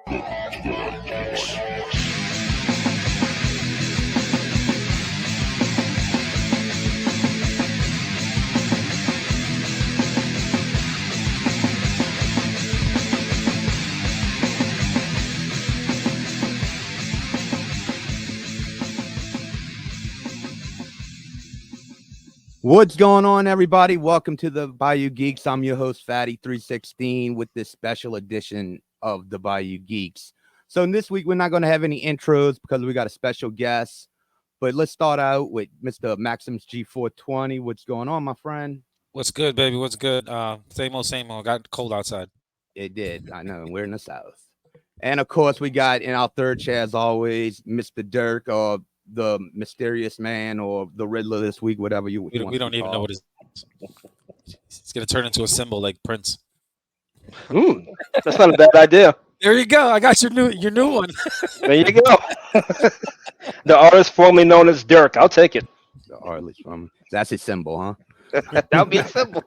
What's going on, everybody? Welcome to the Bayou Geeks. I'm your host, Fatty316, with this special edition of the Bayou Geeks. So in this week, we're not going to have any intros because we got a special guest. But let's start out with Mr. Maximus G420. What's going on, my friend? What's good, baby? What's good? Same old. Got cold outside. It did. I know. We're in the South. And, of course, we got in our third chair, as always, Mr. Dirk, or the mysterious man, or the Riddler this week, whatever you want. We don't even know what it is. It's going to turn into a symbol like Prince. That's not a bad idea. There you go. I got your new one. There you go. The artist formerly known as Dirk. I'll take it. The artist from that's his symbol, huh? That would be a symbol.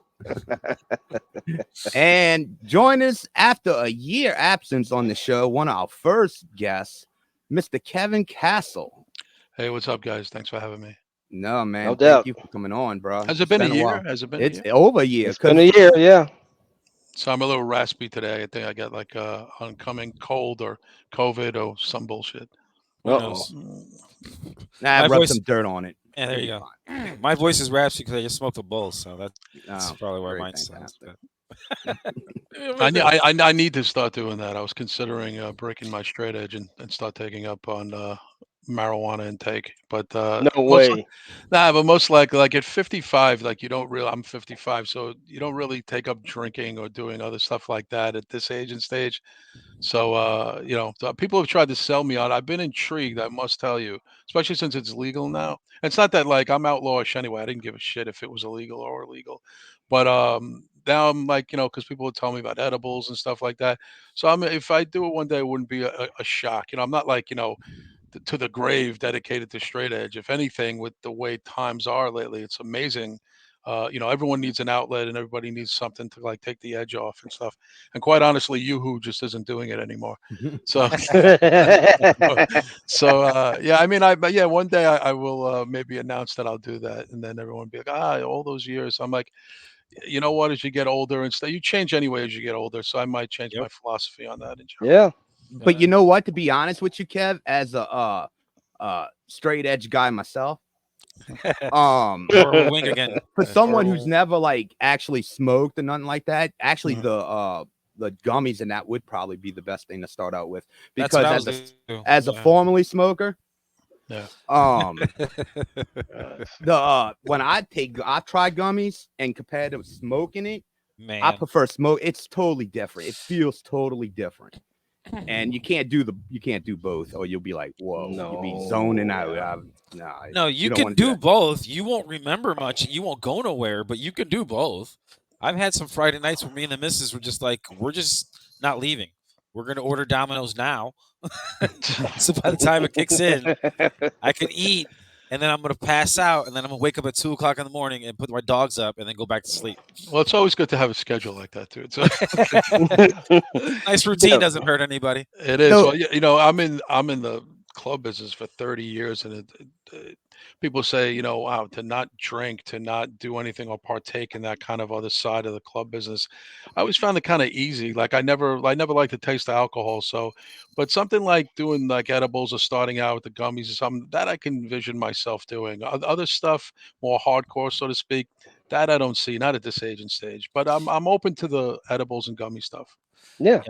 And join us after a year absence on the show, one of our first guests, Mr. Kevin Castle. Hey, what's up, guys? Thanks for having me. No, man. No doubt. Thank you for coming on, bro. Has it been a year? Has it been? It's over a year. It's been a year, yeah. So I'm a little raspy today. I think I got like a oncoming cold or COVID or some bullshit. Nah, rub some dirt on it. Yeah, there you go. My voice is raspy because I just smoked a bowl, so that's probably why mine sounds good. I need to start doing that. I was considering breaking my straight edge and start taking up on marijuana intake, but no way. But most likely, like at 55, like I'm 55, so you don't really take up drinking or doing other stuff like that at this age and stage. So people have tried to sell me on. I've been intrigued, I must tell you, especially since it's legal now. It's not that like I'm outlawish anyway. I didn't give a shit if it was illegal or illegal, but now I'm like, because people would tell me about edibles and stuff like that. So if I do it one day, it wouldn't be a shock. I'm not like to the grave dedicated to straight edge. If anything, with the way times are lately, it's amazing. Everyone needs an outlet and everybody needs something to like take the edge off and stuff. And quite honestly, Yoo-Hoo just isn't doing it anymore. So, one day I will maybe announce that I'll do that, and then everyone will be like, all those years. I'm like, you know what? As you get older and stuff, you change anyway as you get older. So I might change my philosophy on that. Yeah. But you know what? To be honest with you, Kev, as a straight edge guy myself, wink again. For someone who's never like actually smoked or nothing like that, actually the gummies and that would probably be the best thing to start out with, because as a formerly smoker, when I've tried gummies and compared to smoking it, man, I prefer smoke. It's totally different. It feels totally different. And you can't do both, or you'll be like, whoa, you'll be zoning out. No, you can do both. You won't remember much. You won't go nowhere, but you can do both. I've had some Friday nights where me and the missus were just like, we're just not leaving. We're going to order Domino's now. So by the time it kicks in, I can eat, and then I'm going to pass out, and then I'm going to wake up at 2 o'clock in the morning and put my dogs up and then go back to sleep. Well, it's always good to have a schedule like that, too. Nice routine doesn't hurt anybody. It is. No. Well, I'm in the club business for 30 years, and people say, wow, to not drink, to not do anything or partake in that kind of other side of the club business. I always found it kind of easy. Like I never liked the taste of alcohol. So, but something like doing like edibles or starting out with the gummies or something that I can envision myself doing. Other stuff, more hardcore, so to speak, that I don't see, not at this age and stage. But I'm open to the edibles and gummy stuff. Yeah.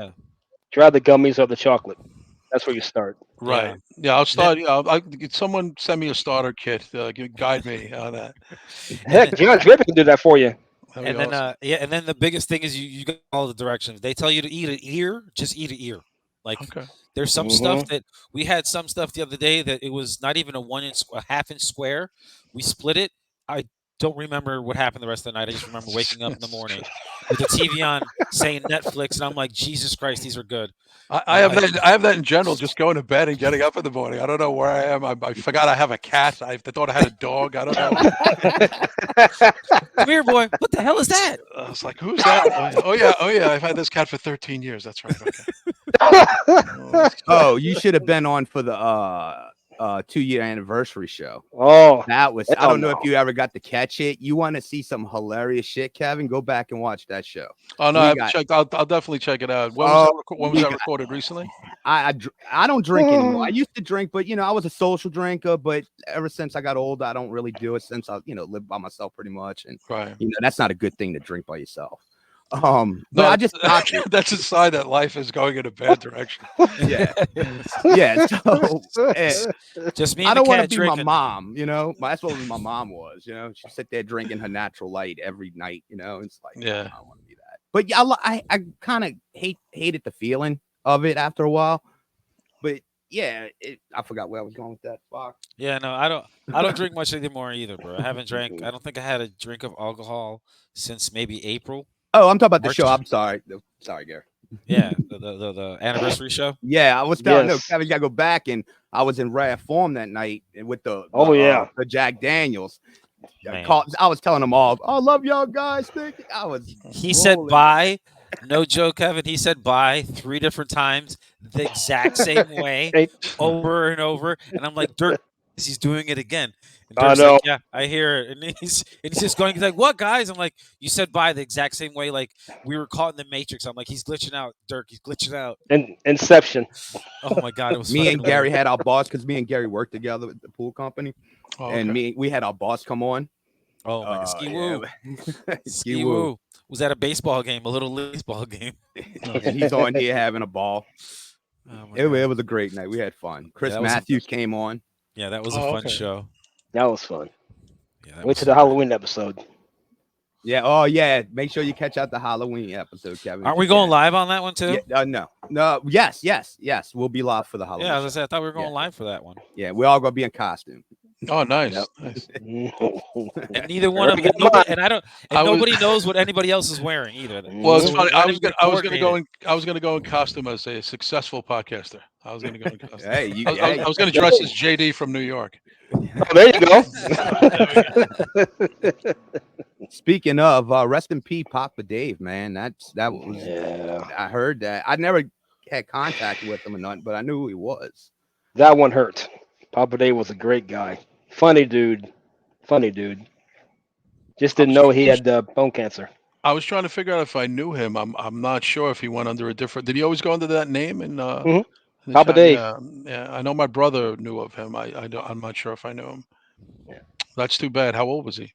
Try the gummies or the chocolate. That's where you start. Right. Yeah, I'll start. I'll get someone send me a starter kit. Guide me on that. Heck, John Draper can do that for you. And then, awesome. And then the biggest thing is you got all the directions. They tell you to eat an ear, just eat an ear. Like there's some stuff that we had some stuff the other day that it was not even a half-inch square. We split it. I don't remember what happened the rest of the night. I just remember waking up in the morning with the TV on saying Netflix, and I'm like, Jesus Christ, these are good. I have that in general, just going to bed and getting up in the morning. I don't know where I am. I forgot I have a cat. I thought I had a dog. I don't know. Come here, boy. What the hell is that? I was like, who's that? Oh, yeah. I've had this cat for 13 years. That's right. Okay. Oh, you should have been on for the 2-year anniversary show. Oh, That was, I hell don't know if no. you ever got to catch it. You want to see some hilarious shit, Kevin? Go back and watch that show. Oh no, We I haven't got- checked. I'll definitely check it out. When was Oh, that? When was that recorded recently? I don't drink anymore. I used to drink, but I was a social drinker. But ever since I got older, I don't really do it since I live by myself pretty much, and Right. that's not a good thing to drink by yourself. But I just stopped it. That's a sign that life is going in a bad direction. Yeah, yeah. So Just me I and the don't want to cat be drinking. my mom. That's what my mom was. She sit there drinking her natural light every night. It's like, Yeah. I don't want to be that. But yeah, I kind of hated the feeling of it after a while. But yeah, I forgot where I was going with that. Fuck. Yeah, no, I don't drink much anymore either, bro. I haven't drank. I don't think I had a drink of alcohol since maybe April. Oh, I'm talking about the March. show. I'm sorry. Sorry, Gary. Yeah, the anniversary show. Yeah, I was telling no, Yes. Kevin, you gotta go back, and I was in rare form that night with the the Jack Daniels. Man. I was telling them all, I love y'all guys. He said bye. No joke, Kevin. He said bye 3 different times, the exact same way, over and over. And I'm like, Dirk, he's doing it again. And Dirk's like, yeah, I hear it. And he's just going, he's like, what, guys? I'm like, you said bye the exact same way, like we were caught in the Matrix. I'm like, he's glitching out, Dirk. He's glitching out. Inception. Oh my God, it was me and Gary had our boss, because me and Gary worked together at the pool company, and we had our boss come on. Oh my God, ski woo, ski woo. Was that a baseball game, a little baseball game? And he's on here having a ball. It was a great night. We had fun. Chris Matthews came on. Yeah, that was a fun show. That was fun. Yeah, wait to the Halloween episode. Yeah. Oh, yeah. Make sure you catch out the Halloween episode, Kevin. Aren't we going live on that one too? Yeah, no. Yes. We'll be live for the Halloween. Yeah, as I said, I thought we were going live for that one. Yeah, we're all gonna be in costume. Oh, nice. Yep. Nice. And neither one of them, nobody knows what anybody else is wearing either. Well, it's funny. I was gonna go in costume as a successful podcaster. I was gonna go in costume. I was gonna dress as JD from New York. Oh, there you go. Speaking of, rest in peace, Papa Dave, man. That was. Yeah. I heard that. I never had contact with him or nothing, but I knew who he was. That one hurt. Papa Dave was a great guy. Funny dude. Just didn't know he had bone cancer. I was trying to figure out if I knew him. I'm not sure if he went under a different. Did he always go under that name? And Papa Dave. Yeah, I know my brother knew of him. I'm not sure if I knew him. Yeah. That's too bad. How old was he?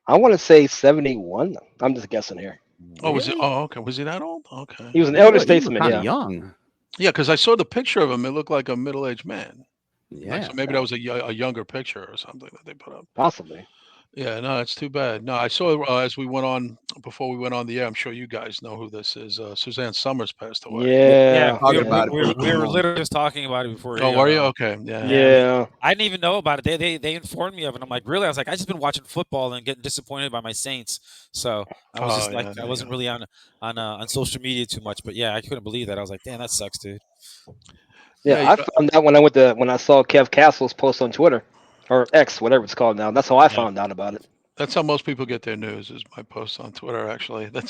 I want to say 71. I'm just guessing here. Oh, was it? Oh, okay. Was he that old? Okay. He was an elder statesman. Yeah, young. Yeah, because I saw the picture of him. It looked like a middle-aged man. Yeah. So maybe that was a younger picture or something that they put up. Possibly. Yeah, no, it's too bad. No, I saw as we went on before we went on the air. I'm sure you guys know who this is. Suzanne Summers passed away. Yeah, we were literally just talking about it before. Oh, were you? Okay, yeah. Yeah. I didn't even know about it. They informed me of it. I'm like, really? I was like, I just been watching football and getting disappointed by my Saints. So I was I wasn't really on social media too much. But yeah, I couldn't believe that. I was like, damn, that sucks, dude. Yeah, I found out when I saw Kev Castle's post on Twitter. Or X, whatever it's called now. That's how I found out about it. That's how most people get their news, is my posts on Twitter. Actually, the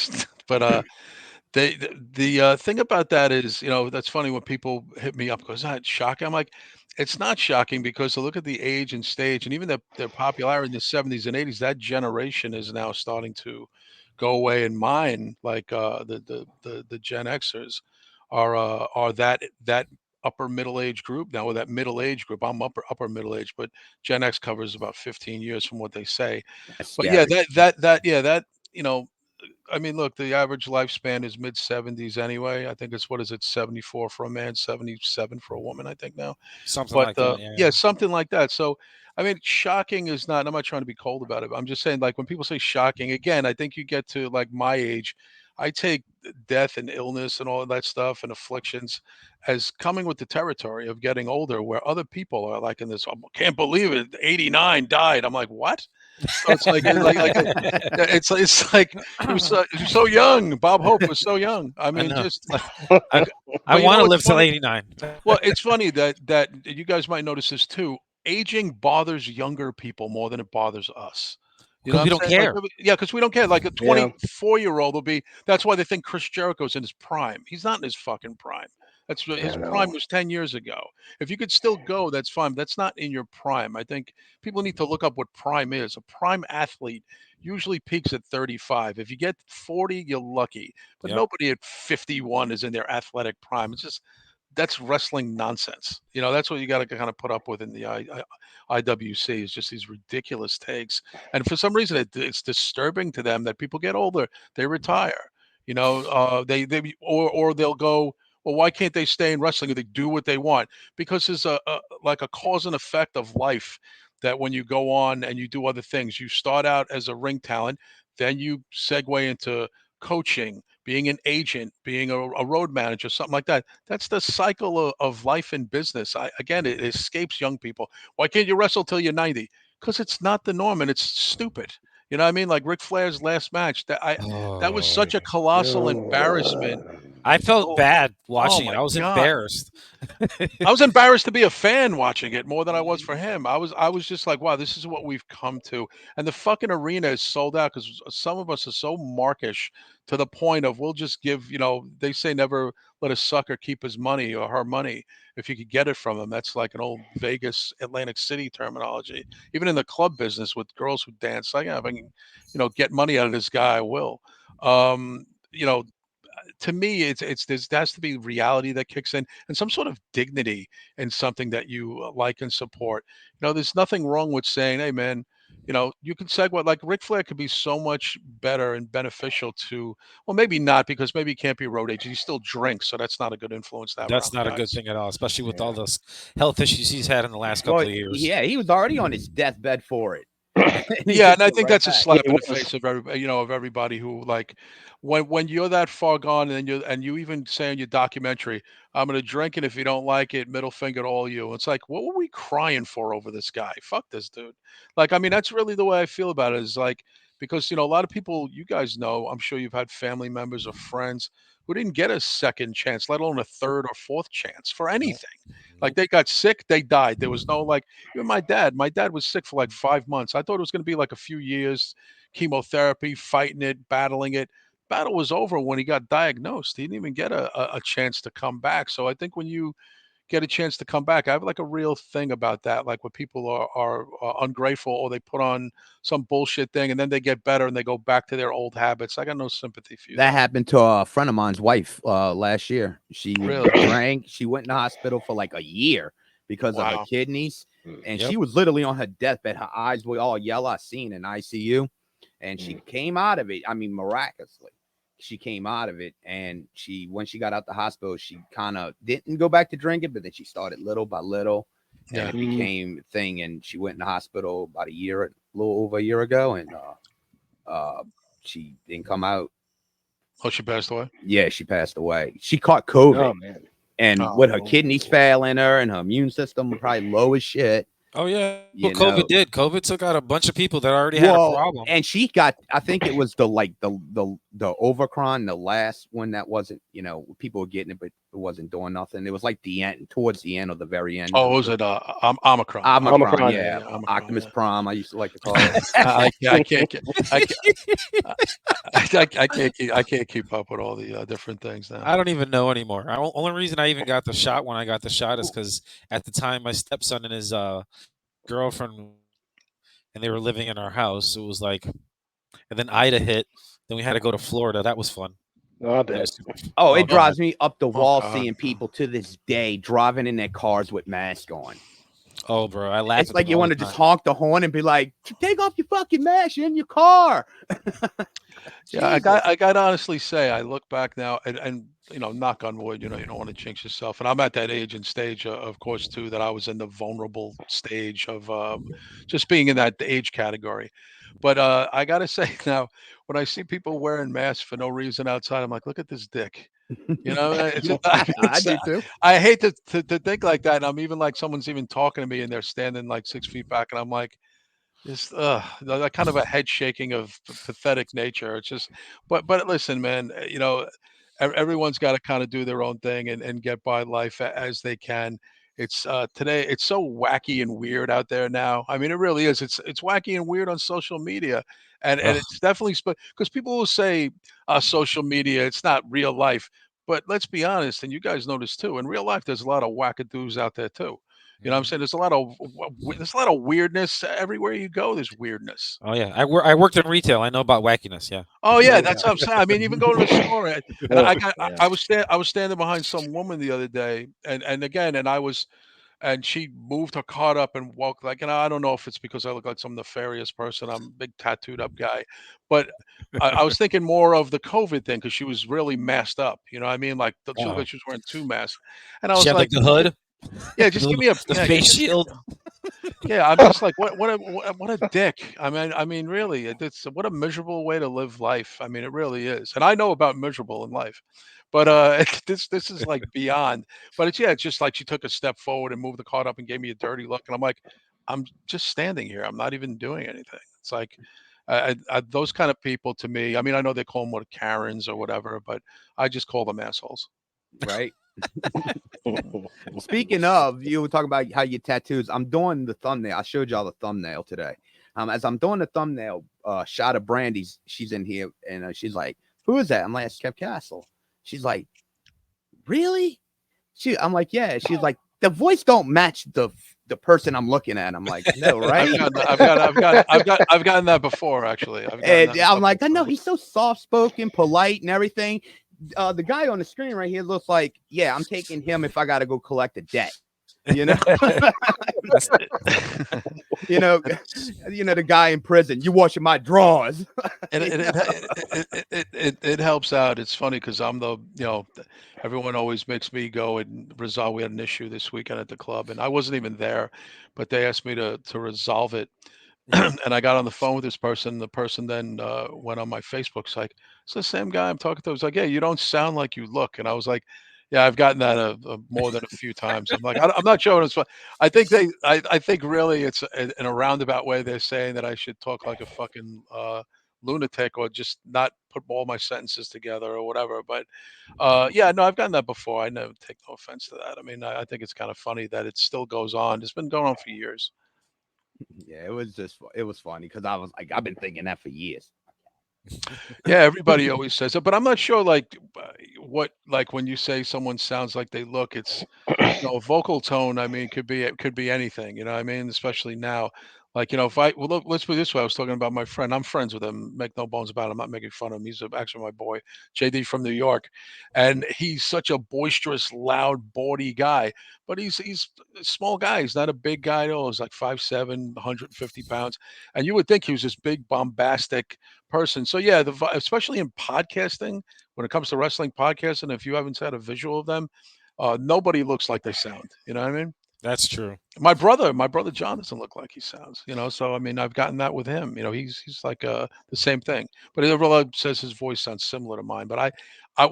thing about that is, that's funny when people hit me up because that shocking. I'm like, it's not shocking because to look at the age and stage, and even their popularity in the 70s and 80s, that generation is now starting to go away. And mine, like the Gen Xers, are that upper middle age group now, with that middle age group. I'm upper middle age, but Gen X covers about 15 years from what they say. But yeah, I mean, look, the average lifespan is mid 70s anyway. I think it's 74 for a man, 77 for a woman, I think now. Something like that. Yeah, something like that. So, I mean, shocking is not. I'm not trying to be cold about it. But I'm just saying, like, when people say shocking, again, I think you get to like my age, I take death and illness and all of that stuff and afflictions as coming with the territory of getting older, where other people are like in this, I can't believe it, 89 died. I'm like, what? So it's like it's like he was so young. Bob Hope was so young. I mean, I want to live till 89. Well, it's funny that you guys might notice this too. Aging bothers younger people more than it bothers us. You know what we I'm don't saying? Like, care. yeah, because we don't care. Like a Yeah. 24-year-old will be. That's why they think Chris Jericho's in his prime. He's not in his fucking prime. That's Yeah, his I prime know. was 10 years ago. If you could still go, that's fine. But that's not in your prime. I think people need to look up what prime is. A prime athlete usually peaks at 35. If you get 40, you're lucky. But Yep. nobody at 51 is in their athletic prime. It's just that's wrestling nonsense. You know, that's what you got to kind of put up with in the IWC is just these ridiculous takes. And for some reason, it's disturbing to them that people get older, they retire. You know, or they'll go. Well, why can't they stay in wrestling? Or they do what they want because there's a like a cause and effect of life. That when you go on and you do other things, you start out as a ring talent, then you segue into coaching, being an agent, being a road manager, something like that. That's the cycle of life and business. Again, it escapes young people. Why can't you wrestle till you're 90? Because it's not the norm and it's stupid. You know what I mean? Like Ric Flair's last match. That was Oh, such a colossal embarrassment. I felt Oh, bad oh watching it. my I was God. embarrassed. I was embarrassed to be a fan watching it more than I was for him. I was just like, wow, this is what we've come to. And the fucking arena is sold out because some of us are so markish to the point of we'll just give, they say never let a sucker keep his money or her money if you could get it from him. That's like an old Vegas, Atlantic City terminology. Even in the club business with girls who dance, like, yeah, if I can, get money out of this guy, I will. Um, you know, to me, it's there has to be reality that kicks in and some sort of dignity in something that you like and support. There's nothing wrong with saying, "Hey, man." You can segue like Ric Flair could be so much better and beneficial to, well, maybe not because maybe he can't be a road agent. He still drinks, so that's not a good influence to have That's around not the a good guys. thing at all, especially with all Yeah. those health issues he's had in the last Well, couple of years. yeah, he was already on his deathbed for it. And he Yeah, just and I went think right that's a back. Yeah, slap it in the was. face of everybody who like when you're that far gone and you even say in your documentary, I'm gonna drink it if you don't like it, middle finger to all you. It's like, what were we crying for over this guy? Fuck this dude. Like, I mean, that's really the way I feel about it, is like because a lot of people you guys know, I'm sure you've had family members or friends who didn't get a second chance, let alone a third or fourth chance for Nope. anything. Like Nope. they got sick, they died. There was no like even my dad was sick for like 5 months. I thought it was going to be like a few years, chemotherapy, fighting it, battling it. Battle was over when he got diagnosed. He didn't even get a chance to come back. So I think when you get a chance to come back, I have like a real thing about that. Like when people are ungrateful or they put on some bullshit thing and then they get better and they go back to their old habits. I got no sympathy for you That there. happened to a friend of mine's wife last year. She Really? drank. She went in the hospital for like a year because of her Wow. kidneys. And Yep. she was literally on her deathbed. Her eyes were all yellow. I seen in ICU. And she came out of it. I mean, miraculously. She came out of it. And when she got out the hospital, she kind of didn't go back to drinking, but then she started little by little. And Yeah. it became a thing. And she went in the hospital about a little over a year ago. And she didn't come out. Oh, she passed away? Yeah, she passed away. She caught COVID, Oh man. and Oh. with her kidneys failing her and her immune system probably low as shit. Oh yeah. You What COVID know, did? COVID took out a bunch of people that already had a well, problem. and she got. I think it was the Omicron, the last one that wasn't. People were getting it, but it wasn't doing nothing. It was like the end, towards the end or the very end. Oh, was it Omicron? Omicron, Omicron. yeah, Omicron, Optimus yeah. Prime. I used to like to call it. I can't get I can't keep up with all the different things now. I don't even know anymore. Only reason I even got the shot when I got the shot is because at the time my stepson and his girlfriend and they were living in our house. It was like, and then Ida hit. Then we had to go to Florida. That was fun. No, I That bet. was super. Oh, it Oh, God. drives me up the Oh, wall God. seeing people to this day driving in their cars with masks on. Oh, bro, I laugh It's at like them you all want the to just time. honk the horn and be like, "Take off your fucking mask. You're in your car." Yeah, Jesus. I got to honestly say, I look back now and knock on wood, you don't want to jinx yourself. And I'm at that age and stage, of course, too, that I was in the vulnerable stage of just being in that age category. But I got to say now, when I see people wearing masks for no reason outside, I'm like, look at this dick. It's, I, mean, I do too. I hate to think like that. And I'm even like someone's even talking to me and they're standing like 6 feet back. And I'm like, it's that kind of a head shaking of pathetic nature. It's just, but listen, man, everyone's got to kind of do their own thing and get by life as they can. it's today. It's so wacky and weird out there now. I mean, it really is. It's wacky and weird on social media, and Ugh. it's definitely because people will say social media. It's not real life, but let's be honest, and you guys know this too. In real life, there's a lot of wackadoos out there too. You know what I'm saying? There's a lot of weirdness everywhere you go. There's weirdness. Oh yeah, I worked in retail. I know about wackiness. Yeah. Oh yeah, Yeah. that's what I'm saying. I mean, even going to the store, and Yeah. I was standing behind some woman the other day, and again, and she moved her cart up and walked like, and I don't know if it's because I look like some nefarious person. I'm a big tattooed up guy, but I was thinking more of the COVID thing because she was really masked up. You know what I mean? Like she looked Uh-huh. like she was wearing two masks, and I She was had like like, the hood, yeah, just give me a the face just shield. yeah, I'm just like, what a dick. I mean, really, it's what a miserable way to live life. I mean, it really is. And I know about miserable in life, but this is like beyond. But it's just like she took a step forward and moved the cart up and gave me a dirty look, and I'm like, I'm just standing here. I'm not even doing anything. It's like those kind of people to me. I mean, I know they call them what Karens or whatever, but I just call them assholes. Right. Speaking of, you were talking about how you tattoos. I'm doing the thumbnail. I showed y'all the thumbnail today. As I'm doing the thumbnail, shot of Brandy's, she's in here, and she's like, "Who is that?" I'm like, "It's Kev Castle." She's like, "Really?" I'm like, "Yeah." She's like, "The voice don't match the person I'm looking at." I'm like, "No, right?" I've gotten that before. Actually, I've gotten And that I'm stuff like, "I know before. he's so soft spoken, polite, and everything." The guy on the screen right here looks like, yeah, I'm taking him if I got to go collect a debt. You know, you know, the guy in prison. You washing my drawers. It helps out. It's funny because I'm everyone always makes me go and resolve. We had an issue this weekend at the club, and I wasn't even there, but they asked me to resolve it. And I got on the phone with this person. The person then went on my Facebook site. It's the same guy I'm talking to. I was like, "Yeah, you don't sound like you look." And I was like, "Yeah, I've gotten that more than a few times." I'm like, I'm not showing it's fun. I think really it's in a roundabout way they're saying that I should talk like a fucking lunatic or just not put all my sentences together or whatever. But yeah, no, I've gotten that before. I never take no offense to that. I mean, I think it's kind of funny that it still goes on. It's been going on for years. Yeah, it was funny because I was like, I've been thinking that for years. Yeah, everybody always says it, but I'm not sure like what like when you say someone sounds like they look, it's vocal tone. I mean, it could be anything. You know what I mean? Especially now, like if I well, look, let's put it this way. I was talking about my friend. I'm friends with him. Make no bones about it. I'm not making fun of him. He's actually my boy, JD from New York, and he's such a boisterous, loud, bawdy guy. But he's a small guy. He's not a big guy at all. He's like 5'7", 150 pounds, and you would think he was this big, bombastic person. So yeah, especially in podcasting, when it comes to wrestling podcasting, if you haven't had a visual of them, nobody looks like they sound. You know what I mean? That's true. My brother John doesn't look like he sounds. So I mean, I've gotten that with him. He's like the same thing, but everyone says his voice sounds similar to mine. But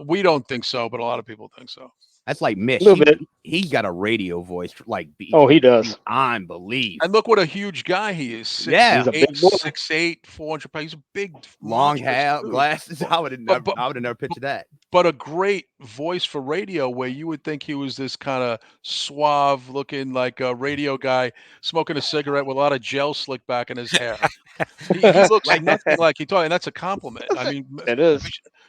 we don't think so, but a lot of people think so. That's like A Mish. little bit. He's got a radio voice like Oh, he does. beyond belief. And look what a huge guy he is. Yeah. He's a big boy. 6'8", 400 pounds. He's a big, Long monstrous hair, dude. glasses. I would have never pictured that. But a great voice for radio where you would think he was this kind of suave looking like a radio guy smoking a cigarette with a lot of gel slicked back in his hair. He looks Like nothing like he talks, and that's a compliment. I mean, It is.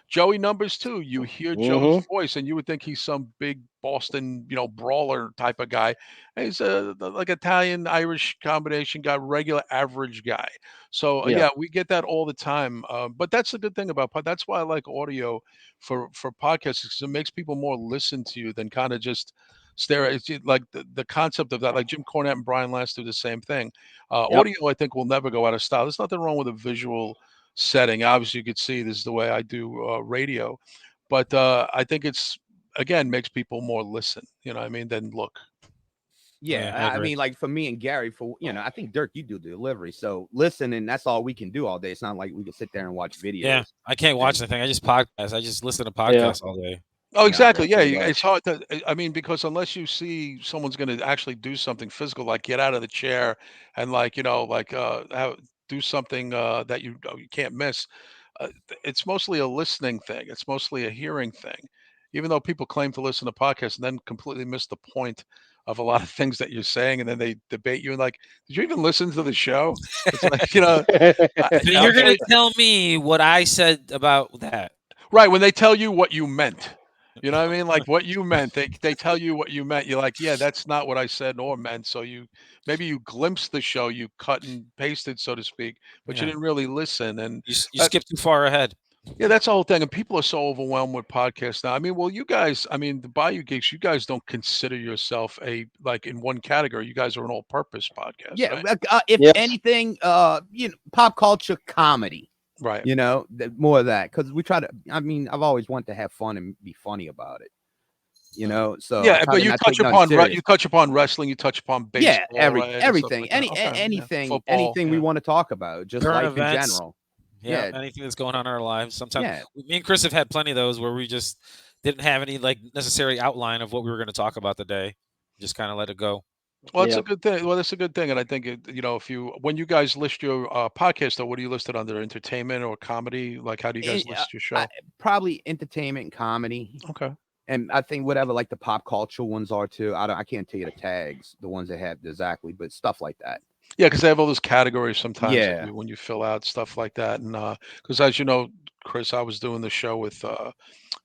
Joey Numbers too. You hear Joey's voice, and you would think he's some big Boston, brawler type of guy. And he's like Italian Irish combination guy, regular average guy. So Yeah. yeah, we get that all the time. But that's the good thing about that's why I like audio for podcasts because it makes people more listen to you than kind of just stare at like the concept of that. Like Jim Cornette and Brian Last do the same thing. Yep. Audio, I think, will never go out of style. There's nothing wrong with a visual setting. Obviously, you could see this is the way I do radio, but I think it's again makes people more listen. You know what I mean? Than look. Yeah, I I agree. mean, like for me and Gary, I think Dirk, you do the delivery. So listen, and that's all we can do all day. It's not like we can sit there and watch videos. Yeah, I can't watch anything. I just podcast. I just listen to podcasts all day. Oh, exactly. Yeah, same way. it's hard to. I mean, because unless you see someone's going to actually do something physical, like get out of the chair and do something that you can't miss. It's mostly a listening thing. It's mostly a hearing thing. even though people claim to listen to podcasts and then completely miss the point of a lot of things that you're saying, and then they debate you and like, did you even listen to the show? It's like, So you're gonna tell me what I said about that, right? When they tell you what you meant, you know what I mean? Like what you meant, they tell you what you meant. You're like, yeah, that's not what I said or meant. So maybe you glimpsed the show, you cut and pasted, so to speak, but you Yeah. didn't really listen. And you skipped too far ahead. yeah, that's the whole thing. And people are so overwhelmed with podcasts now. I mean, well, you guys, I mean, the Bayou Geeks, you guys don't consider yourself like in one category. You guys are an all-purpose podcast, Yeah, right? if Yes. anything, pop culture comedy. Right. More of that, because we try to. I mean, I've always wanted to have fun and be funny about it. So Yeah, but you touch upon wrestling, you touch upon baseball, right, everything, like anything, football, anything we want to talk about, just Current life events. in general. Yeah, anything that's going on in our lives. Sometimes me and Chris have had plenty of those where we just didn't have any like necessary outline of what we were going to talk about today. Just kind of let it go. Well, it's a good thing. Well, that's a good thing, and I think when you guys list your podcast, though, what do you list it under? Entertainment or comedy? Like, how do you guys list your show? Probably entertainment, comedy. Okay. And I think whatever like the pop culture ones are too. I can't tell you the tags, the ones that have exactly, but stuff like that. Yeah, because they have all those categories sometimes Yeah. when you fill out stuff like that, and because as you know, Chris, I was doing the show with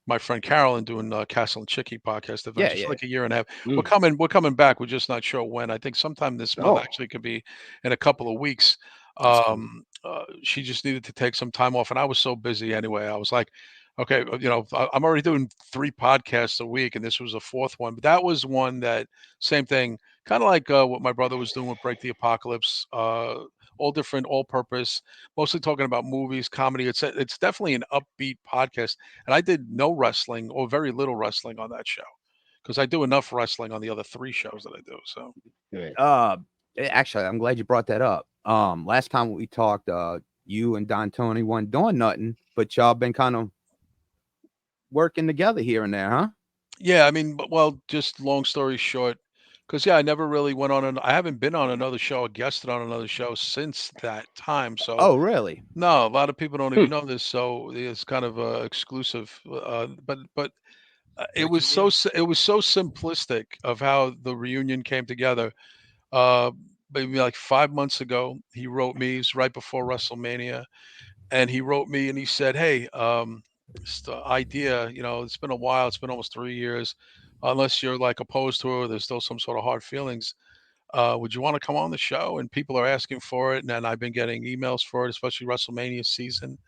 my friend Carolyn doing Castle and Chicky podcast adventures for like a year and a half. We're coming back. We're just not sure when. I think sometime this month, actually could be in a couple of weeks. She just needed to take some time off, and I was so busy anyway. I was like, okay, I'm already doing 3 podcasts a week, and this was a 4th one. But that was one that same thing, kind of like what my brother was doing with Break the Apocalypse. All different, all purpose, mostly talking about movies, comedy. It's definitely an upbeat podcast. And I did no wrestling or very little wrestling on that show because I do enough wrestling on the other 3 shows that I do. So, actually, I'm glad you brought that up. Last time we talked, you and Don Tony weren't doing nothing, but y'all been kind of working together here and there, huh? Yeah, I mean, well, just long story short, because I never really went on. I haven't been on another show or guested on another show since that time. So, oh, really? No, a lot of people don't even know this, so it's kind of exclusive. But it was so simplistic of how the reunion came together. Maybe like 5 months ago, he wrote me. It's right before WrestleMania, and he wrote me and he said, "Hey, this idea, it's been a while. It's been almost 3 years. Unless you're like opposed to it, or there's still some sort of hard feelings. Would you want to come on the show?" And people are asking for it, and then I've been getting emails for it, especially WrestleMania season.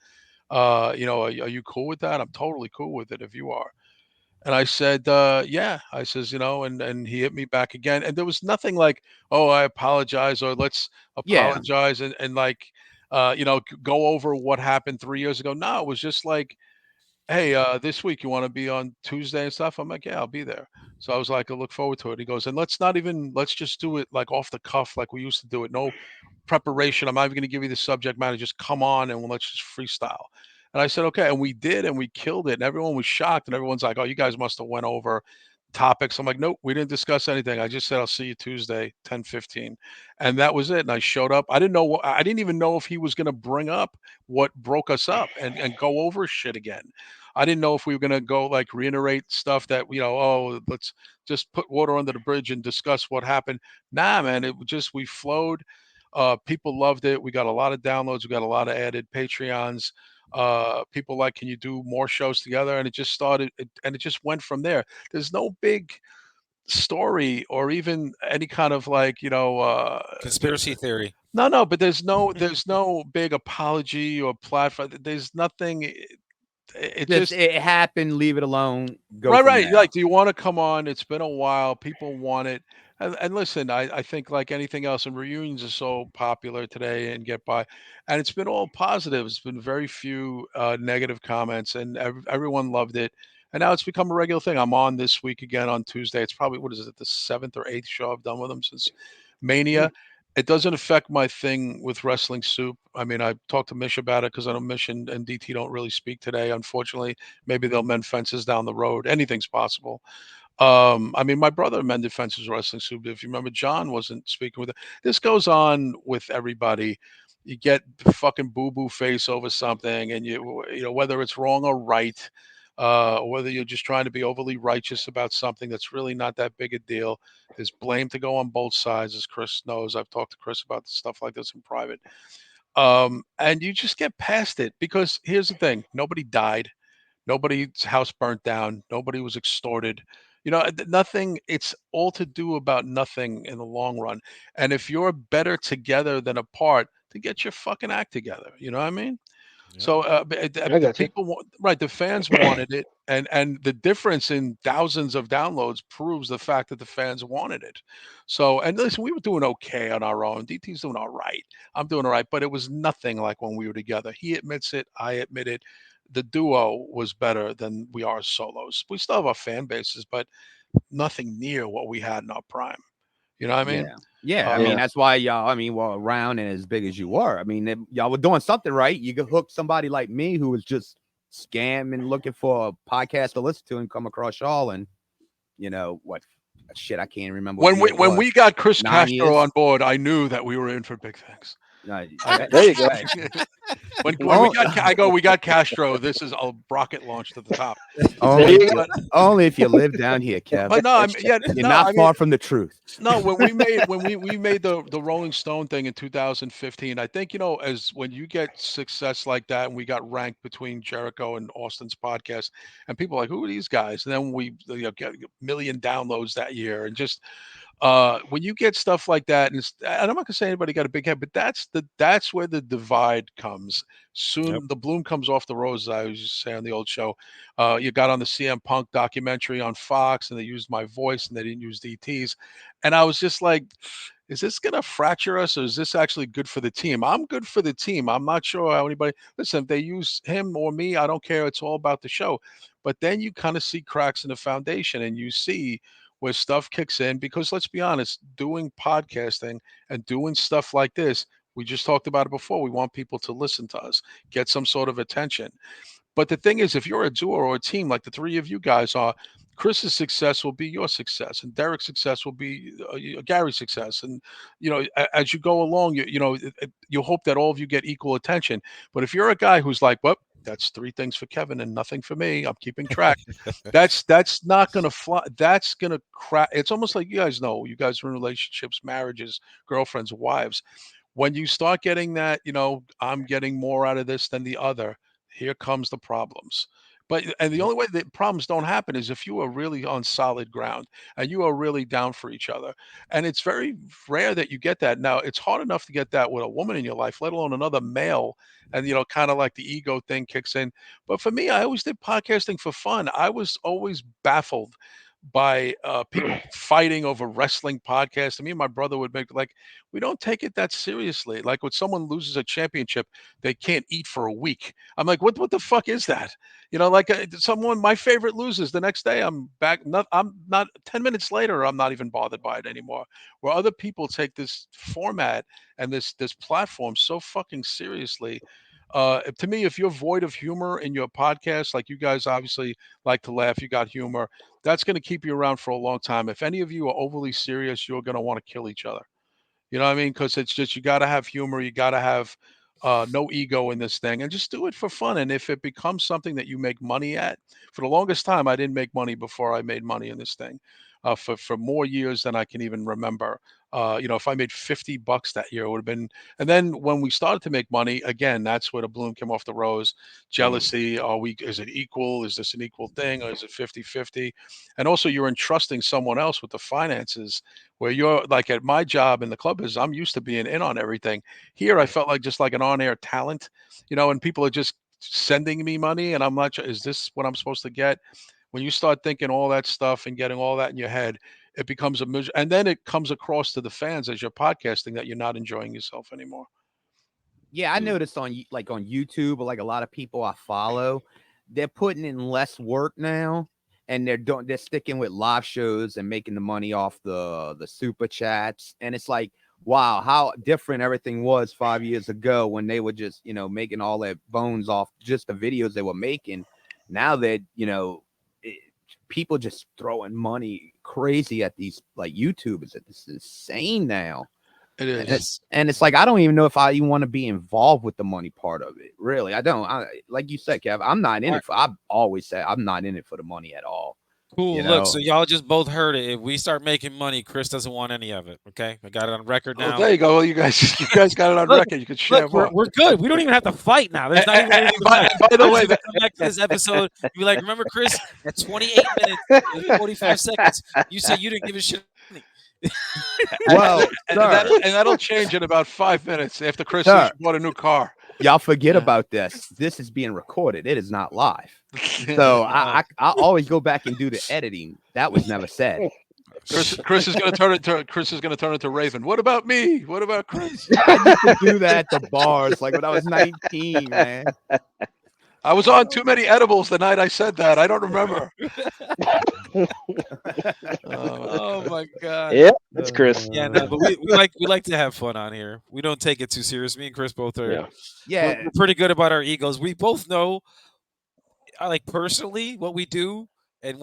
Are you cool with that? I'm totally cool with it if you are. And I said, yeah. I says, and he hit me back again. And there was nothing like, oh, I apologize, or let's apologize and like, go over what happened 3 years ago. No, it was just like, hey, this week you want to be on Tuesday and stuff? I'm like, yeah, I'll be there. So I was like, I look forward to it. He goes, and let's just do it like off the cuff, like we used to do it. No preparation. I'm not even going to give you the subject matter. Just come on and let's just freestyle. And I said, okay. And we did, and we killed it. And everyone was shocked. And everyone's like, oh, you guys must have went over topics. I'm like, nope, we didn't discuss anything. I just said, I'll see you Tuesday, 10:15. And that was it. And I showed up. I didn't even know if he was going to bring up what broke us up and go over shit again. I didn't know if we were going to go like reiterate stuff that, oh, let's just put water under the bridge and discuss what happened. Nah, man, we flowed. People loved it. We got a lot of downloads. We got a lot of added Patreons. People like, can you do more shows together? And it just started, and it just went from there. There's no big story or even any kind of like, conspiracy theory. No, but there's no big apology or platform. There's nothing. It happened. Leave it alone. Go right. there. Like, do you want to come on? It's been a while. People want it. And listen, I think like anything else, and reunions are so popular today and get by, and it's been all positive. It's been very few negative comments, and everyone loved it. And now it's become a regular thing. I'm on this week again on Tuesday. It's probably, what is it, the 7th or 8th show I've done with them since Mania. It doesn't affect my thing with Wrestling Soup. I mean, I talked to Mish about it because I know Mish and DT don't really speak today, unfortunately. Maybe they'll mend fences down the road. Anything's possible. I mean, my brother mended fences Wrestling Soup. If you remember, John wasn't speaking with it. This goes on with everybody. You get the fucking boo-boo face over something, and whether it's wrong or right. whether you're just trying to be overly righteous about something that's really not that big a deal. There's blame to go on both sides, as Chris knows. I've talked to Chris about stuff like this in private. And you just get past it, because here's the thing: nobody died, nobody's house burnt down, nobody was extorted. Nothing. It's all to do about nothing in the long run. And if you're better together than apart, then get your fucking act together. You know what I mean? Yeah. So I the got you. people right, the fans wanted it, and the difference in thousands of downloads proves the fact that the fans wanted it. So, and listen, we were doing okay on our own. DT's doing all right. I'm doing all right, but it was nothing like when we were together. He admits it. I admit it. The duo was better than we are solos. We still have our fan bases, but nothing near what we had in our prime. You know what I mean? Yeah. Yeah. I Yeah. mean, that's why y'all, I mean, well, around and as big as you were. I mean, y'all were doing something right. You could hook somebody like me who was just scamming, looking for a podcast to listen to, and come across y'all. And, what shit, I can't remember what year it When was. we got Chris 9 Castro years. on board, I knew that we were in for big things. No, There you go. When Oh. we got Castro, this is a rocket launch to the top. only, There if you you, only if you live down here, Kev. But no, You're no, not far from the truth. no. When we made the Rolling Stone thing in 2015, I think as when you get success like that, and we got ranked between Jericho and Austin's podcast, and people are like, who are these guys? And then we get 1 million downloads that year, and just when you get stuff like that, and I'm not gonna say anybody got a big head, but that's where the divide comes. Soon Yep. the bloom comes off the rose, I was just saying on the old show. You got on the CM Punk documentary on Fox, and they used my voice, and they didn't use DT's, and I was just like, is this gonna fracture us, or is this actually good for the team? I'm good for the team. I'm not sure how anybody listen. If they use him or me, I don't care. It's all about the show. But then you kind of see cracks in the foundation, and you see where stuff kicks in, because let's be honest, doing podcasting and doing stuff like this, we just talked about it before. We want people to listen to us, get some sort of attention. But the thing is, if you're a duo or a team like the three of you guys are, Chris's success will be your success, and Derek's success will be Gary's success. And as you go along, you hope that all of you get equal attention. But if you're a guy who's like, well, that's three things for Kevin and nothing for me, I'm keeping track. That's not going to fly. That's going to crack. It's almost like, you guys know, you guys are in relationships, marriages, girlfriends, wives. When you start getting that, I'm getting more out of this than the other, here comes the problems. And the only way that problems don't happen is if you are really on solid ground and you are really down for each other. And it's very rare that you get that. Now, it's hard enough to get that with a woman in your life, let alone another male. And kind of like the ego thing kicks in. But for me, I always did podcasting for fun. I was always baffled by people fighting over wrestling podcasts. And me and my brother would make, like, we don't take it that seriously. Like when someone loses a championship, they can't eat for a week. I'm like, what the fuck is that? Like someone, my favorite loses, the next day I'm back. I'm not 10 minutes later, I'm not even bothered by it anymore. Where other people take this format and this platform so fucking seriously. To me, if you're void of humor in your podcast, like you guys obviously like to laugh, you got humor, that's going to keep you around for a long time. If any of you are overly serious, you're going to want to kill each other. You know what I mean? Because it's just, you got to have humor. You got to have no ego in this thing, and just do it for fun. And if it becomes something that you make money at, for the longest time, I didn't make money before I made money in this thing. For more years than I can even remember. If I made $50 that year, it would have been. And then when we started to make money, again, that's where the bloom came off the rose. Jealousy. Is it equal? Is this an equal thing? Or is it 50-50? And also, you're entrusting someone else with the finances, where you're like, at my job in the club is, I'm used to being in on everything. Here, I felt like just like an on-air talent, and people are just sending me money, and I'm not sure, is this what I'm supposed to get? When you start thinking all that stuff and getting all that in your head, it becomes and then it comes across to the fans as you're podcasting that you're not enjoying yourself anymore. Yeah, I noticed on YouTube, like a lot of people I follow, they're putting in less work now, and they're sticking with live shows and making the money off the super chats. And it's like, wow, how different everything was 5 years ago when they were just making all their bones off just the videos they were making. Now that people just throwing money crazy at these like YouTubers. It's insane now. It is. And it's like I don't even know if I even want to be involved with the money part of it. Really, I don't. Like you said, Kev, I'm not in it for. I've always said I'm not in it for the money at all. Cool. You Look, know? so y'all just both heard it. If we start making money, Chris doesn't want any of it. Okay, I got it on record now. Oh, there you go. Well, you guys got it on record. You can share more. We're good. We don't even have to fight now. There's not even anything to fight. By the way, come back to this episode. You be like, remember, Chris, at 28 minutes and 45 seconds, you said you didn't give a shit. Well, and that'll change in about 5 minutes after Chris bought a new car. Y'all forget about this. This is being recorded. It is not live. So I always go back and do the editing. That was never said. Chris is going to turn it. Chris is going to turn it to Raven. What about me? What about Chris? I used to do that at the bars, like when I was 19, man. I was on too many edibles the night I said that. I don't remember. Oh my god. Yeah, that's Chris. Yeah, no, but we like to have fun on here. We don't take it too serious. Me and Chris both are. Yeah. We're pretty good about our egos. We both know, like personally, what we do and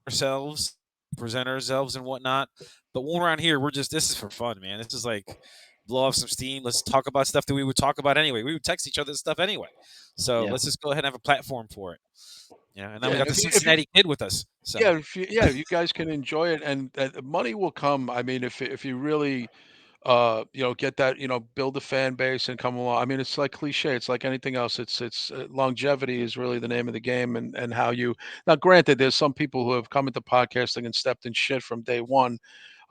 ourselves, present ourselves and whatnot. But when we're on here, this is for fun, man. This is like blow off some steam. Let's talk about stuff that we would talk about anyway. We would text each other stuff anyway. So let's just go ahead and have a platform for it. Yeah, and then we got the Cincinnati kid with us. So. Yeah, you guys can enjoy it, and money will come. I mean, if you really, get that, build a fan base and come along. I mean, it's like cliche. It's like anything else. It's longevity is really the name of the game, and how you. Now, granted, there's some people who have come into podcasting and stepped in shit from day one.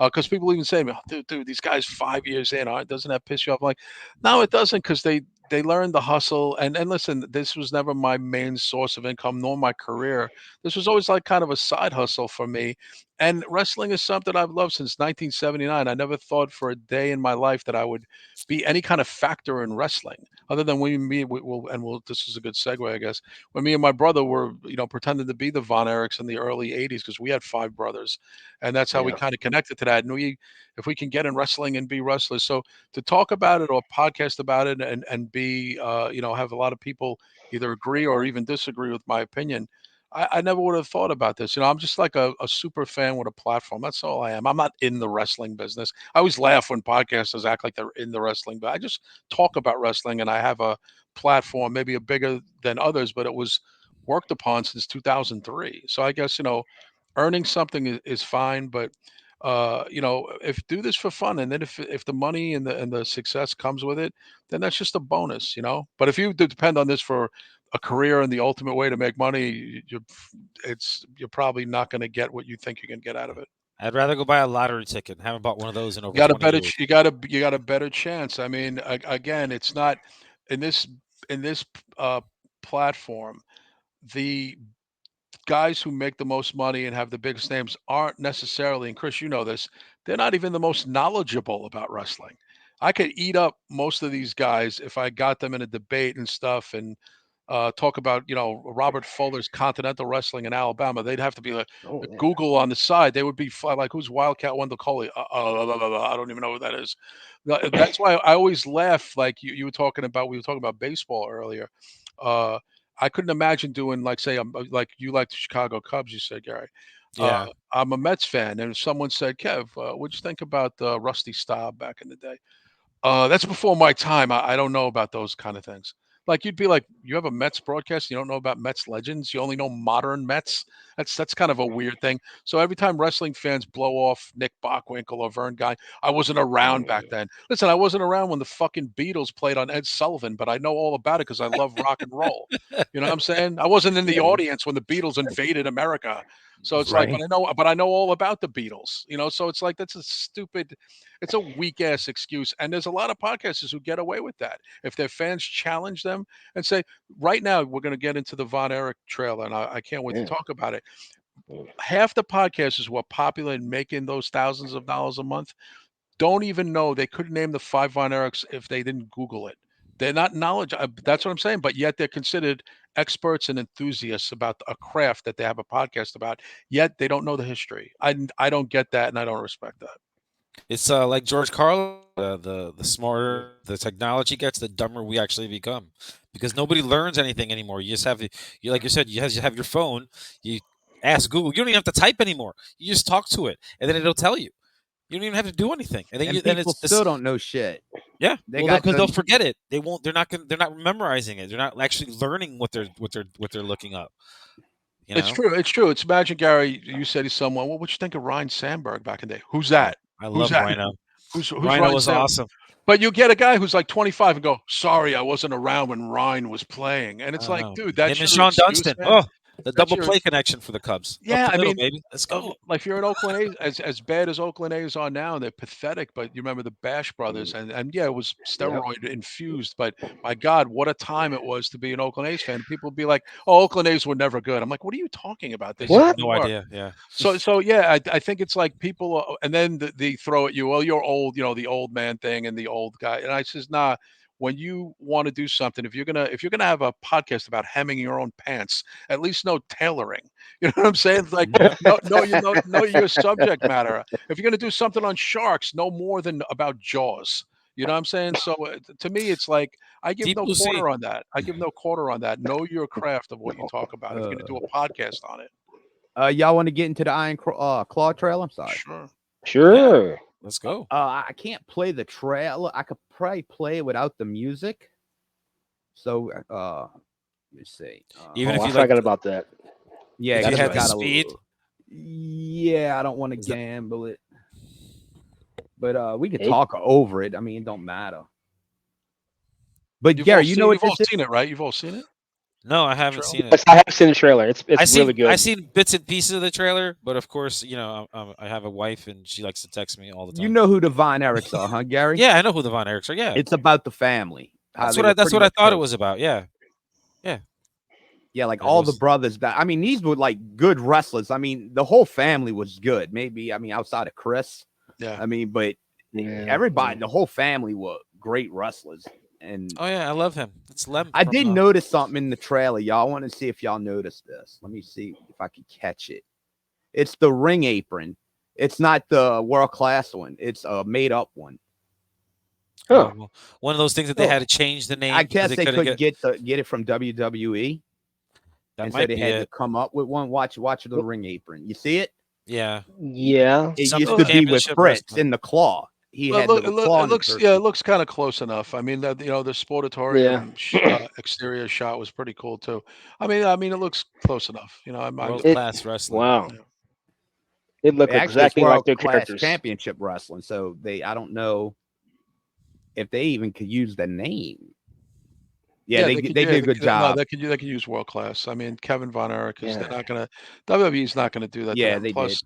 Because people even say, oh, dude, these guys 5 years in, doesn't that piss you off? I'm like, no, it doesn't, because they learned the hustle. And listen, this was never my main source of income, nor my career. This was always like kind of a side hustle for me. And wrestling is something I've loved since 1979. I never thought for a day in my life that I would be any kind of factor in wrestling, other than this is a good segue, I guess. When me and my brother were, pretending to be the Von Erichs in the early 80s, because we had 5 brothers. And that's how we kind of connected to that. And if we can get in wrestling and be wrestlers. So to talk about it or podcast about it and be, have a lot of people either agree or even disagree with my opinion, I never would have thought about this. I'm just like a super fan with a platform. That's all I am. I'm not in the wrestling business. I always laugh when podcasters act like they're in the wrestling, but I just talk about wrestling, and I have a platform, maybe a bigger than others, but it was worked upon since 2003. So I guess, earning something is fine, but if do this for fun, and then if the money and the success comes with it, then that's just a bonus, But if you depend on this for a career and the ultimate way to make money, you're probably not going to get what you think you can get out of it. I'd rather go buy a lottery ticket. Haven't bought one of those in over. You got a better chance. I mean, again, it's not in this platform. The guys who make the most money and have the biggest names aren't necessarily, and Chris, you know this, they're not even the most knowledgeable about wrestling. I could eat up most of these guys if I got them in a debate and stuff, and talk about, Robert Fuller's Continental Wrestling in Alabama. They'd have to be like Google on the side. They would be like, who's Wildcat Wendell Coley? I don't even know who that is. That's why I always laugh. Like we were talking about baseball earlier. I couldn't imagine doing, like, say, like you like the Chicago Cubs, you said, Gary. Yeah. I'm a Mets fan, and someone said, Kev, what'd you think about Rusty Staub back in the day? That's before my time. I don't know about those kind of things. Like, you'd be like, you have a Mets broadcast, you don't know about Mets legends, you only know modern Mets. That's kind of a weird thing. So every time wrestling fans blow off Nick Bockwinkel or Vern Guy, I wasn't around back then. Listen, I wasn't around when the fucking Beatles played on Ed Sullivan, but I know all about it because I love rock and roll. You know what I'm saying? I wasn't in the audience when the Beatles invaded America. So it's like, but I know all about the Beatles, so it's like, it's a weak ass excuse. And there's a lot of podcasters who get away with that. If their fans challenge them and say, right now, we're going to get into the Von Erich trailer, and I can't wait to talk about it. Half the podcasters who are popular and making those thousands of dollars a month don't even know, they couldn't name the 5 Von Erichs if they didn't Google it. They're not knowledgeable. That's what I'm saying. But yet they're considered experts and enthusiasts about a craft that they have a podcast about. Yet they don't know the history. I don't get that, and I don't respect that. It's like George Carlin. The smarter the technology gets, the dumber we actually become, because nobody learns anything anymore. You just have, like you said, you have your phone. You ask Google. You don't even have to type anymore. You just talk to it, and then it'll tell you. You don't even have to do anything, and then people still don't know shit. Yeah, because they'll forget it. They won't. They're not memorizing it. They're not actually learning what they're looking up. You know? It's true. It's true. It's imagine, Gary. You said to someone, "Well, what you think of Ryan Sandberg back in the day? Who's that? I Who's love that? Rhino. Who's Rhino Ryan was Sandberg?" awesome. But you get a guy who's like 25 and go, "Sorry, I wasn't around when Ryan was playing," and it's like, dude, that's him and your Sean excuse, Dunston. man. Oh, the double play connection for the Cubs. Yeah, Up the middle, I mean, baby. Let's go. like if you're in Oakland A's, as bad as Oakland A's are now, they're pathetic. But you remember the Bash brothers, and yeah, it was steroid infused. But my God, what a time it was to be an Oakland A's fan. People would be like, "Oh, Oakland A's were never good." I'm like, "What are you talking about? They What? No idea. Yeah. So yeah, I think it's like people, and then they throw at you, well, you're old, the old man thing and the old guy. And I says, nah. When you want to do something, if you're gonna have a podcast about hemming your own pants, at least know tailoring. You know what I'm saying? It's like know your subject matter. If you're gonna do something on sharks, know more than about Jaws. You know what I'm saying? So to me, it's like I give no quarter on that. I give no quarter on that. Know your craft of what you talk about. If you're gonna do a podcast on it. Y'all want to get into the Iron Claw trailer? I'm sorry. Sure. Yeah. Let's go. I can't play the trailer. I could probably play it without the music. So, let me see. Even if I you forgot about that. Yeah, if you had the got speed. Yeah, I don't want to gamble it. But we could talk over it. I mean, it don't matter. But Gary, you know what? You've all seen it, right? You've all seen it. No, I haven't seen it. Yes, I have seen the trailer. It's really good. I've seen bits and pieces of the trailer, but of course, I have a wife and she likes to text me all the time. You know who the Von Erichs are, huh, Gary? Yeah, I know who the Von Erichs are. Yeah, it's about the family. That's what I thought it was about. Yeah, like all the brothers. I mean, these were like good wrestlers. I mean, the whole family was good. Maybe outside of Chris. Yeah. I mean, but everybody, the whole family were great wrestlers. And oh yeah, I love him. It's Lem. I did notice something in the trailer, y'all. I want to see if y'all noticed this. Let me see if I can catch it. It's the ring apron. It's not the world class one. It's a made up one. Huh. One of those things that they had to change the name. I guess they couldn't get it from WWE. And so they had to come up with one. Watch the ring apron. You see it? Yeah. Yeah. It used to be with Fritz in the claw. He had the claw. It looks kind of close enough. I mean, the Sportatorium exterior shot was pretty cool too. I mean, it looks close enough. World class wrestling. Wow. It looked exactly like their characters. Championship wrestling. So I don't know if they even could use the name. Yeah, they did a good job. No, they could use world class. I mean, Kevin Von Erich is they're not gonna WWE's not gonna do that. Yeah, they did.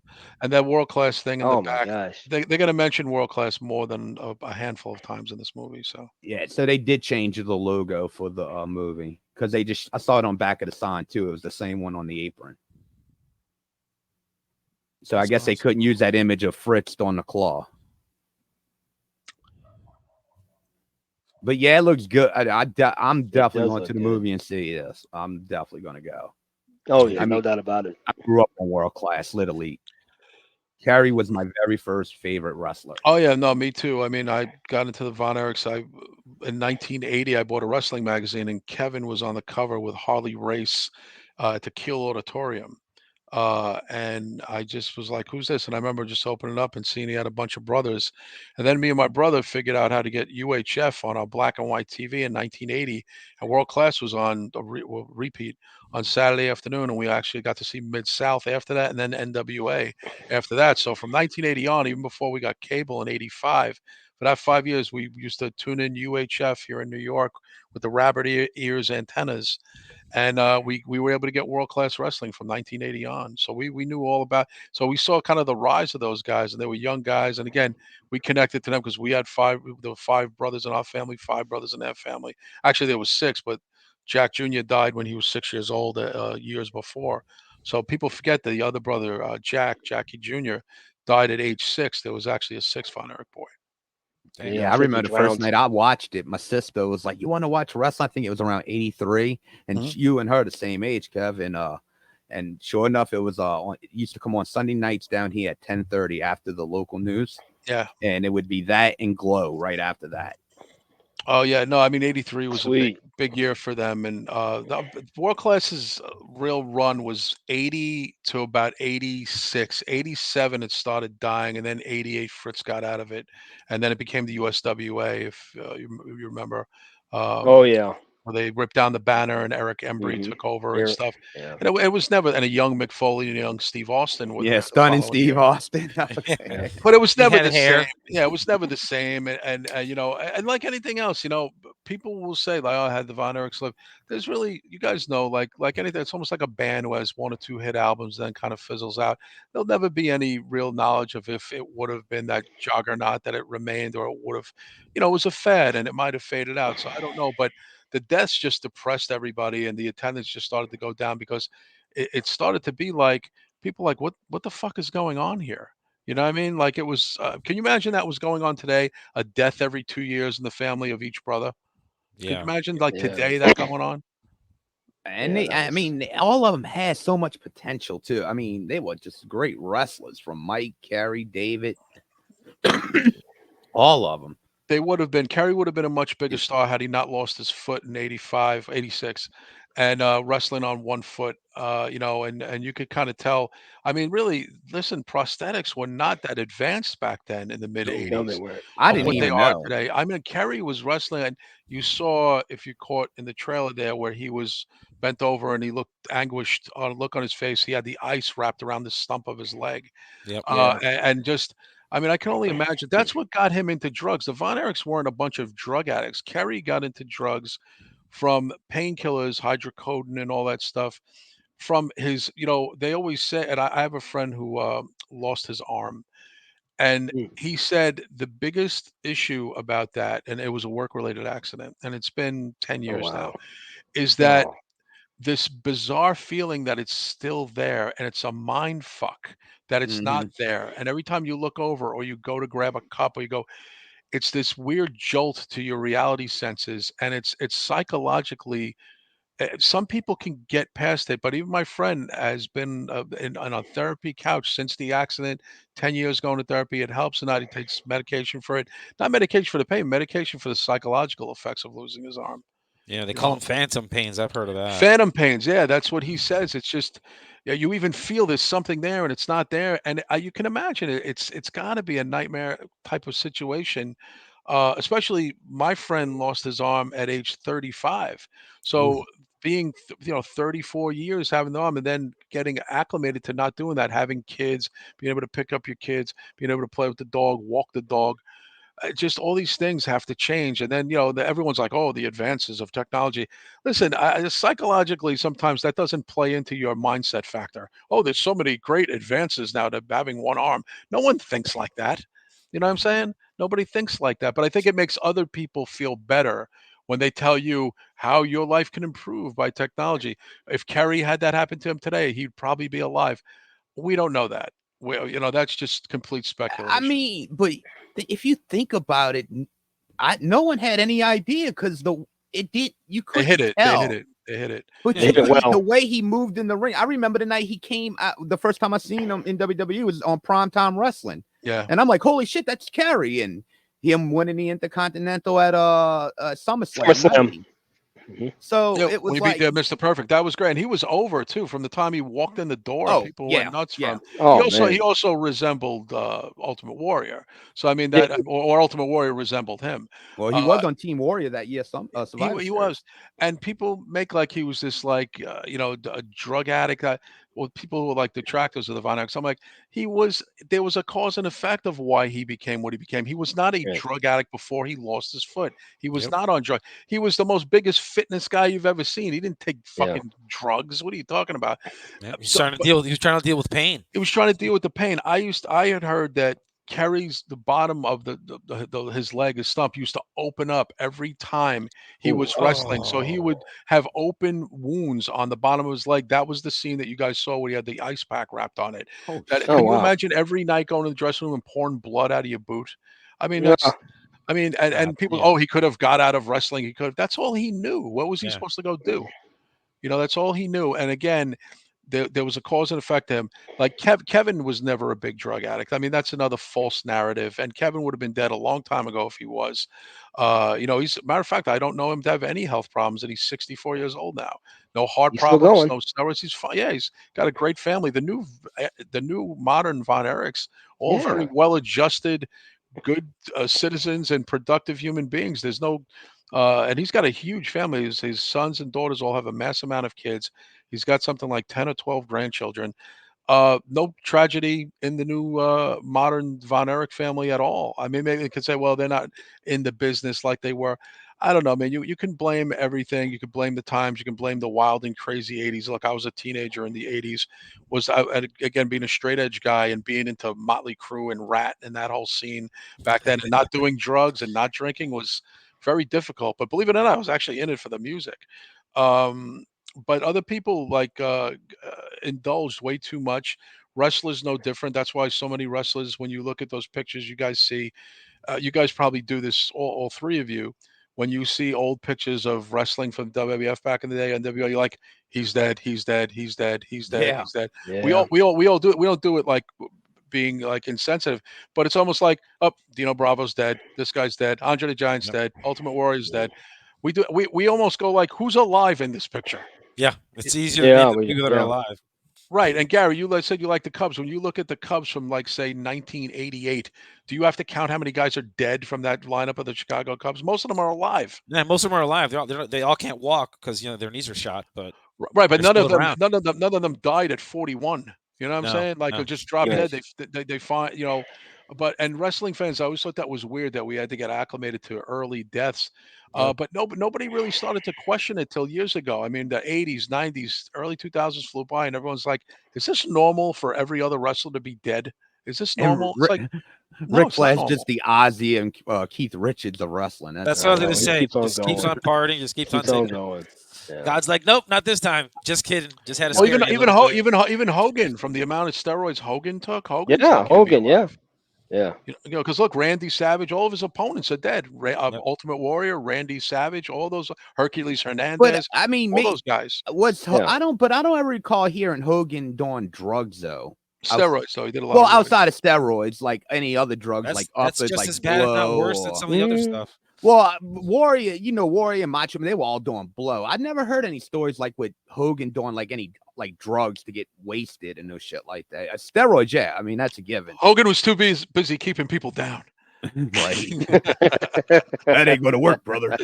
And that world class thing in the back. Gosh. They're gonna mention world class more than a handful of times in this movie. So yeah, so they did change the logo for the movie because I saw it on back of the sign too. It was the same one on the apron. So I guess they couldn't use that image of Fritz on the claw. But yeah, it looks good. I'm definitely going to the movie and see this. I'm definitely going to go. Oh yeah, no doubt about it. I grew up on world class, literally. Kerry was my very first favorite wrestler. Oh yeah, no, me too. I mean, I got into the Von Erichs. In 1980, I bought a wrestling magazine, and Kevin was on the cover with Harley Race at the Kiel Auditorium. And I just was like, who's this? And I remember just opening up and seeing he had a bunch of brothers. And then me and my brother figured out how to get UHF on our black and white TV in 1980. And World Class was on a repeat on Saturday afternoon. And we actually got to see Mid-South after that and then NWA after that. So from 1980 on, even before we got cable in 85, for that 5 years, we used to tune in UHF here in New York with the rabbit ears antennas. And we were able to get world class wrestling from 1980 on. So we knew all about. So we saw kind of the rise of those guys, and they were young guys. And again, we connected to them because there were 5 brothers in our family, 5 brothers in their family. Actually, there was 6, but Jack Jr. died when he was 6 years old, years before. So people forget that the other brother, Jackie Jr., died at age 6. There was actually a 6th Von Erich boy. Yeah, I remember the first night I watched it. My sister was like, "You want to watch wrestling?" I think it was around 83, and you and her the same age, Kev. And sure enough, it was it used to come on Sunday nights down here at 10:30 after the local news. Yeah, and it would be that and Glow right after that. Oh yeah, no, I mean '83 was a Sweet. big year for them, and the World Class's real run was '80 to about '86. '87 it started dying, and then '88 Fritz got out of it, and then it became the USWA. If you remember, um, Oh yeah. where they ripped down the banner and Eric Embry Hmm. took over and stuff. Yeah. And it was never, and a young Mick Foley and a young Steve Austin were Yeah, there the stunning following Steve year. Austin. Yeah. But it was He never had the same. hair. Yeah, it was never the same. And you know, and like anything else, you know, people will say like, "Oh, I had the Von Erich slip." There's really, you guys know, like anything, it's almost like a band who has one or two hit albums, then kind of fizzles out. There'll never be any real knowledge of if it would have been that juggernaut that it remained, or it would have, you know, it was a fad and it might have faded out. So I don't know, but the deaths just depressed everybody, and the attendance just started to go down because it started to be like people like, what the fuck is going on here? You know what I mean? Like it was. Can you imagine that was going on today? A death every 2 years in the family of each brother. Could you Yeah. imagine like Yeah. today that going on? And Yeah. I mean, all of them had so much potential too. I mean, they were just great wrestlers from Mike, Kerry, David, all of them. They would have been. Kerry would have been a much bigger star had he not lost his foot in '85, '86, and wrestling on one foot. You know, and you could kind of tell. I mean, really, listen, prosthetics were not that advanced back then in the mid No. No, they '80s. weren't. I Of didn't what they even are know. today. I mean, Kerry was wrestling, and you saw, if you caught in the trailer there where he was bent over and he looked anguished on look on his face. He had the ice wrapped around the stump of his leg, Yep. Yeah. and just. I mean, I can only imagine that's what got him into drugs. The Von Erichs weren't a bunch of drug addicts. Kerry got into drugs from painkillers, hydrocodone, and all that stuff. From his, you know, they always say, and I have a friend who lost his arm, and Mm. he said the biggest issue about that, and it was a work-related accident, and it's been 10 Oh years now, wow. is that Oh. this bizarre feeling that it's still there and it's a mind fuck that it's not Hmm. there. And every time you look over or you go to grab a cup or you go, it's this weird jolt to your reality senses, and it's psychologically some people can get past it, but even my friend has been on a therapy couch since the accident. 10 years going to therapy, it helps or not. He takes medication for it, not medication for the pain, medication for the psychological effects of losing his arm. Yeah. They You call know, them phantom pains. I've heard of that. phantom pains. Yeah, that's what he says. It's just, yeah, you even feel there's something there and it's not there, and you can imagine it. It's got to be a nightmare type of situation. Especially my friend lost his arm at age 35. Oof. So being, you know, 34 years having the arm and then getting acclimated to not doing that, having kids, being able to pick up your kids, being able to play with the dog, walk the dog, just all these things have to change. And then, you know, everyone's like, oh, the advances of technology. Listen, psychologically, sometimes that doesn't play into your mindset factor. Oh, there's so many great advances now to having one arm. No one thinks like that. You know what I'm saying? Nobody thinks like that. But I think it makes other people feel better when they tell you how your life can improve by technology. If Kerry had that happen to him today, he'd probably be alive. We don't know that. Well, you know, that's just complete I speculation. mean, but if you think about it, no one had any idea because you They hit couldn't it. They hit tell. it. They hit it. But They you hit it couldn't, the well. way he moved in the ring. I remember the night he came out, the first time I seen him in WWE was on Primetime Wrestling. Yeah. And I'm like, holy shit, that's Kerry. And him winning the Intercontinental at SummerSlam. SummerSlam. 90. Mhm. So Yeah, it when was he beat like, Mr. Perfect, that was great. And he was over too from the time he walked in the door. oh, People went yeah, nuts for yeah. him. He Oh also man. he also resembled Ultimate Warrior. So I mean Yeah. that, or Ultimate Warrior resembled him. Well, he Uh, was on Team Warrior that year, Survivor he Series. was, and people make like he was this like you know, a drug addict. Well, people who were like detractors of the Von Erichs. I'm like, he was. There was a cause and effect of why he became what he became. He was not a Yeah. drug addict before he lost his foot. He was Yep. not on drugs. He was the most biggest fitness guy you've ever seen. He didn't take Yeah. fucking drugs. What are you talking about? Yep. He's So, trying to deal. He was trying to deal with pain. he was trying to deal with the pain. I had heard that Kerry's the bottom of his leg, his stump used to open up every time he Ooh. was wrestling. So he would Oh. have open wounds on the bottom of his leg. That was the scene that you guys saw where he had the ice pack wrapped on it. Oh, That, Oh shit. can you wow. imagine every night going to the dressing room and pouring blood out of your boot? I mean, Yeah. I mean, and people, Yeah. oh, he could have got out of wrestling. He could have. That's all he knew. What was he Yeah. supposed to go do? You know, that's all he knew. And again, there was a cause and effect to him. Like Kevin was never a big drug addict. I mean, that's another false narrative. And Kevin would have been dead a long time ago if he was. He's matter of fact, I don't know him to have any health problems, and he's 64 years old now. No heart He's still problems, going. no steroids. He's fine. Yeah, he's got a great family. The new modern Von Erichs, all very Yeah. well adjusted, good citizens and productive human beings. There's no, and he's got a huge family. His sons and daughters all have a mass amount of kids. He's got something like 10 or 12 grandchildren. No tragedy in the new modern Von Erich family at all. I mean, maybe they could say, well, they're not in the business like they were. I don't know, man. You can blame everything. You can blame the times. You can blame the wild and crazy 80s. Look, I was a teenager in the 80s. Again, being a straight edge guy and being into Motley Crue and Rat and that whole scene back then, and not doing drugs and not drinking was very difficult. But believe it or not, I was actually in it for the music. But other people indulged way too much. Wrestlers no different. That's why so many wrestlers, when you look at those pictures you guys see, you guys probably do this, all three of you. When you see old pictures of wrestling from WWF back in the day on WWE, you're like, he's dead, he's dead, he's dead, he's dead, Yeah. he's dead. Yeah. We all do it. We don't do it like being like insensitive, but it's almost like, oh, Dino Bravo's dead, this guy's dead, Andre the Giant's Yep. dead, Ultimate Warrior's dead. We almost go like, who's alive in this picture? Yeah, it's easier to Yeah, name the people that are alive. Right. And Gary, you said you like the Cubs. When you look at the Cubs from, like, say, 1988, do you have to count how many guys are dead from that lineup of the Chicago Cubs? Most of them are alive. Yeah, most of them are alive. They all can't walk because their knees are shot. But Right, but they're still around. none of them died at 41. You know what I'm No, saying? Like, no. just drop Yes. dead. They find, and wrestling fans, I always thought that was weird that we had to get acclimated to early deaths. Yep. But nobody really started to question it till years ago. I mean, the 80s, 90s, early 2000s flew by, and everyone's like, "Is this normal for every other wrestler to be dead? Is this And normal?" It's like, no, Ric it's not Flair's normal. just the Ozzy and Keith Richards of wrestling. That's what I was No, gonna he say. keeps on Just keeps going. on partying. Just keeps on Keeps on taking it. going. Yeah. God's like, nope, not this time. Just kidding. Just had to Well, scare you a little bit. even Hogan, from the amount of steroids Hogan took, Hogan's Yeah, lucky to be Hogan. Yeah. alive. Yeah. Because look, Randy Savage, all of his opponents are dead. Yep. Ultimate Warrior, Randy Savage, all those, Hercules But Hernandez, I mean, all those guys. Yeah. I don't ever recall hearing Hogan doing drugs though. Steroids, so he did a lot Well, of roids. outside of steroids, like any other drugs, That's like just like as bad, if not blow worse, than or- some of the other Mm. stuff. Well, Warrior, Warrior and Macho Man, they were all doing blow. I never heard any stories like with Hogan doing like any like drugs to get wasted and no shit like that. Steroids, yeah, I mean that's a given. Hogan was too busy keeping people down. Right. That ain't gonna work, brother.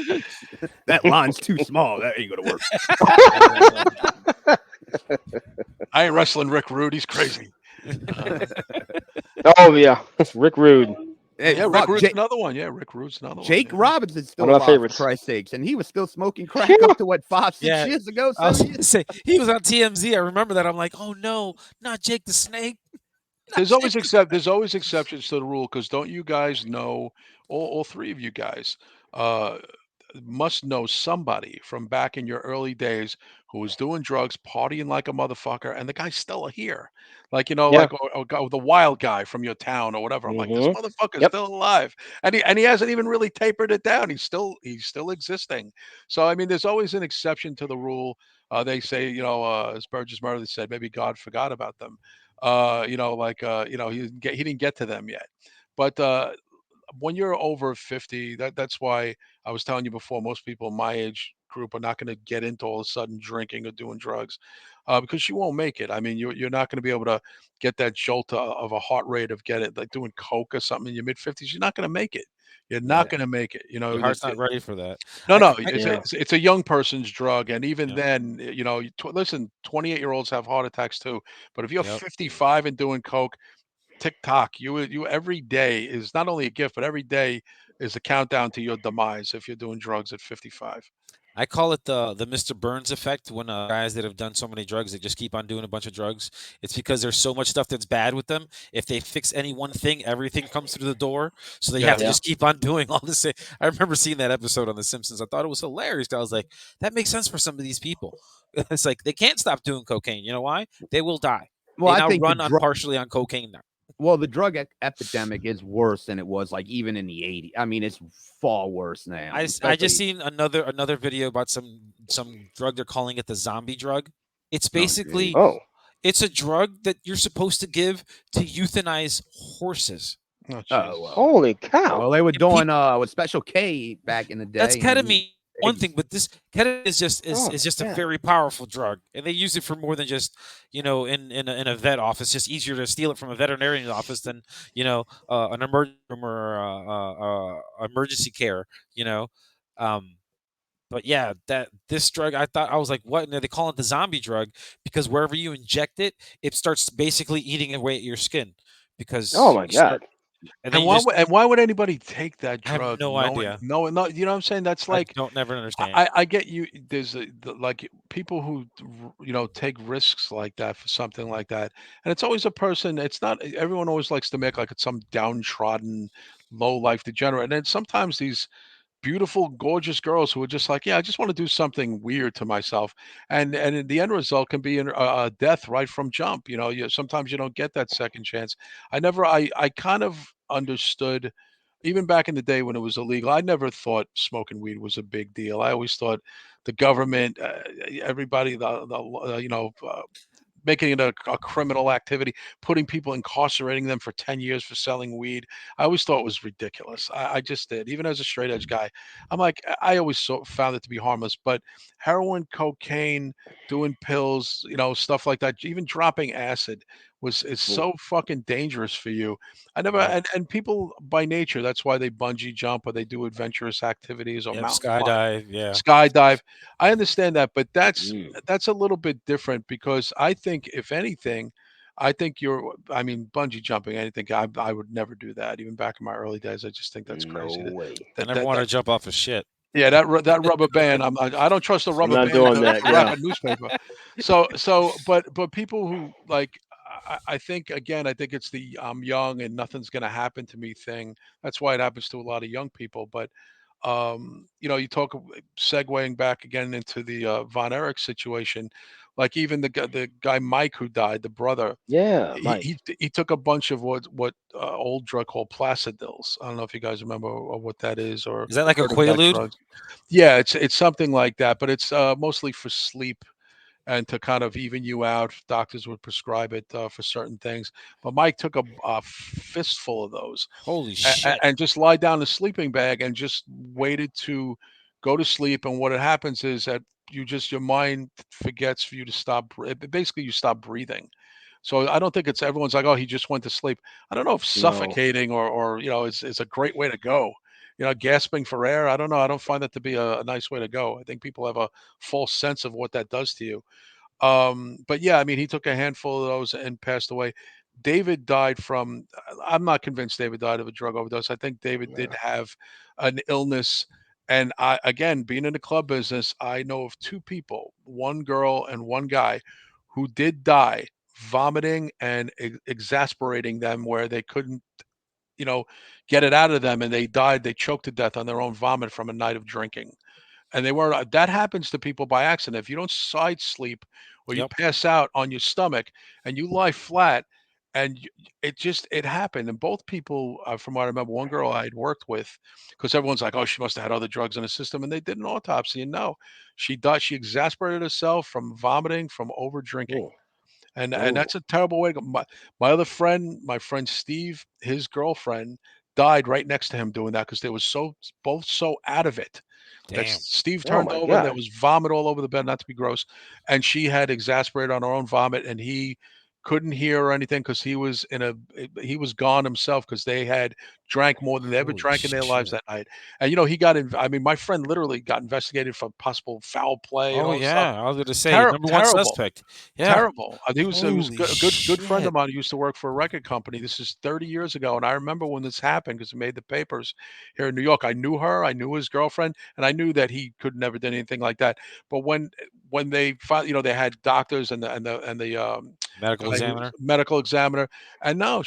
That line's too small. That ain't gonna work. I ain't wrestling Rick Rude. He's crazy. Oh yeah, Rick Rude. Hey, Yeah, Rick fuck, Rude's another one. Yeah, Rick Rude's another Jake one. Yeah. Robinson's still One of my alive, favorites. for Christ's sakes, and he was still smoking crack Yeah. up to what 5-6 Yeah. years ago. I was 7 gonna years? say he was on TMZ. I remember that. I'm like, oh no, not Jake the Snake. There's always exceptions to the rule, because don't you guys know, all three of you guys must know somebody from back in your early days who was doing drugs, partying like a motherfucker, and the guy's still here. Like, Yeah. like the wild guy from your town or whatever. I'm like, this Mhm. motherfucker's Yep. still alive. And he hasn't even really tapered it down. He's still existing. So I mean, there's always an exception to the rule. They say, as Burgess Meredith said, maybe God forgot about them. He didn't get to them yet. But when you're over 50, that's why I was telling you before, most people in my age group are not going to get into all of a sudden drinking or doing drugs, because you won't make it. I mean, you're not going to be able to get that jolt of a heart rate of get it like doing coke or something in your mid 50s. You're not going to make it. You're not going to make it. Your heart's not ready for that. No, Yeah. it's a young person's drug, and even Yeah. then, listen, 28-year-olds have heart attacks too. But if you're Yep. 55 and doing coke, TikTok, you every day is not only a gift, but every day is a countdown to your demise if you're doing drugs at 55. I call it the Mr. Burns effect. When guys that have done so many drugs, they just keep on doing a bunch of drugs. It's because there's so much stuff that's bad with them. If they fix any one thing, everything comes through the door. So they have to Yeah. just keep on doing all this. I remember seeing that episode on The Simpsons. I thought it was hilarious. I was like, that makes sense for some of these people. It's like they can't stop doing cocaine. You know why? They will die. Well, They I now think run partially on cocaine now. well, the drug epidemic is worse than it was like even in the 80s. I mean, it's far worse now. I just especially- seen another video about some drug. They're calling it the zombie drug. It's basically Oh. It's a drug that you're supposed to give to euthanize horses. Oh, Oh, Jesus. well. Holy cow! Well, they were And people, doing with Special K back in the that's day, and ketamine. One thing, but this ketamine is just Oh is just a yeah. very powerful drug, and they use it for more than just in a vet office. It's just easier to steal it from a veterinarian office than an emergency room or emergency care. You know, um, but yeah, that this drug, I was like, what? And they call it the zombie drug because wherever you inject it, it starts basically eating away at your skin Oh because my you start, god. and then And you just why would anybody take that I have drug no idea. knowing no, you know what I'm saying? That's I like don't never understand. I get you. There's like people who take risks like that for something like that, and it's always a person. It's not everyone always likes to make like it's some downtrodden, low life degenerate, and then sometimes these beautiful, gorgeous girls who are just like, yeah, I just want to do something weird to myself, and the end result can be a death right from jump. Sometimes you don't get that second chance. I kind of understood even back in the day when it was illegal, I never thought smoking weed was a big deal. I always thought the government, everybody, making it a criminal activity, putting people, incarcerating them for 10 years for selling weed. I always thought it was ridiculous. I just did. Even as a straight edge guy, I'm like, I always found it to be harmless. But heroin, cocaine, doing pills, stuff like that, even dropping acid is Ooh, so fucking dangerous for you. I never, yeah. and people by nature, that's why they bungee jump or they do adventurous activities or Yep, mountain climb, skydive. Yeah, skydive. I understand that, but that's mm, that's a little bit different because I think if anything, I think I mean, bungee jumping, anything, I would never do that. Even back in my early days, I just think that's no crazy. way. I That never that wanted that to jump off a shit. yeah, that rubber band. I don't trust the I'm rubber not band doing to that. wrap Yeah. a newspaper. But people who like, I think again, I think it's the I'm young and nothing's gonna happen to me thing. That's why it happens to a lot of young people. But you talk segueing back again into the Von Erich situation, like even the guy Mike who died, the brother, Yeah, he Mike. he took a bunch of what old drug called placidils. I don't know if you guys remember what that is or Is that like a heard of that quaalude? drug. Yeah, it's something like that, but it's mostly for sleep and to kind of even you out. Doctors would prescribe it for certain things. But Mike took a fistful of those Holy shit! and just lie down in a sleeping bag and just waited to go to sleep. And what happens is that your mind forgets for you to stop. Basically, you stop breathing. So I don't think it's everyone's like, oh, he just went to sleep. I don't know if No. suffocating or is a great way to go. Gasping for air. I don't know. I don't find that to be a nice way to go. I think people have a false sense of what that does to you. But yeah, I mean, he took a handful of those and passed away. David died from, I'm not convinced David died of a drug overdose. I think David did No. have an illness. And again, being in the club business, I know of two people, one girl and one guy, who did die vomiting and exasperating them where they couldn't, you know, get it out of them. And they died, they choked to death on their own vomit from a night of drinking. And they were that happens to people by accident. If you don't side sleep or you Yep. pass out on your stomach and you lie flat and it happened. And both people, from what I remember, one girl I had worked with, because everyone's like, oh, she must have had other drugs in the system. And they did an autopsy. And no, she died. She exasperated herself from vomiting, from over drinking. Oh. And Oh. that's a terrible way to go. My other friend, my friend Steve, his girlfriend died right next to him doing that because they were both so out of it that Damn. Steve Oh turned my over and there god. was vomit all over the bed, not to be gross. And she had exasperated on her own vomit, and he couldn't hear or anything because he was gone himself because they had drank more than they ever Holy drank in their lives shit! that night. And he got in. I mean, my friend literally got investigated for possible foul play and Oh all this stuff. yeah, I was gonna say number one Terrible. suspect. Yeah. Terrible. He was Holy a good friend of shit! mine who used to work for a record company. This is 30 years ago, and I remember when this happened because it made the papers here in New York. I knew her, I knew his girlfriend, and I knew that he could never did anything like that. But when they found, they had doctors and the Medical guy who examiner. medical examiner, and no,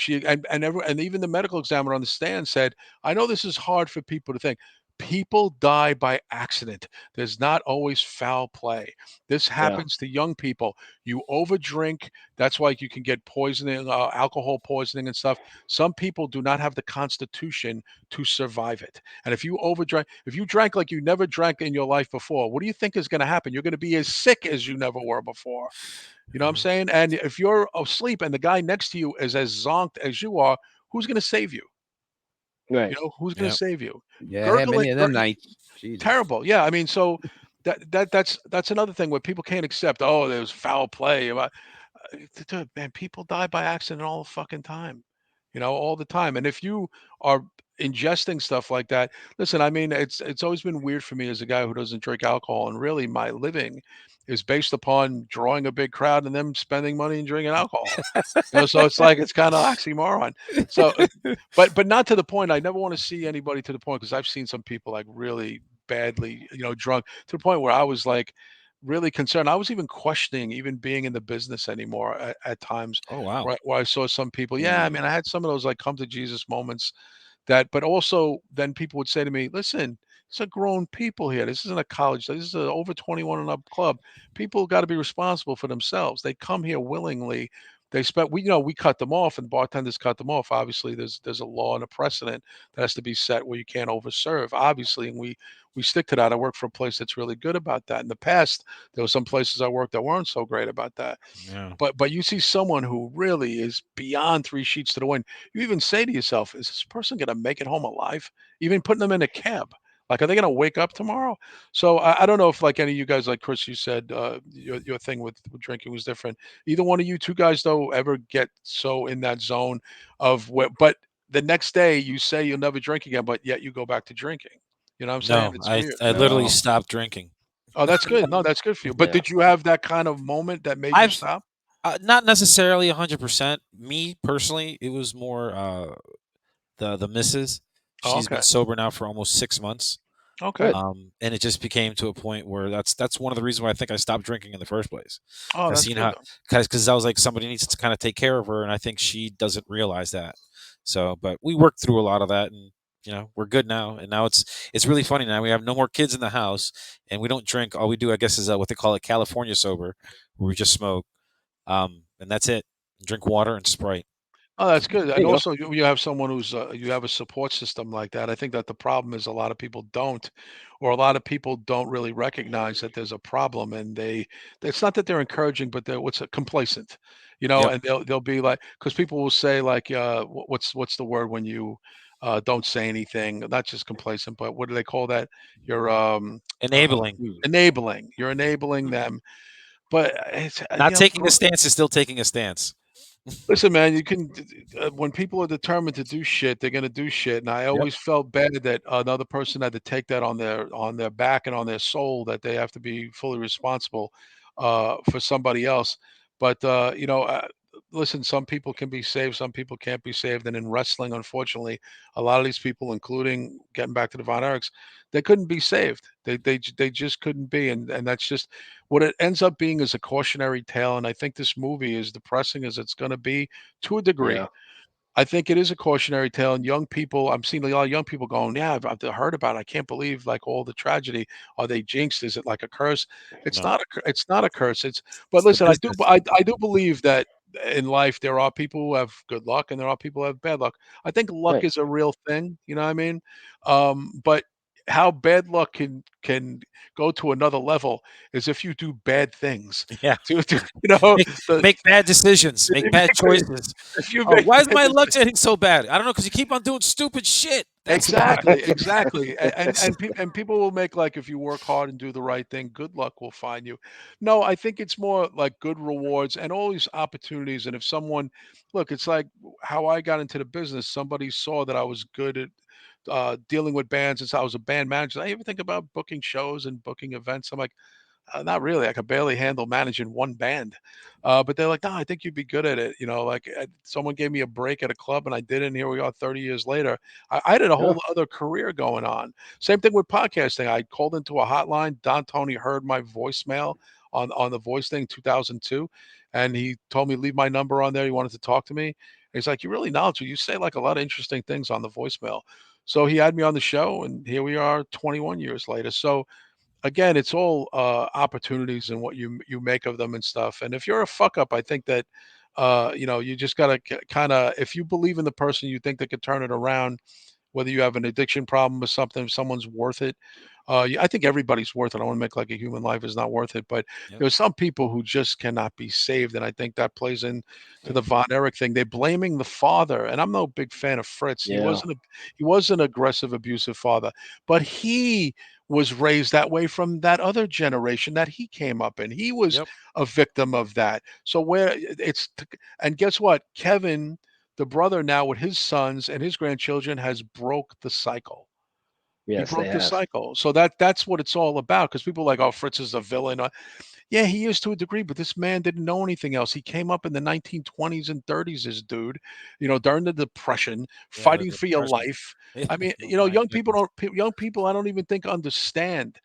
and even the medical examiner on the stand said, "I know this is hard for people to think." People die by accident. There's not always foul play. This Yeah. happens to young people. You overdrink. That's why you can get poisoning, alcohol poisoning and stuff. Some people do not have the constitution to survive it. And if you overdrank, if you drank like you never drank in your life before, what do you think is going to happen? You're going to be as sick as you never were before. You know what I'm saying? And if you're asleep and the guy next to you is as zonked as you are, who's going to save you? Right. Who's going to save you? Yeah, I had Gurgling, many of them nights. Jesus. terrible. Yeah, I mean, so that's another thing where people can't accept. Oh, there's foul play. Dude, man, people die by accident all the fucking time. All the time. And if you are ingesting stuff like that, listen, I mean, it's always been weird for me as a guy who doesn't drink alcohol, and really my living is based upon drawing a big crowd and them spending money and drinking alcohol. So it's like it's kind of oxymoron. So, but not to the point. I never want to see anybody to the point, because I've seen some people like really badly, drunk, to the point where I was like really concerned. I was even questioning even being in the business anymore at times, Oh wow. where I saw some people. Yeah, I mean, I had some of those like come to Jesus moments, but also then people would say to me, listen, it's a grown people here. This isn't a college. This is an over 21 and up club. People got to be responsible for themselves. They come here willingly. They spent, we cut them off, and bartenders cut them off. Obviously, there's a law and a precedent that has to be set where you can't overserve, obviously, and we stick to that. I work for a place that's really good about that. In the past, there were some places I worked that weren't so great about that. Yeah. But you see someone who really is beyond three sheets to the wind. You even say to yourself, "Is this person going to make it home alive?" Even putting them in a cab, like, are they going to wake up tomorrow? So I don't know if like any of you guys, like Chris, you said your thing with drinking was different. Either one of you two guys though ever get so in that zone of where, but the next day you say you'll never drink again, but yet you go back to drinking. You know what I'm saying? No, It's I weird. I literally No. stopped drinking. Oh, that's good. No, that's good for you. But Yeah. did you have that kind of moment that made you I've stop? not necessarily 100%. Me personally, it was more the missus. Oh, She's been okay. sober now for almost 6 months. Good. Okay. And it just became to a point where that's one of the reasons why I think I stopped drinking in the first place. Oh, I that's seen good how though. because I was like, somebody needs to kind of take care of her, and I think she doesn't realize that. So, but we worked through a lot of that, and we're good now. And now it's really funny now. We have no more kids in the house, and we don't drink. All we do, I guess, is what they call it California sober, where we just smoke, and that's it. Drink water and Sprite. Oh, that's good. There And you go. also, you have someone who's you have a support system like that. I think that the problem is a lot of people don't, or a lot of people don't really recognize that there's a problem, and it's not that they're encouraging, but they're what's complacent, Yep. and they'll be like, because people will say like, what's the word when you don't say anything, not just complacent, but what do they call that? You're Enabling. enabling. You're enabling them, but it's Not taking a stance is still taking a stance. listen, man, you can when people are determined to do shit, they're gonna do shit. And I Yep. always felt bad that another person had to take that on their back and on their soul, that they have to be fully responsible for somebody else. But listen, some people can be saved, some people can't be saved. And in wrestling, unfortunately, a lot of these people, including getting back to the Von Erichs, they couldn't be saved. They just couldn't be, and that's just what it ends up being, is a cautionary tale. And I think this movie, as depressing as it's going to be to a degree, Yeah. I think it is a cautionary tale. And young people, I'm seeing a lot of young people going, "Yeah, I've heard about it. I can't believe like all the tragedy. Are they jinxed? Is it like a curse?" It's No, not it's not a curse. But it's the listen, business. I do believe that in life there are people who have good luck and there are people who have bad luck. I think luck Right. is a real thing. You know what I mean? But how bad luck can go to another level is if you do bad things. Yeah. Make The, make bad decisions. Make bad choices. if you Oh, make why is bad my luck decisions. getting so bad? I don't know, because you keep on doing stupid shit. That's why. Exactly, exactly. And people will make like, if you work hard and do the right thing, good luck will find you. No, I think it's more like good rewards and always opportunities. And if someone, look, it's like how I got into the business. Somebody saw that I was good at dealing with bands, and so I was a band manager. I even think about booking shows and booking events. I'm like, not really. I could barely handle managing one band. But they're like, no, I think you'd be good at it. Like someone gave me a break at a club and I did it. And here we are 30 years later. I had a Yeah. whole other career going on. Same thing with podcasting. I called into a hotline. Don Tony heard my voicemail on the voice thing 2002. And he told me, leave my number on there. He wanted to talk to me. And he's like, you're really knowledgeable. You say like a lot of interesting things on the voicemail. So he had me on the show, and here we are 21 years later. So again, it's all opportunities and what you make of them and stuff. And if you're a fuck up, I think that you just gotta kind of, if you believe in the person, you think they could turn it around, whether you have an addiction problem or something, if someone's worth it. I think everybody's worth it. I don't want to make like a human life is not worth it, but Yep. there's some people who just cannot be saved, and I think that plays in to the Mhm. Von Erich thing. They're blaming the father, and I'm no big fan of Fritz. Yeah. He was an aggressive, abusive father, but he was raised that way from that other generation that he came up in. He was Yep. a victim of that. So and guess what? Kevin, the brother now with his sons and his grandchildren, has broke the cycle. He Yes, they broke the have. cycle. So that's what it's all about. Because people are like, oh, Fritz is a villain. Yeah, he is to a degree, but this man didn't know anything else. He came up in the 1920s and 30s, this dude, during the Depression, Yeah, the fighting for your depression. life. I mean, Oh my goodness. young people, I don't even think understand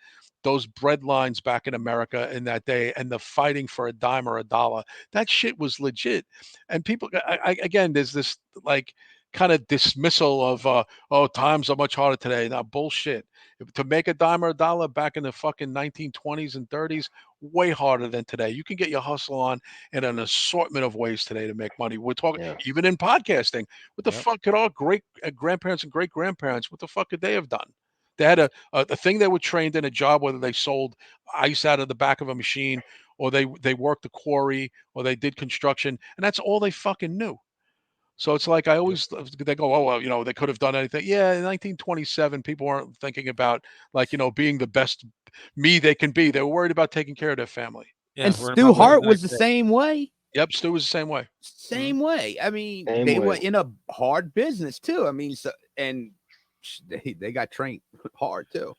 those bread lines back in America in that day and the fighting for a dime or a dollar. That shit was legit. And people, again, there's this like kind of dismissal of, oh, times are much harder today. Now, bullshit. To make a dime or a dollar back in the fucking 1920s and 30s, way harder than today. You can get your hustle on in an assortment of ways today to make money. We're talking Yeah. even in podcasting. What the Yep. fuck could our great grandparents and great grandparents? What the fuck could they have done? They had a thing they were trained in, a job, whether they sold ice out of the back of a machine, or they worked the quarry, or they did construction, and that's all they fucking knew. So it's like I Yep. always they go, oh well, they could have done anything. Yeah, in 1927, people weren't thinking about like being the best me they can be. They were worried about taking care of their family. Yeah, And we're Stu about living Hart the was next the day. same way. Yep, Stu was the same way. Mhm. Same way. I mean, Same they were way. in a hard business too. I mean, so and they got trained hard too.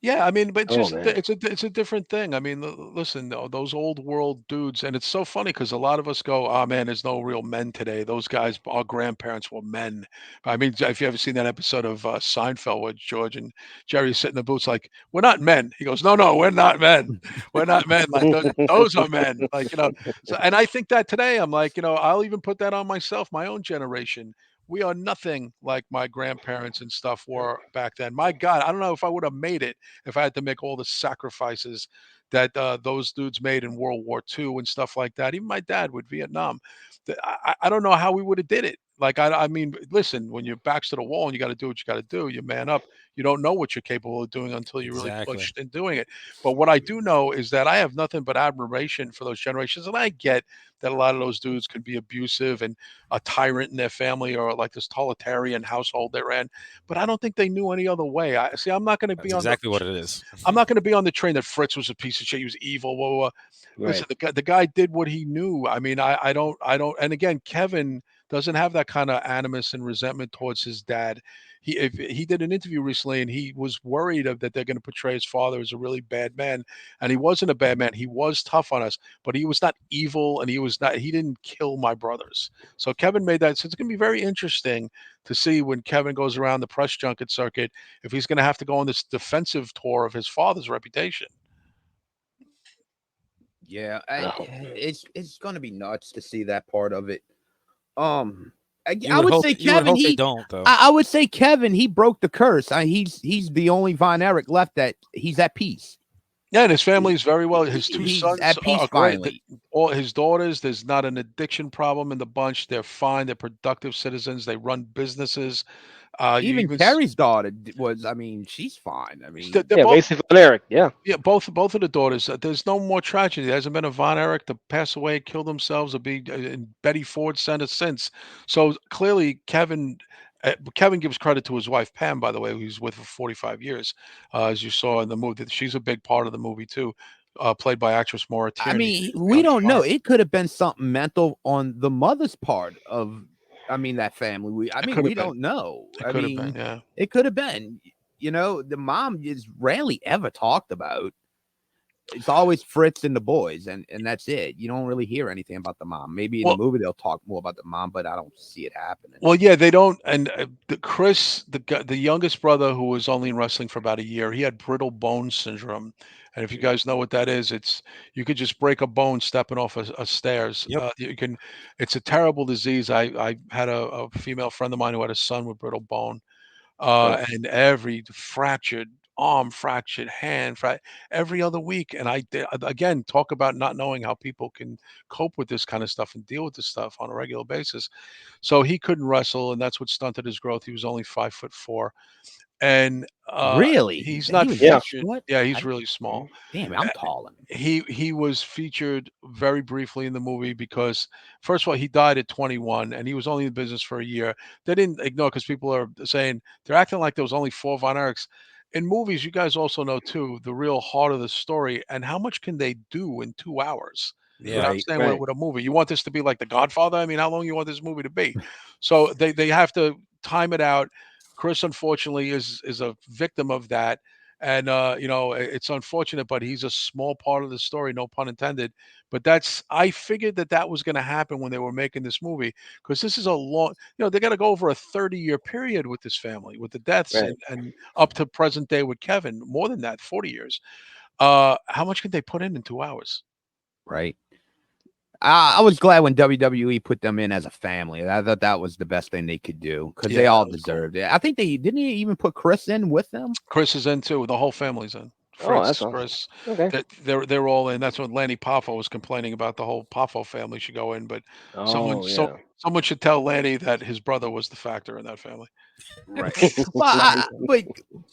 Yeah, I mean, but Oh just man. it's a different thing. I mean, listen, those old world dudes, and it's so funny because a lot of us go, "Oh man, there's no real men today." Those guys, our grandparents were men. I mean, if you ever seen that episode of Seinfeld where George and Jerry sit in the booth, like, "We're not men." He goes, "No, no, we're not men. We're not men. Like those are men." So, and I think that today, I'm like, I'll even put that on myself, my own generation. We are nothing like my grandparents and stuff were back then. My God, I don't know if I would have made it if I had to make all the sacrifices that those dudes made in World War II and stuff like that. Even my dad with Vietnam. I don't know how we would have did it. Like I mean, listen, when your back's to the wall and you got to do what you got to do, you man up. You don't know what you're capable of doing until you're really Exactly. pushed in doing it. But what I do know is that I have nothing but admiration for those generations, and I get that a lot of those dudes can be abusive and a tyrant in their family or like this totalitarian household they're in. But I don't think they knew any other way. I see. I'm not going to be That's on the exactly what it is. I'm not going to be on the train that Fritz was a piece of shit. He was evil. Blah, blah, blah. Listen, Right. the guy did what he knew. I mean, I don't. And again, Kevin doesn't have that kind of animus and resentment towards his dad. He did an interview recently, and he was worried that they're going to portray his father as a really bad man, and he wasn't a bad man. He was tough on us, but he was not evil, and he didn't kill my brothers. So Kevin made that. So it's going to be very interesting to see when Kevin goes around the press junket circuit if he's going to have to go on this defensive tour of his father's reputation. Yeah, Oh. it's gonna be nuts to see that part of it. Um, You I would would hope. say You would Kevin. hope they don't, though. I would say Kevin. He broke the curse. He's the only Von Erich left that he's at peace. Yeah, and his family is very well. His two He's sons at peace are great. finally. All his daughters, there's not an addiction problem in the bunch. They're fine. They're productive citizens. They run businesses. You Even even Terry's daughter was. I mean, she's fine. I mean, they're Yeah, both Lacey Von Erich. Yeah. yeah, both of the daughters. There's no more tragedy. There hasn't been a Von Erich to pass away, kill themselves, or be in Betty Ford Center since. So clearly, Kevin gives credit to his wife Pam, by the way, who he's with for 45 years, as you saw in the movie. She's a big part of the movie too, played by actress Maura I Tierney. mean, we don't know. It could have been something mental on the mother's part of. I mean, that family. It could We have been. don't know. It I could have been. mean, Yeah. it could have been. The mom is rarely ever talked about. It's always Fritz and the boys, and that's it. You don't really hear anything about the mom. Maybe in the Well, movie they'll talk more about the mom, but I don't see it happening. Well, yeah, they don't. And Chris, the youngest brother, who was only in wrestling for about a year, he had brittle bone syndrome. And if you guys know what that is, it's you could just break a bone stepping off a stairs. Yep. You can. It's a terrible disease. I had a female friend of mine who had a son with brittle bone. and every fractured arm, fractured hand, every other week. And again, talk about not knowing how people can cope with this kind of stuff and deal with this stuff on a regular basis. So he couldn't wrestle, and that's what stunted his growth. He was only 5'4", and Really? he's He not was that featured. short? Yeah, he's really small. Damn, I'm taller. He was featured very briefly in the movie because, first of all, he died at 21 and he was only in business for a year. They didn't ignore, because people are saying they're acting like there was only 4 Von Erichs. In movies, you guys also know too the real heart of the story and how much can they do in 2 hours. You know what I'm Right. saying? Right. With a movie, you want this to be like The Godfather. I mean, how long you want this movie to be? So they have to time it out. Chris, unfortunately, is a victim of that. And it's unfortunate, but he's a small part of the story, no pun intended. But I figured that was going to happen when they were making this movie, because this is a long, they got to go over a 30-year period with this family, with the deaths, Right. and up to present day with Kevin, more than that, 40 years. How much could they put in 2 hours? Right. I was glad when WWE put them in as a family. I thought that was the best thing they could do, because Yeah, they all that was cool. deserved it. I think they didn't even put Chris in with them. Chris is in too. The whole family's in. Oh, that's Fritz, awesome. Chris, Okay. they're all in. That's when Lanny Poffo was complaining about the whole Poffo family should go in, but Oh, yeah. someone should tell Lanny that his brother was the factor in that family. Right. But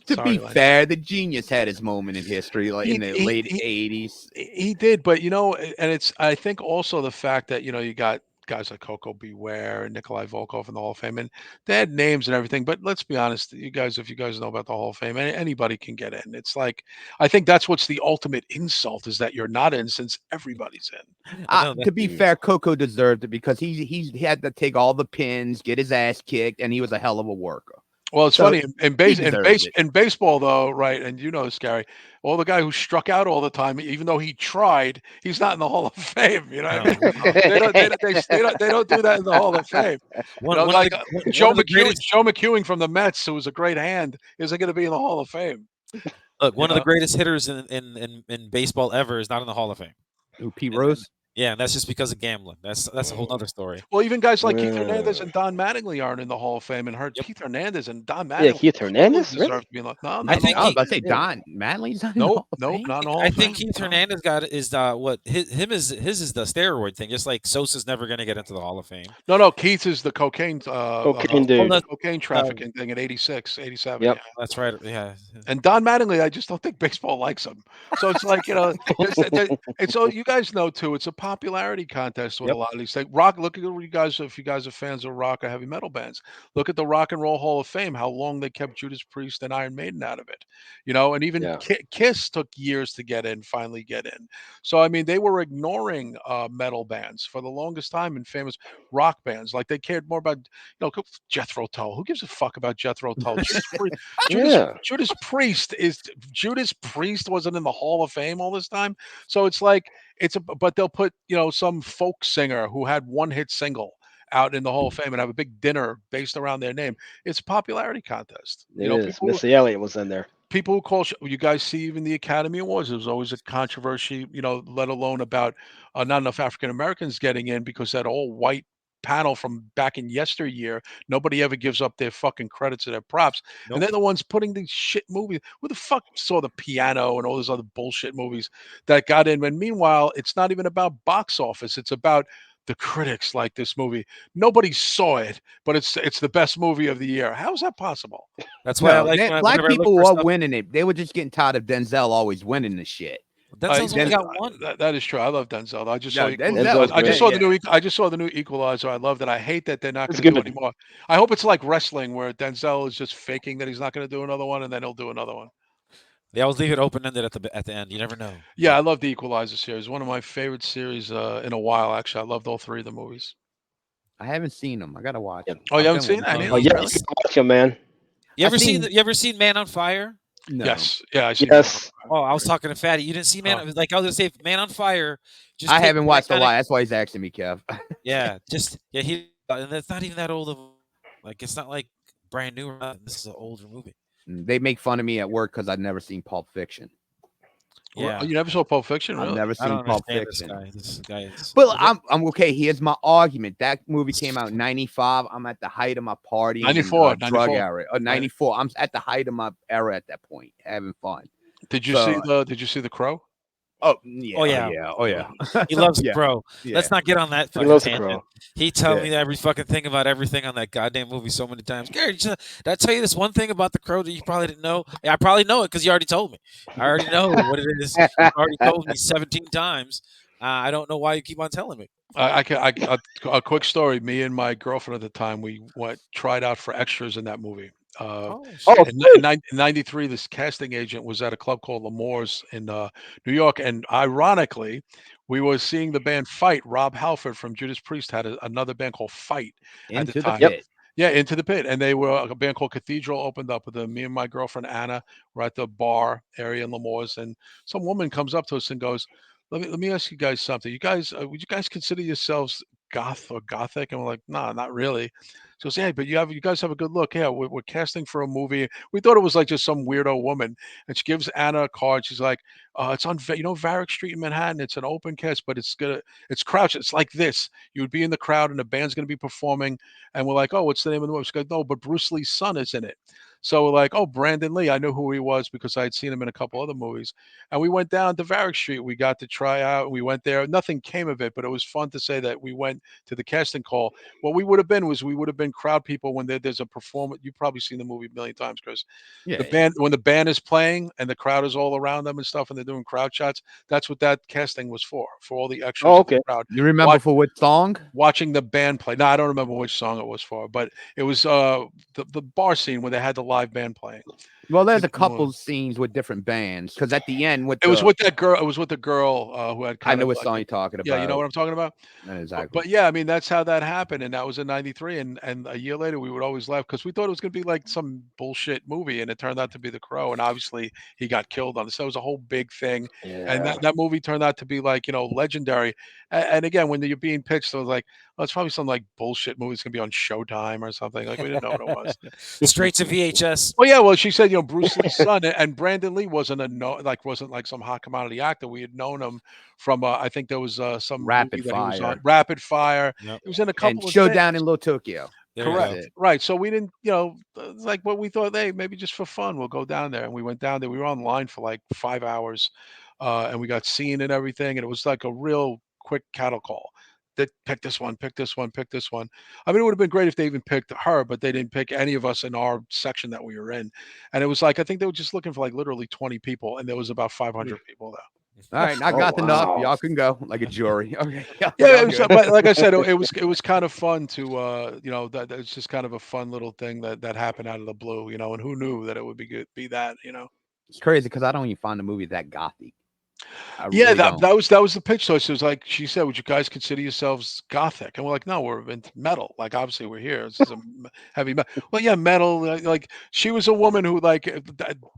to Sorry, be Lanny. fair, the Genius had his moment in history, like in the late He 80s. he did, but and it's, I think, also the fact that you got guys like Coco Beware and Nikolai Volkov in the Hall of Fame, and they had names and everything. But let's be honest, you guys, if you guys know about the Hall of Fame, anybody can get in. It's like, I think that's what's the ultimate insult, is that you're not in, since everybody's in. To be fair, Coco deserved it, because he had to take all the pins, get his ass kicked, and he was a hell of a worker. Well, it's So funny deserved it. in baseball, though, right? And Scary, the guy who struck out all the time, even though he tried, he's not in the Hall of Fame. You know what I mean? They don't do that in the Hall of Fame. One of Like the Joe one of the McEwing, greatest Joe McEwing from the Mets, who was a great hand, isn't going to be in the Hall of Fame. one of the greatest hitters in baseball ever is not in the Hall of Fame. Ooh, Pete And Rose. yeah, and that's just because of gambling. That's a whole other story. Well, even guys like Keith Hernandez and Don Mattingly aren't in the Hall of Fame, and Yep. Keith Hernandez and Don Yeah, Mattingly Keith Hernandez, deserve really? to be in the. No, I not think I was he, about to say Yeah. Don Mattingly's not in the Hall of nope, Fame? not in the Hall I of think Fame. Keith No. Hernandez got is what his is the steroid thing. Just like Sosa's never going to get into the Hall of Fame. No, Keith is the cocaine Cocaine dude. cocaine trafficking thing in 86, 87. Yep. Yeah. That's right. Yeah. And Don Mattingly, I just don't think baseball likes him. So it's like, it's all, you guys know too. It's a popularity contest with a Yep. lot of these things. Rock, look at you guys, if you guys are fans of rock or heavy metal bands. Look at the Rock and Roll Hall of Fame. How long they kept Judas Priest and Iron Maiden out of it, and even Yeah. Kiss took years to finally get in. So I mean, they were ignoring metal bands for the longest time, and famous rock bands. Like, they cared more about Jethro Tull. Who gives a fuck about Jethro Tull? Yeah. Judas Priest wasn't in the Hall of Fame all this time. So it's like, but they'll put some folk singer who had one hit single out in the Hall of Fame and have a big dinner based around their name. It's a popularity contest. It is. Missy Elliott was in there. People who call, you guys see even the Academy Awards, there was always a controversy, let alone about not enough African Americans getting in, because that all white panel from back in yesteryear, nobody ever gives up their fucking credits or their props. Nope. And they're the ones putting these shit movies. Who the fuck saw The Piano and all those other bullshit movies that got in? And meanwhile, it's not even about box office. It's about the critics like this movie. Nobody saw it, but it's the best movie of the year. How is that possible? That's why I No, like black whenever I look people for are stuff. winning it. They were just getting tired of Denzel always winning the shit. Denzel's only got one. That is true. I love Denzel. I just No, saw Denzel's I just great. saw the new I just saw the new Equalizer. I love that. I hate that they're not It's going to do good. anymore. I hope it's like wrestling, where Denzel is just faking that he's not going to do another one, and then he'll do another one. They always leave it open ended at the end. You never know. Yeah, I love the Equalizer series. One of my favorite series in a while. Actually, I loved all 3 of the movies. I haven't seen them. I gotta watch them. Oh, you haven't seen Oh, any? Oh, yeah, Really? you can watch him, man. You ever I've seen seen- you ever seen Man on Fire? No. Yes. Yeah, I see. Yes. Oh, I was talking to Fatty. You didn't see Man? Oh. Like I was gonna say, Man on Fire. Just I take haven't that watched a kinda- lot. That's why he's asking me, Kev. Yeah, and it's not even that old of. Like it's not like brand new or nothing. This is an older movie. They make fun of me at work because I've never seen Pulp Fiction. Yeah. You never saw Pulp Fiction, I've really? never I don't seen Pulp understand this Fiction. guy. This guy is. But I'm okay. Here's my argument. That movie came out in 95. I'm at the height of my partying 94, drug 94. era. 94. I'm at the height of my era at that point, having fun. Did you So, see the Crow? Oh yeah, Oh, oh yeah. yeah, oh yeah. He loves Yeah, the Crow. yeah. Let's not get on that He fucking loves the tangent. Crow. He told Yeah. me every fucking thing about everything on that goddamn movie so many times. Gary, did I tell you this one thing about the Crow that you probably didn't know? Yeah, I probably know it because you already told me. I already know what it is. You already told me 17 times. I don't know why you keep on telling me. A quick story. Me and my girlfriend at the time, we tried out for extras in that movie. Oh, Oh, shit. In 93, this casting agent was at a club called L'Amour's in New York, and ironically, we were seeing the band Fight. Rob Halford from Judas Priest had another band called Fight at the Into the time. pit. Yeah, Into the Pit, and they were a band called Cathedral opened up with them. Me and my girlfriend Anna were at the bar area in L'Amour's, and some woman comes up to us and goes, let me ask you guys something. You guys, would you guys consider yourselves goth or gothic?" And we're like, "No, not really." She goes, "Yeah, but you guys have a good look. Yeah, we're casting for a movie." We thought it was like just some weirdo woman, and she gives Anna a card. She's like, "It's on Varick Street in Manhattan. It's an open cast, but it's crouched. It's like this. You would be in the crowd, and the band's gonna be performing." And we're like, "Oh, what's the name of the movie?" She goes, "No, but Bruce Lee's son is in it." So we're like, "Oh, Brandon Lee." I knew who he was because I had seen him in a couple other movies. And we went down to Varick Street. We got to try out. We went there. Nothing came of it, but it was fun to say that we went to the casting call. What we would have been was we would have been crowd people when there's a performance. You've probably seen the movie a million times, Chris. Yeah, When the band is playing and the crowd is all around them and stuff, and they're doing crowd shots. That's what that casting was for all the extras Oh, in the okay. crowd. You remember for what song? Watching the band play. No, I don't remember which song it was for, but it was the bar scene where they had the live band playing. Well, there's a couple scenes with different bands because at the end It was with that girl. It was with the girl who had I kind know of what like song you're talking about. yeah, you know what I'm talking about. Exactly. But yeah, I mean that's how that happened, and that was in '93, and a year later we would always laugh because we thought it was going to be like some bullshit movie, and it turned out to be The Crow, and obviously he got killed on it. So it was a whole big thing, and Yeah. that movie turned out to be like legendary. And again, when you're being pitched, it was like, oh, it's probably some like bullshit movie. It's going to be on Showtime or something. Like we didn't know what it was. Straight to VHS. Well, yeah. Well, she said, Bruce Lee's son, and Brandon Lee wasn't wasn't like some hot commodity actor. We had known him from I think there was some movie Rapid that he was on, Fire Rapid Fire. Yep. He was in a and couple of Showdown things. in Little Tokyo. There you Correct. go. Right. So we didn't, it's like what we thought. Hey, maybe just for fun, we'll go down there. And we went down there. We were online for like 5 hours, and we got seen and everything. And it was like a real quick cattle call. That pick this one, pick this one, pick this one. I mean, it would have been great if they even picked her, but they didn't pick any of us in our section that we were in. And it was like I think they were just looking for like literally 20 people, and there was about 500 people there. All right, I Oh, got enough. wow. Y'all can go like a jury. Okay. Yeah, y'all it was, good. but like I said, it was kind of fun to that it's just kind of a fun little thing that happened out of the blue, and who knew that it would be that. It's crazy because I don't even find the movie that gothic. I Yeah, really that don't. that was the pitch. So it was like she said, "Would you guys consider yourselves gothic?" And we're like, "No, we're into metal. Like obviously we're here. This is a heavy metal." Well, yeah, metal. Like she was a woman who like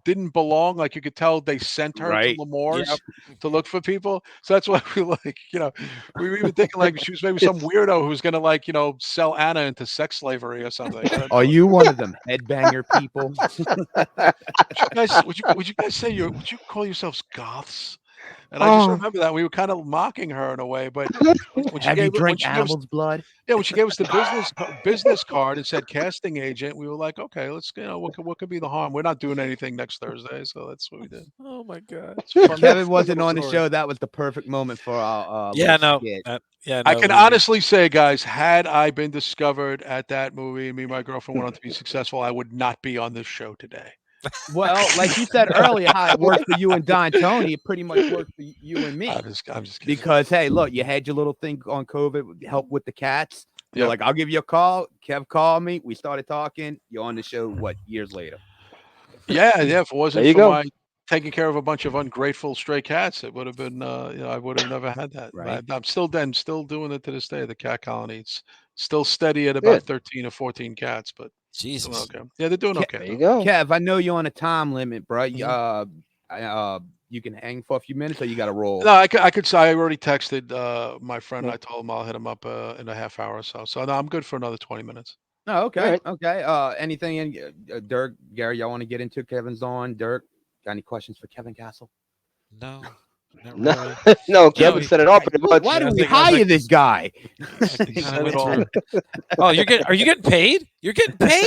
didn't belong. Like you could tell they sent her to Right. L'Amour's Yep. to look for people. So that's why we like, we were even thinking like she was maybe some weirdo who's gonna like sell Anna into sex slavery or something. I don't Are know. you one of them headbanger people? Would you guys say would you call yourselves goths? And I just Oh, remember that we were kind of mocking her in a way, but when she Have you gave it, when drank she gave us, animal's blood? yeah, when she gave us the business card and said casting agent, we were like, okay, let's, what could be the harm? We're not doing anything next Thursday, so that's what we did. Oh my god. It's a fun, Kevin fun wasn't little on the story. show. That was the perfect moment for our Yeah, little no. skit. I No. can honestly say, guys, had I been discovered at that movie and me and my girlfriend went on to be successful, I would not be on this show today. Well, like you said earlier, how it worked for you and Don Tony, it pretty much worked for you and me. I'm just kidding. Because hey, look, you had your little thing on COVID, help with the cats. You're Yep. like, I'll give you a call. Kev called me. We started talking. You're on the show. What years later? Yeah. If it wasn't there you for go. my taking care of a bunch of ungrateful stray cats, it would have been, I would have never had that. Right. I'm still doing it to this day. The cat colony, it's still steady at Yeah. about 13 or 14 cats, but doing Jesus. okay. Yeah, they're doing okay. There you go. Kev, I know you're on a time limit, bro. Mhm. You can hang for a few minutes, or you got to roll. No, I could say I already texted my friend. I told him I'll hit him up in a half hour or so. So no, I'm good for another 20 minutes. Oh, okay, Right. okay. Anything in Dirk, Gary? Y'all want to get into Kevin's on? Dirk, got any questions for Kevin Castle? No, not No, really. no, No, Kevin he- said it all pretty much. Why Yeah, do I we think I hire think this guy? I think He he kind said of went it all. through. Oh, are you getting paid? You're getting paid?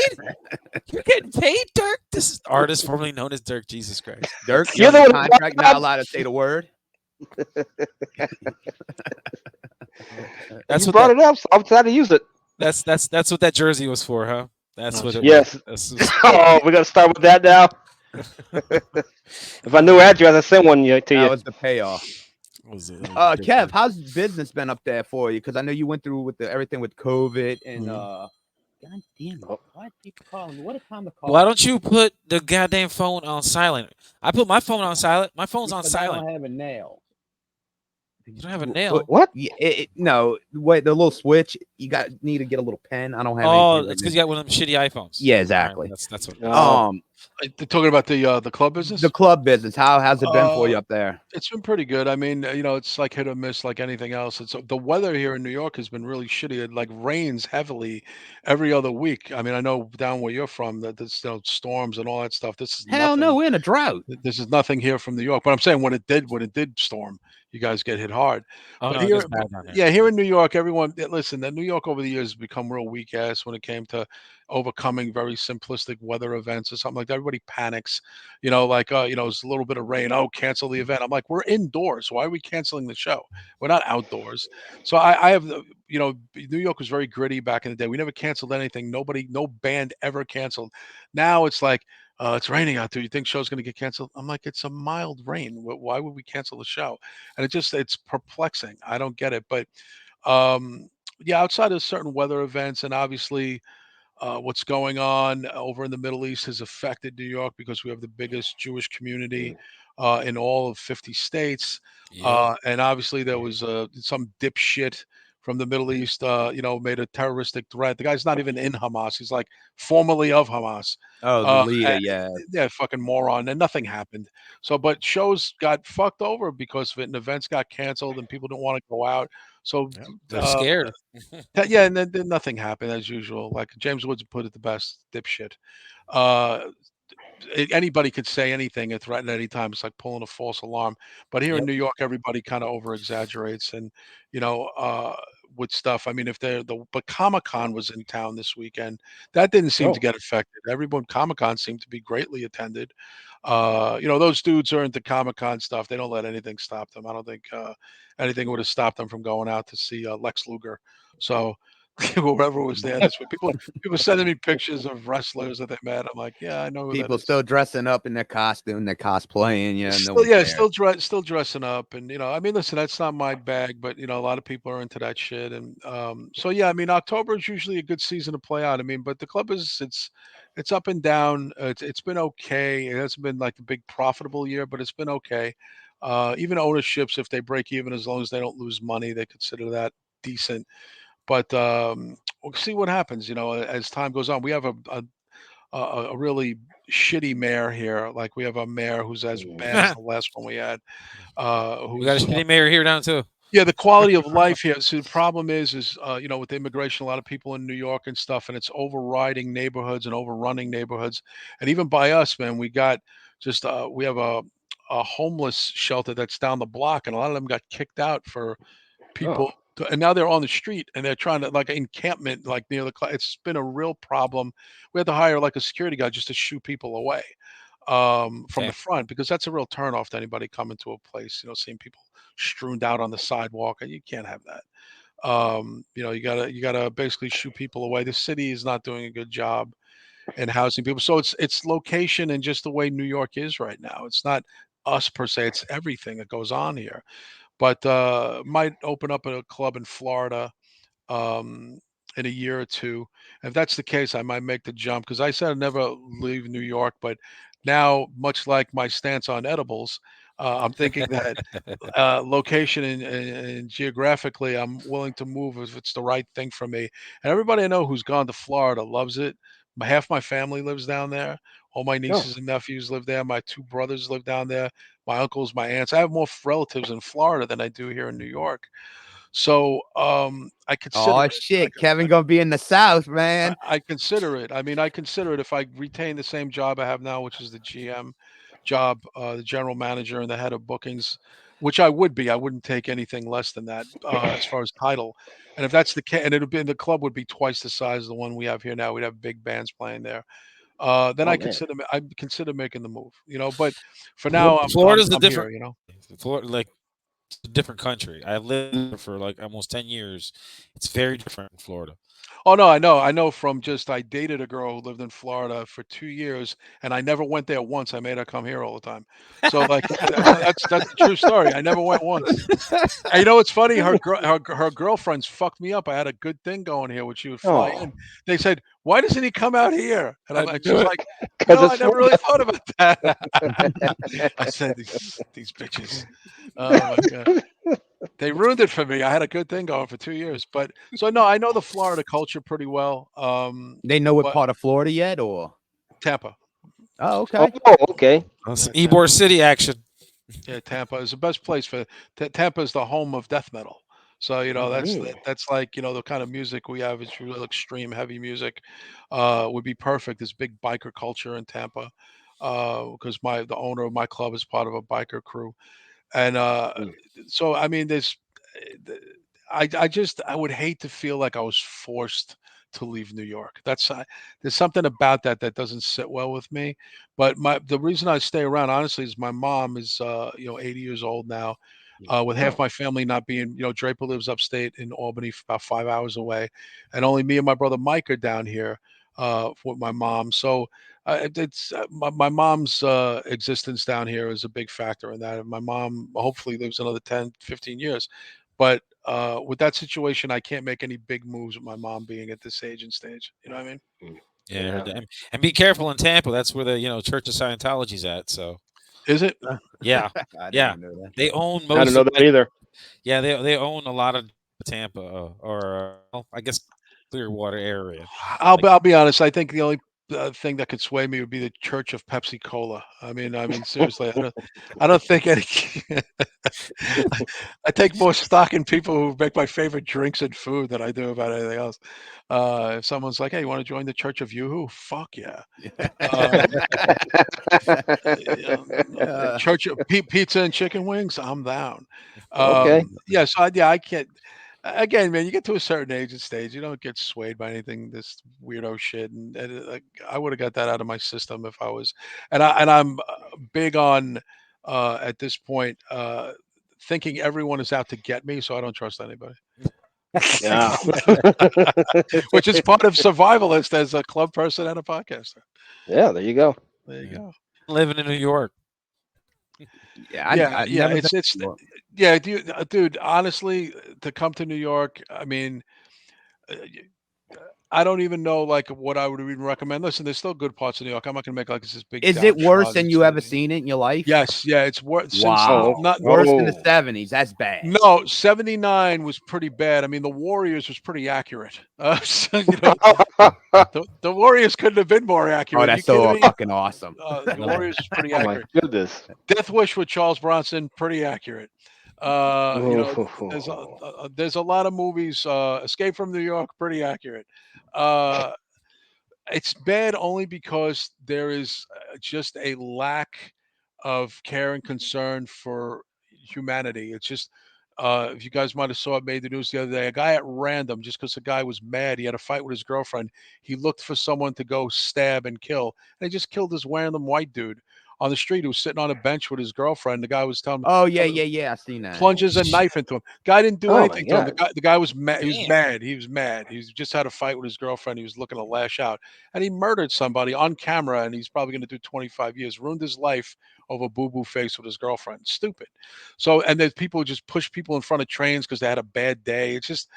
You're getting paid, Dirk? This is artist formerly known as Dirk. Jesus Christ. Dirk, You're you're the under one who contract, brought not allowed to say the word. That's You what brought that it up, so I'm trying to use it. that's what that jersey was for, huh? That's Oh, what it geez. was. Yes. Oh, we got to start with that now. If I knew address, I'd send one to That you. was the payoff. Was it? Kev, how's business been up there for you? Because I know you went through with everything with COVID and God damn it! Why people calling me? What a time to call? Why don't you put the goddamn phone on silent? I put my phone on silent. My phone's on Because I silent. don't have a nail. You don't have a nail. What? Yeah, no, wait, the little switch. You need to get a little pen. I don't have. Oh, anything it's right because now. you got one of them shitty iPhones. Yeah, All right, exactly. that's what. They're talking about the club business. The club business. How's it been for you up there? It's been pretty good. I mean, it's like hit or miss, like anything else. It's the weather here in New York has been really shitty. It like rains heavily every other week. I mean, I know down where you're from that there's storms and all that stuff. This is Hell no, nothing. we're in a drought. This is nothing here from New York. But I'm saying when it did storm, you guys get hit hard. Oh But no, it here, gets bad down there. yeah, here in New York, everyone listen. New York over the years has become real weak ass when it came to overcoming very simplistic weather events or something like that. Everybody panics, like it's a little bit of rain. Oh, cancel the event. I'm like, we're indoors. Why are we canceling the show? We're not outdoors. So I have New York was very gritty back in the day. We never canceled anything. No band ever canceled. Now it's like it's raining out there. You think show's going to get canceled? I'm like, it's a mild rain. Why would we cancel the show? And it's perplexing. I don't get it. But yeah, outside of certain weather events and obviously what's going on over in the Middle East has affected New York because we have the biggest Jewish community in all of 50 states. Yep. And obviously there was some dipshit from the Middle East, made a terroristic threat. The guy's not even in Hamas. He's like formerly of Hamas. Oh, the leader, And, yeah. yeah, fucking moron. And nothing happened. So, but shows got fucked over because of it, and events got canceled, and people didn't want to go out. So, Yep. They're scared. yeah, and then nothing happened as usual. Like James Woods put it the best, dipshit. Uh, Anybody could say anything and threaten any time. It's like pulling a false alarm. But here in Yep. New York, everybody kind of over exaggerates and with stuff. I mean, but Comic Con was in town this weekend. That didn't seem to get affected. Everyone Comic Con seemed to be greatly attended. Those dudes are into Comic Con stuff. They don't let anything stop them. I don't think anything would have stopped them from going out to see Lex Luger. So whoever was there this week, people sending me pictures of wrestlers that they met. I'm like, yeah, I know who that People is. still dressing up in their costume, they're cosplaying. Yeah, no Still, one yeah, cares. still dressing up, and I mean, listen, that's not my bag, but a lot of people are into that shit, and so yeah, I mean, October is usually a good season to play out. I mean, but the club it's up and down. It's been okay. It hasn't been like a big profitable year, but it's been okay. Even ownerships, if they break even, as long as they don't lose money, they consider that decent. But we'll see what happens. As time goes on. We have a really shitty mayor here. Like we have a mayor who's as bad as the last one we had. We got a Who's shitty mayor here down too. Yeah, the quality of life here. So the problem is with immigration, a lot of people in New York and stuff, and it's overriding neighborhoods and overrunning neighborhoods. And even by us, man, we have a homeless shelter that's down the block, and a lot of them got kicked out for people. And now they're on the street and they're trying to like encampment like near it's been a real problem. We had to hire like a security guy just to shoo people away from the Damn. front because that's a real turnoff to anybody coming to a place, seeing people strewn out on the sidewalk, and you can't have that. You gotta basically shoo people away. The city is not doing a good job in housing people. So it's location and just the way New York is right now. It's not us per se, it's everything that goes on here. But might open up a club in Florida um, in a year or two. If that's the case, I might make the jump because I said I'd never leave New York. But now, much like my stance on edibles, I'm thinking that location and geographically, I'm willing to move if it's the right thing for me. And everybody I know who's gone to Florida loves it. Half my family lives down there. All my nieces and nephews live there. My two brothers live down there. My uncles, my aunts. I have more relatives in Florida than I do here in New York. So I consider Oh it. shit, Kevin gonna be in the South, man. I consider it. I mean, I consider it if I retain the same job I have now, which is the GM job, the general manager and the head of bookings, which I would be. I wouldn't take anything less than that as far as title. And if that's the case, and it'd be the club would be twice the size of the one we have here now. We'd have big bands playing there. Then Oh man. I consider making the move. But for now, Florida's a I'm here. different. Florida, like it's a different country. I lived there for like almost 10 years. It's very different in Florida. Oh no, I know from just I dated a girl who lived in Florida for 2 years, and I never went there once. I made her come here all the time. So like that's a true story. I never went once. And it's funny. Her girlfriends fucked me up. I had a good thing going here, when she would fly in. They said, "Why doesn't he come out here?" And I'm just like, Because I never really thought about that. I said these bitches. Oh my god. They ruined it for me. I had a good thing going for 2 years, but so no, I know the Florida culture pretty well. They know what But part of Florida yet, or? Tampa, Oh, okay. Oh, okay. Some Yeah, Ybor City action. yeah, Tampa is the best place for. Tampa is the home of death metal. So that's like the kind of music we have is real extreme heavy music. Would be perfect. This big biker culture in Tampa, because the owner of my club is part of a biker crew. And Mm. so I mean, I would hate to feel like I was forced to leave New York. There's something about that doesn't sit well with me. But the reason I stay around, honestly, is my mom is 80 years old now. With half my family not being, Draper lives upstate in Albany, about 5 hours away, and only me and my brother Mike are down here with my mom. So it's my mom's existence down here is a big factor in that. And my mom hopefully lives another 10, 15 years. But with that situation, I can't make any big moves with my mom being at this age and stage. You know what I mean? Yeah, I heard that. And be careful in Tampa. That's where the Church of Scientology's at. So Is it? yeah, I didn't yeah, even know that. they own I didn't most know of that either. yeah, they own a lot of Tampa, or well, I guess Clearwater area. Like I'll be honest. I think the only thing that could sway me would be the Church of Pepsi Cola. I mean, seriously, I don't think any. I take more stock in people who make my favorite drinks and food than I do about anything else. If someone's like, "Hey, you want to join the Church of Yoo-Hoo?" Fuck yeah. Church of pizza and chicken wings, I'm down. Okay. Yeah, so I can't. Again, man, you get to a certain age and stage, you don't get swayed by anything this weirdo shit, and like, I would have got that out of my system if I was. I'm big on at this point thinking everyone is out to get me, so I don't trust anybody. Yeah. Which is part of survivalist as a club person and a podcaster. Yeah. There you go. There you go. living in New York. Yeah, Yeah, I've yeah, never been. it's yeah, dude. Honestly, to come to New York, I mean, uh, I don't even know like what I would even recommend. Listen, there's still good parts of New York. I'm not gonna make like this big Is it worse downtrodden than you ever city. seen it in your life? Yes, yeah, it's worse since Wow. not Worse than the Oh. 70s. That's bad. no 79 was pretty bad. I mean, the Warriors was pretty accurate. So, the Warriors couldn't have been more Oh, accurate. You that's kidding so me? fucking awesome. The Warriors was pretty Oh my accurate. goodness. Death Wish with Charles Bronson, pretty accurate. There's a lot of movies. Escape from New York, pretty accurate. Uh, it's bad only because there is just a lack of care and concern for humanity. It's just if you guys might have saw it, made the news the other day. A guy at random, just because the guy was mad, he had a fight with his girlfriend. He looked for someone to go stab and kill, and he just killed this random white dude on the street who was sitting on a bench with his girlfriend. The guy was telling him, Oh, yeah. I seen that. plunges a knife into him. Guy didn't do Oh my anything to him. God. The guy was mad. He was Damn. mad. He was mad. He just had a fight with his girlfriend. He was looking to lash out, and he murdered somebody on camera. And he's probably going to do 25 years. Ruined his life over boo boo face with his girlfriend. Stupid. So, and there's people who just push people in front of trains because they had a bad day. It's just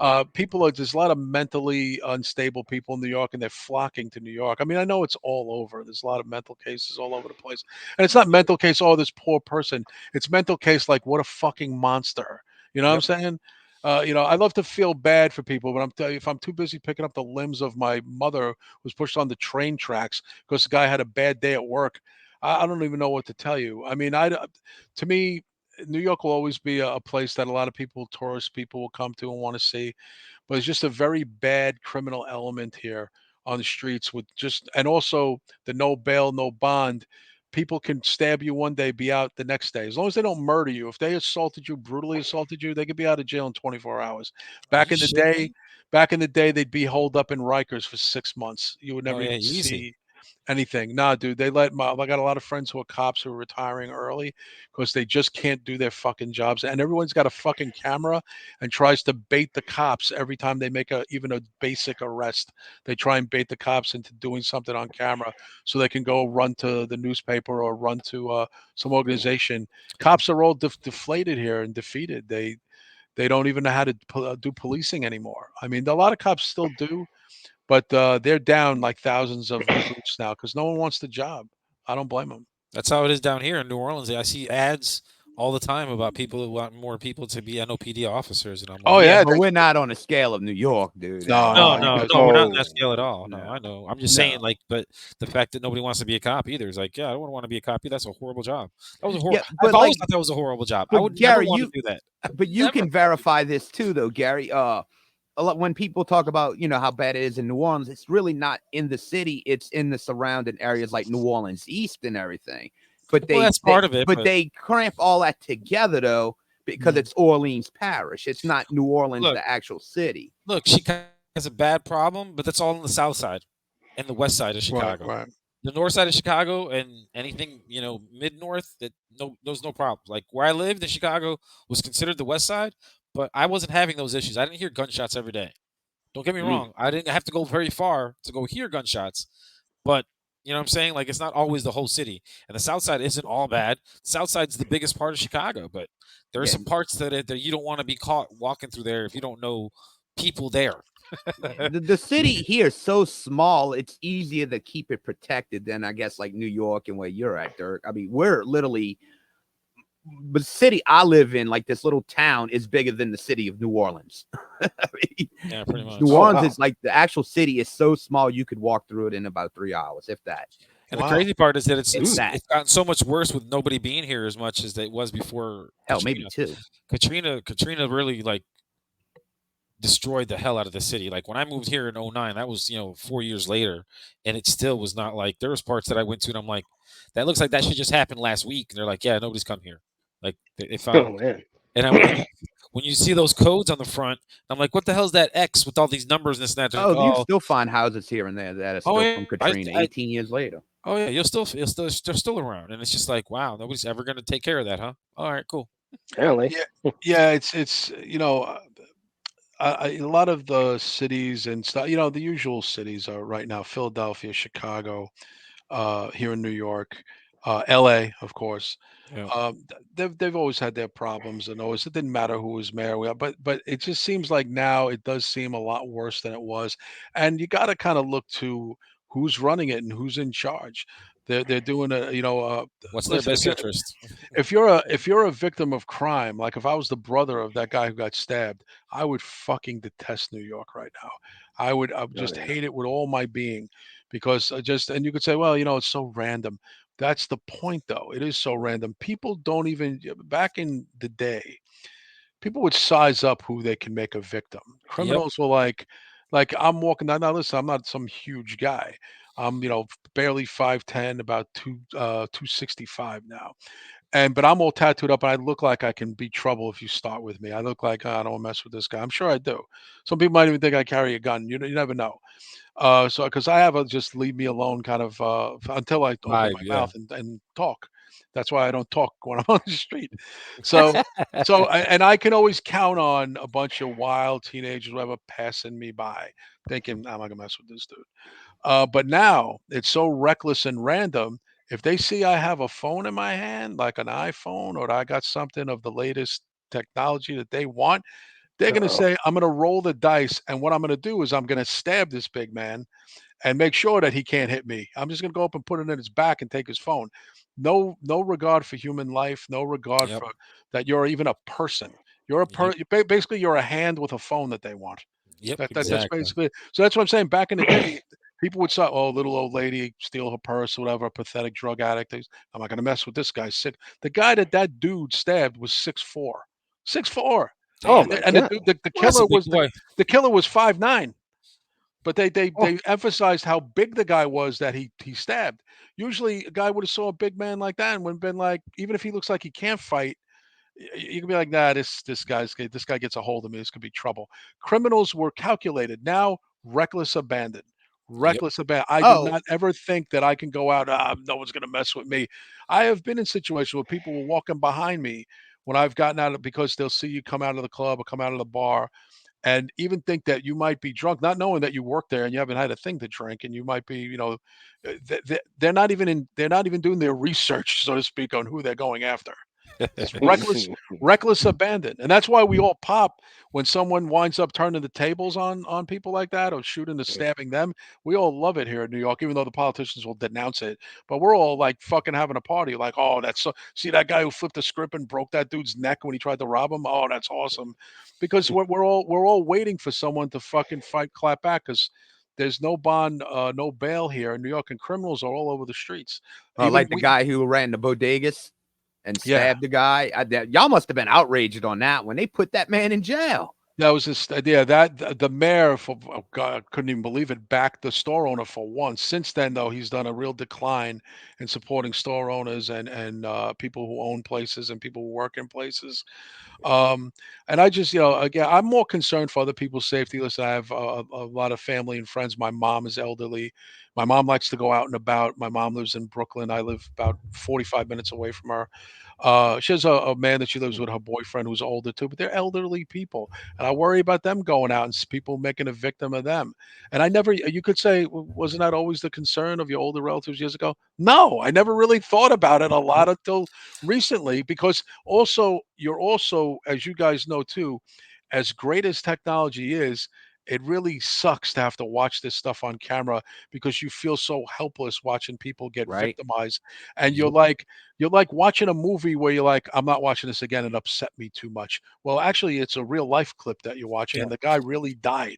there's a lot of mentally unstable people in New York, and they're flocking to New York. I mean, I know it's all over. There's a lot of mental cases all over the place, and it's not mental case. Oh, this poor person. It's mental case like what a fucking monster. You know what I'm saying? I love to feel bad for people, but I'm telling you, if I'm too busy picking up the limbs of my mother who was pushed on the train tracks because the guy had a bad day at work, I don't even know what to tell you. I mean, to me, New York will always be a place that a lot of people, tourist people, will come to and want to see, but it's just a very bad criminal element here on the streets with just, and also the no bail, no bond. people can stab you one day, be out the next day. As long as they don't murder you. If they assaulted you, brutally assaulted you, they could be out of jail in 24 hours. Are Back you in the shitting day, me? they'd be holed up in Rikers for 6 months. You would Oh never yeah, even easy. see anything. Nah, dude, they let my I got a lot of friends who are cops who are retiring early because they just can't do their fucking jobs. And everyone's got a fucking camera and tries to bait the cops every time they make even a basic arrest. They try and bait the cops into doing something on camera so they can go run to the newspaper or run to some organization. Cops are all deflated here and defeated. They don't even know how to do policing anymore. I mean, a lot of cops still do, but they're down like thousands of recruits now because no one wants the job. I don't blame them. That's how it is down here in New Orleans. I see ads all the time about people who want more people to be NOPD officers, and I'm Oh like, Yeah, yeah, but we're not on a scale of New York, dude. No, no, you no, guys no, we're not on Oh, that scale at all. No, No. I know. I'm just No. saying, like, but the fact that nobody wants to be a cop either is like, yeah, I don't want to be a cop. That's a horrible job. That was a horrible. Yeah, but I've always like, thought that was a horrible job. I but would never Gary, want to you, do that. but you Never. can verify this too, though, Gary. A lot when people talk about how bad it is in New Orleans, it's really not in the city; it's in the surrounding areas like New Orleans East and everything. But Well, that's part of it. but But they cramp all that together though because Mhm. it's Orleans Parish. It's not New Orleans, look, the actual city. look, Chicago has a bad problem, but that's all on the south side and the west side of right, Chicago. right. The north side of Chicago and anything mid north, that there's no problem. Like where I lived in Chicago was considered the west side, but I wasn't having those issues. I didn't hear gunshots every day. Don't get me Mm. wrong. I didn't have to go very far to go hear gunshots, but you know what I'm saying? Like it's not always the whole city. And the south side isn't all bad. The south side's the biggest part of Chicago, but there are Yeah, some parts that you don't want to be caught walking through there if you don't know people there. the city here is so small; it's easier to keep it protected than I guess like New York and where you're at, Dirk. I mean, we're literally the city I live in, like this little town, is bigger than the city of New Orleans. I mean, Yeah, pretty much. New Oh, Orleans wow. is like the actual city is so small you could walk through it in about 3 hours, if that. And Wow. the crazy part is that it's If that. it's gotten so much worse with nobody being here as much as it was before Hell, maybe Katrina. two. Katrina really like destroyed the hell out of the city. Like when I moved here in 09, that was 4 years later, and it still was not like there was parts that I went to and I'm like, that looks like that should just happen last week. And they're like, yeah, nobody's come here. Like they Oh found man. and when you see those codes on the front, I'm like, what the hell's that X with all these numbers and this and that? They're like, Oh, you oh, still find houses here and there that are oh still yeah, from Katrina, 18 years later. oh yeah, they're still around, and it's just like, wow, nobody's ever gonna take care of that, huh? All right, cool. Apparently. Yeah, yeah. It's a lot of the cities and stuff. The usual cities are right now: Philadelphia, Chicago, here in New York, L.A. of course. Yeah, They've always had their problems, and always it didn't matter who was mayor. But it just seems like now it does seem a lot worse than it was, and you got to kind of look to who's running it and who's in charge. They're doing what's their listen, best interest? if you're a victim of crime, like if I was the brother of that guy who got stabbed, I would fucking detest New York right now. I would Oh just yeah. hate it with all my being because and you could say, well, it's so random. That's the point though. It is so random. People don't even back in the day, people would size up who they can make a victim. Yep, Criminals were like I'm walking down. Now listen, I'm not some huge guy. I'm barely 5'10", about 265 now. But I'm all tattooed up, and I look like I can be trouble if you start with me. I look like, "Oh, I don't mess with this guy." I'm sure I do. Some people might even think I carry a gun. You never know. So because I have a just leave me alone kind of until I open vibe. my Yeah, mouth and talk. That's why I don't talk when I'm on the street. So and I can always count on a bunch of wild teenagers, whatever, passing me by, thinking I'm not gonna mess with this dude. But now it's so reckless and random. If they see I have a phone in my hand, like an iPhone, or I got something of the latest technology that they want, they're going to Uh-oh. say, I'm going to roll the dice. And what I'm going to do is I'm going to stab this big man and make sure that he can't hit me. I'm just going to go up and put it in his back and take his phone. No regard for human life, no regard yep, for that you're even a person. You're a yep, basically you're a hand with a phone that they want. yep. That's Exactly. basically so that's what I'm saying. Back in the day, people would say, "Oh, little old lady, steal her purse, whatever, pathetic drug addict." I'm not gonna mess with this guy. Sick. The guy that dude stabbed was 6'4", 6'4", Oh Damn, my and the god. dude, the well, that's a killer big was boy. the killer was 5'9". But they emphasized how big the guy was that he stabbed. Usually, a guy would have saw a big man like that and would have been like, even if he looks like he can't fight, you can be like, nah, this guy gets a hold of me. This could be trouble. Criminals were calculated. Now, reckless abandon. Yep. Reckless abandon. I do Oh, not ever think that I can go out. No one's going to mess with me. I have been in situations where people were walking behind me when I've gotten out of because they'll see you come out of the club or come out of the bar and even think that you might be drunk, not knowing that you work there and you haven't had a thing to drink, and you might be, they're not even doing their research, so to speak, on who they're going after. It's reckless abandon, and that's why we all pop when someone winds up turning the tables on people like that or shooting or stabbing them. We all love it here in New York, even though the politicians will denounce it. But we're all like fucking having a party, like, oh, that's so. See that guy who flipped the script and broke that dude's neck when he tried to rob him? Oh, that's awesome, because we're all waiting for someone to fucking clap back because. There's no bond, no bail here in New York, and criminals are all over the streets. Even like the guy who ran the bodegas and Yeah. stabbed the guy. Y'all must have been outraged on that when they put that man in jail. That was his idea. That the mayor, oh God, I couldn't even believe it, backed the store owner for once. Since then, though, he's done a real decline in supporting store owners and people who own places and people who work in places. And I just, again, I'm more concerned for other people's safety. Listen, I have a lot of family and friends. My mom is elderly. My mom likes to go out and about. My mom lives in Brooklyn. I live about 45 minutes away from her. She has a man that she lives with, her boyfriend, who's older too, but they're elderly people. And I worry about them going out and people making a victim of them. And I never, you could say, wasn't that always the concern of your older relatives years ago? No, I never really thought about it a lot until recently, because you're also, as you guys know too, as great as technology is, it really sucks to have to watch this stuff on camera because you feel so helpless watching people get Right. victimized. And you're like watching a movie where you're like, I'm not watching this again. It upset me too much. Well, actually, it's a real life clip that you're watching, and the guy really died.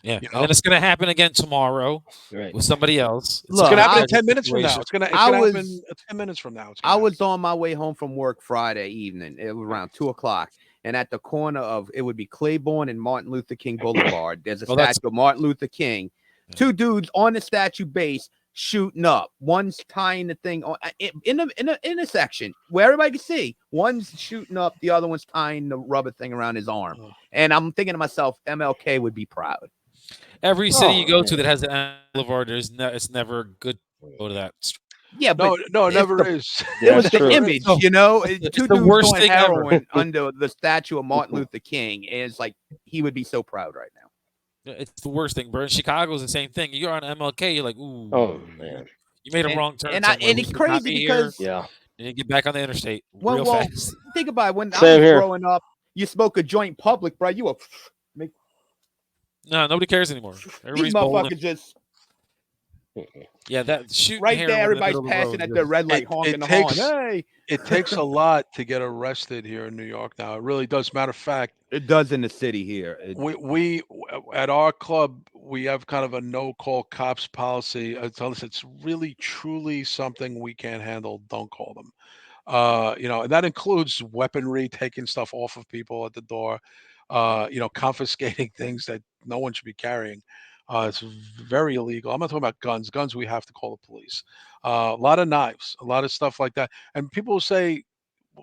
Yeah, and then it's going to happen again tomorrow with somebody else. It's going to happen in tragic 10 minutes from now. situation. It's going to happen 10 minutes from now. I was on my way home from work Friday evening. It was around 2:00. And at the corner of, it would be Claiborne and Martin Luther King Boulevard, there's a statue of Martin Luther King. Two dudes on the statue base shooting up. One's tying the thing on in the intersection where everybody can see. One's shooting up, the other one's tying the rubber thing around his arm. And I'm thinking to myself, MLK would be proud. Every city you go to that has an boulevard, it's never good to go to that street. Yeah, but no, it never is. It was the image, No, two the dudes worst doing thing heroin under the statue of Martin Luther King. And it's like, he would be so proud right now. It's the worst thing, bro. In Chicago's the same thing. You're on MLK, you're like, ooh, oh man, you made a wrong turn. And it's crazy because and you get back on the interstate real well, fast. think about it. When Same I was here. growing up, you smoke a joint public, bro. You were No, nobody cares anymore. these Everybody's motherfuckers bowling. just that shooting right here there. over the Everybody's middle of the passing road, at the red light, honking the horn. Hey, it takes a lot to get arrested here in New York now. It really does. Matter of fact, it does in the city here. we at our club, we have kind of a no call cops policy. Tell us it's really truly something we can't handle. Don't call them. And that includes weaponry, taking stuff off of people at the door, confiscating things that no one should be carrying. It's very illegal. I'm not talking about guns. Guns, we have to call the police. A lot of knives, a lot of stuff like that. And people will say,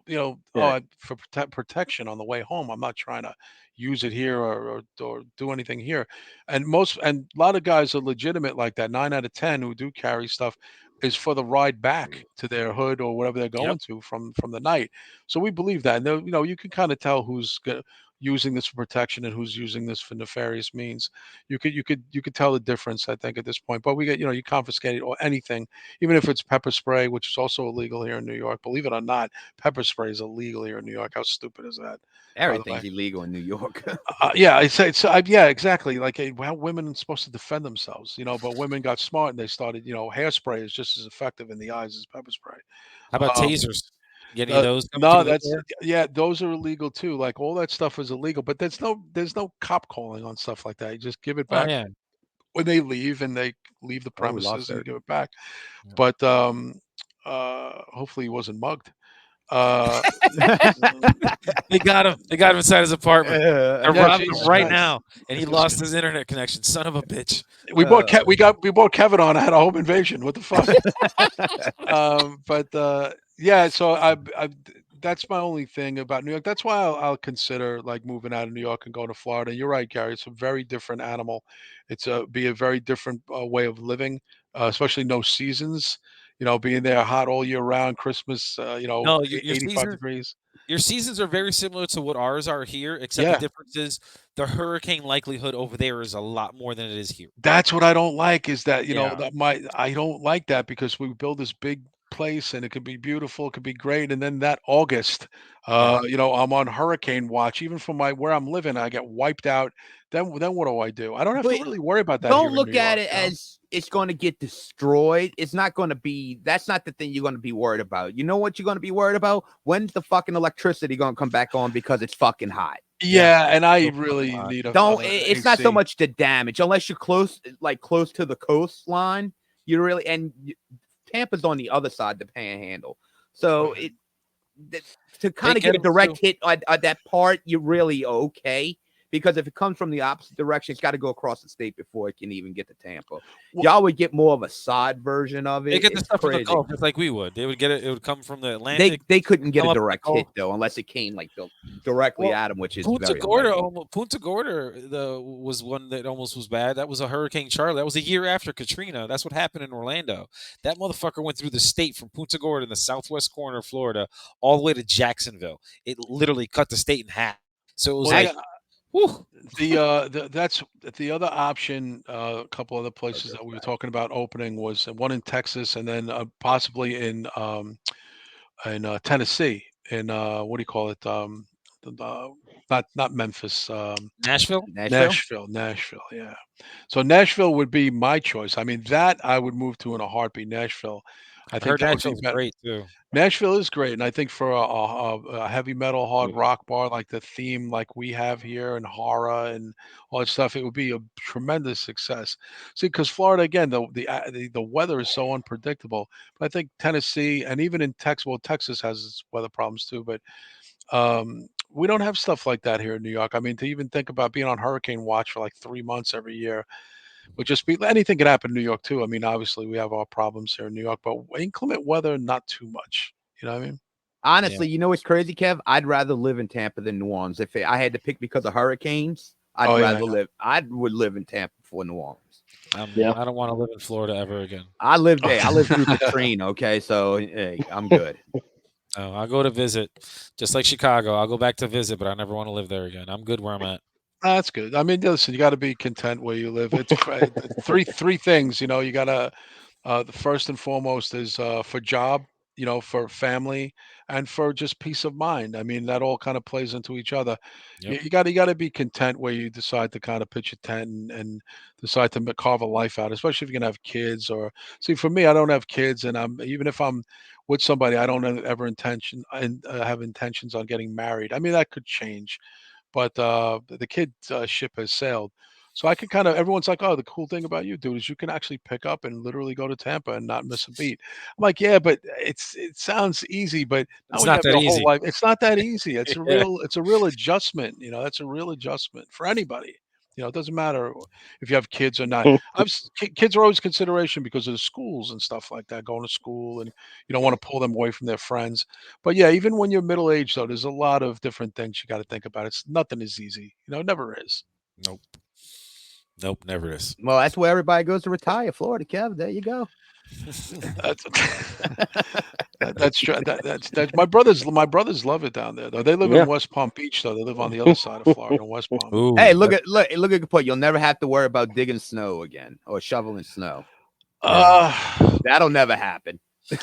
for protection on the way home. I'm not trying to use it here or do anything here. And a lot of guys are legitimate like that. 9 out of 10 who do carry stuff is for the ride back to their hood or whatever they're going to from the night. So we believe that. And you can kind of tell who's using this for protection and who's using this for nefarious means. You could tell the difference, I think, at this point. But we get, you confiscate it or anything, even if it's pepper spray, which is also illegal here in New York. Believe it or not, pepper spray is illegal here in New York. How stupid is that? Everything's illegal in New York. Yeah, yeah, exactly. Like, how women are supposed to defend themselves, but women got smart and they started, hairspray is just as effective in the eyes as pepper spray. How about tasers? Get any of those? No, those are illegal too. Like, all that stuff is illegal, but there's no cop calling on stuff like that. You just give it back when they leave, and they leave the premises and give it back. Yeah. But hopefully he wasn't mugged. They got him. They got him inside his apartment. They're Yeah, robbing him Jesus right Christ. now, and he lost his internet connection. Son of a bitch. We bought Kevin on. I had a home invasion. What the fuck? Yeah. So that's my only thing about New York. That's why I'll consider like moving out of New York and going to Florida. You're right, Gary. It's a very different animal. It's be a very different way of living, especially no seasons. You know, being there hot all year round, Christmas. No, your 85 season, degrees. your seasons are very similar to what ours are here, except the Yeah. difference is the hurricane likelihood over there is a lot more than it is here. That's what I don't like is that, Yeah. I don't like that because we build this big place and it could be beautiful, it could be great. And then that August, Yeah. I'm on hurricane watch. Even from where I'm living, I get wiped out. Then what do I do? I don't have to But really worry about that don't here in look New at York, it you know? as it's going to get destroyed. It's not going to be. That's not the thing you're going to be worried about. You know what you're going to be worried about? When's the fucking electricity going to come back on because it's fucking hot? Yeah, and I So really fucking hot. need a Don't. It's not so AC. much the damage, unless you're close to the coastline. You really Tampa's on the other side, the Panhandle. So Right. to kind of get get a him direct too. hit on that part, you're really okay. Because if it comes from the opposite direction, it's got to go across the state before it can even get to Tampa. Well- Y'all would get more of a side version of it. They get the It's stuff from the crazy. Gulf just like we would. They would get it. It would come from the Atlantic. They couldn't get come a up the direct Gulf. hit though, unless it came directly Well, at him, which is Punta very Gorda, unlikely. Punta Gorda was one that almost was bad. That was a Hurricane Charlie. That was a year after Katrina. That's what happened in Orlando. That motherfucker went through the state from Punta Gorda in the southwest corner of Florida all the way to Jacksonville. It literally cut the state in half. So it was Well, like, whew. that's the other option. A couple other places that we were talking about opening was one in Texas, and then possibly in Tennessee. In what do you call it? Not Memphis. Nashville. Nashville. Yeah. So Nashville would be my choice. I mean, that I would move to in a heartbeat. Nashville. I I think heard that would be Nashville's better. great too. Nashville is great, and I think for a heavy metal hard rock bar like the theme like we have here and horror and all that stuff, it would be a tremendous success. See, because Florida again, the weather is so unpredictable. But I think Tennessee and even in Texas, well, Texas has its weather problems too, but we don't have stuff like that here in New York. I mean, to even think about being on hurricane watch for like 3 months every year would just be anything can happen in New York too. I mean, obviously we have our problems here in New York, but inclement weather, not too much. You know what I mean? Honestly, you know what's crazy, Kev? I'd rather live in Tampa than New Orleans. If I had to pick because of hurricanes, I would live in Tampa before New Orleans. Yeah. I don't want to live in Florida ever again. I lived there. I lived through Katrina. Okay, so hey, I'm good. Oh, I'll go to visit, just like Chicago. I'll go back to visit, but I never want to live there again. I'm good where I'm at. That's good. I mean, listen, you got to be content where you live. It's three things. You know, you got to. The first and foremost is for job. You know, for family and for just peace of mind. I mean, that all kind of plays into each other. Yep. You got to be content where you decide to kind of pitch a tent and decide to carve a life out, especially if you're gonna have kids. Or see, for me, I don't have kids, and even if I'm with somebody, I don't ever have intentions on getting married. I mean, that could change, but the kid ship has sailed. So I can kind of everyone's like, oh, the cool thing about you, dude, is you can actually pick up and literally go to Tampa and not miss a beat. I'm like, yeah, but it sounds easy, but now It's when you not have that your whole easy. life, it's not that easy. Yeah. It's a real adjustment. You know, that's a real adjustment for anybody. You know, it doesn't matter if you have kids or not. Kids are always consideration because of the schools and stuff like that, going to school, and you don't want to pull them away from their friends. But yeah, even when you're middle aged, though, there's a lot of different things you got to think about. It's nothing is easy. You know, it never is. Nope. Nope. Never is. Well, that's where everybody goes to retire, Florida, Kev. There you go. That's that's true. That's my brothers. My brothers love it down there, though. They live in West Palm Beach, though. They live on the other side of Florida, in West Palm. Ooh, Hey, look at the point. You'll never have to worry about digging snow again or shoveling snow. That'll never happen.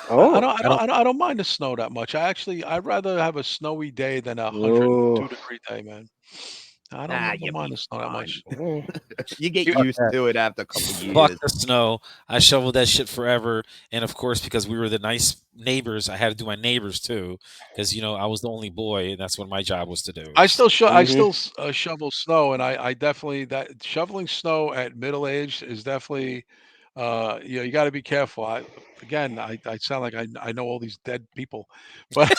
I don't mind the snow that much. I'd rather have a snowy day than a 102-degree day, man. I don't mind the snow that much. You get used to it after a couple of years. Fuck the snow. I shoveled that shit forever, and of course, because we were the nice neighbors, I had to do my neighbors too, because I was the only boy, and that's what my job was to do. I still shovel snow, and I definitely that shoveling snow at middle age is definitely You got to be careful. Again, I sound like I know all these dead people, but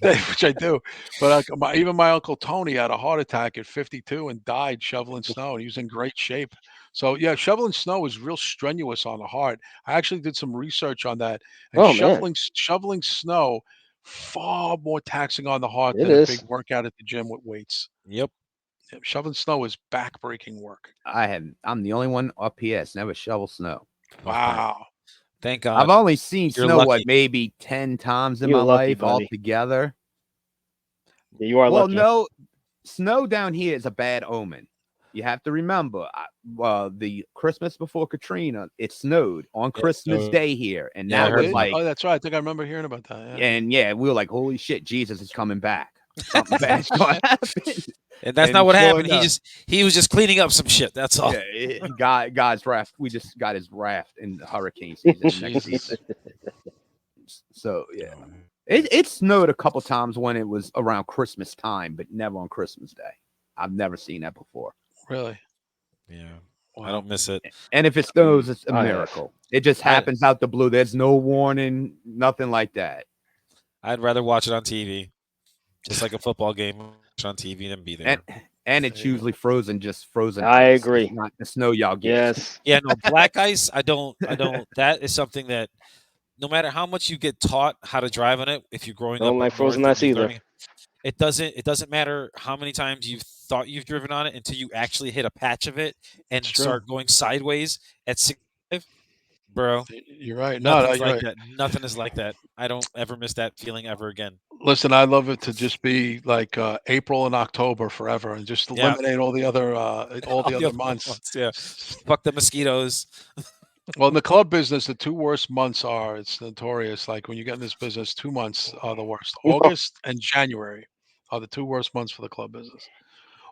which I do. But even my uncle Tony had a heart attack at 52 and died shoveling snow. And he was in great shape. So yeah, shoveling snow is real strenuous on the heart. I actually did some research on that, and Oh man, shoveling snow far more taxing on the heart it than a big is. workout at the gym with weights. Yep. Yeah, shoveling snow is back-breaking work. I'm the only one up here that's never shovel snow. Well, thank, Wow. thank I've God. only seen You're snow lucky. maybe 10 times in You're my lucky, life buddy. altogether. Yeah, you are Well, lucky. no, snow down here is a bad omen. You have to remember, the Christmas before Katrina, it snowed on It Christmas snowed. Day here, and Yeah, I that heard was that. like, Oh, that's right. I think I remember hearing about that. Yeah. and yeah, we were like, holy shit, Jesus is coming back. Something bad's going to happen. And that's And not what sure happened. enough, He was just cleaning up some shit. That's all. yeah, God's wrath. We just got his wrath in the hurricane season next Jesus. season. So yeah, it snowed a couple times when it was around Christmas time, but never on Christmas Day. I've never seen that before. Really? Yeah. Wow. I don't miss it. And if it snows, it's a I have. miracle. It just happens out the blue. There's no warning, nothing like that. I'd rather watch it on TV, just like a football game watch on TV than be there. And it's usually frozen, just frozen. I ice. agree. It's not the snow y'all get. Yes. Yeah, no, black ice. I don't. That is something that no matter how much you get taught how to drive on it, if you're growing Don't up like up frozen north and ice you're either. learning, it doesn't matter how many times you've thought you've driven on it until you actually hit a patch of it and It's true. start going sideways at 65. Bro, You're right. No, nothing's you're like right. that. Nothing is like that. I don't ever miss that feeling ever again. Listen, I love it to just be like April and October forever, and just Yeah. eliminate all the other months. Yeah. Fuck the mosquitoes. Well, in the club business, the two worst months are, it's notorious. Like when you get in this business, 2 months are the worst. August and January are the two worst months for the club business.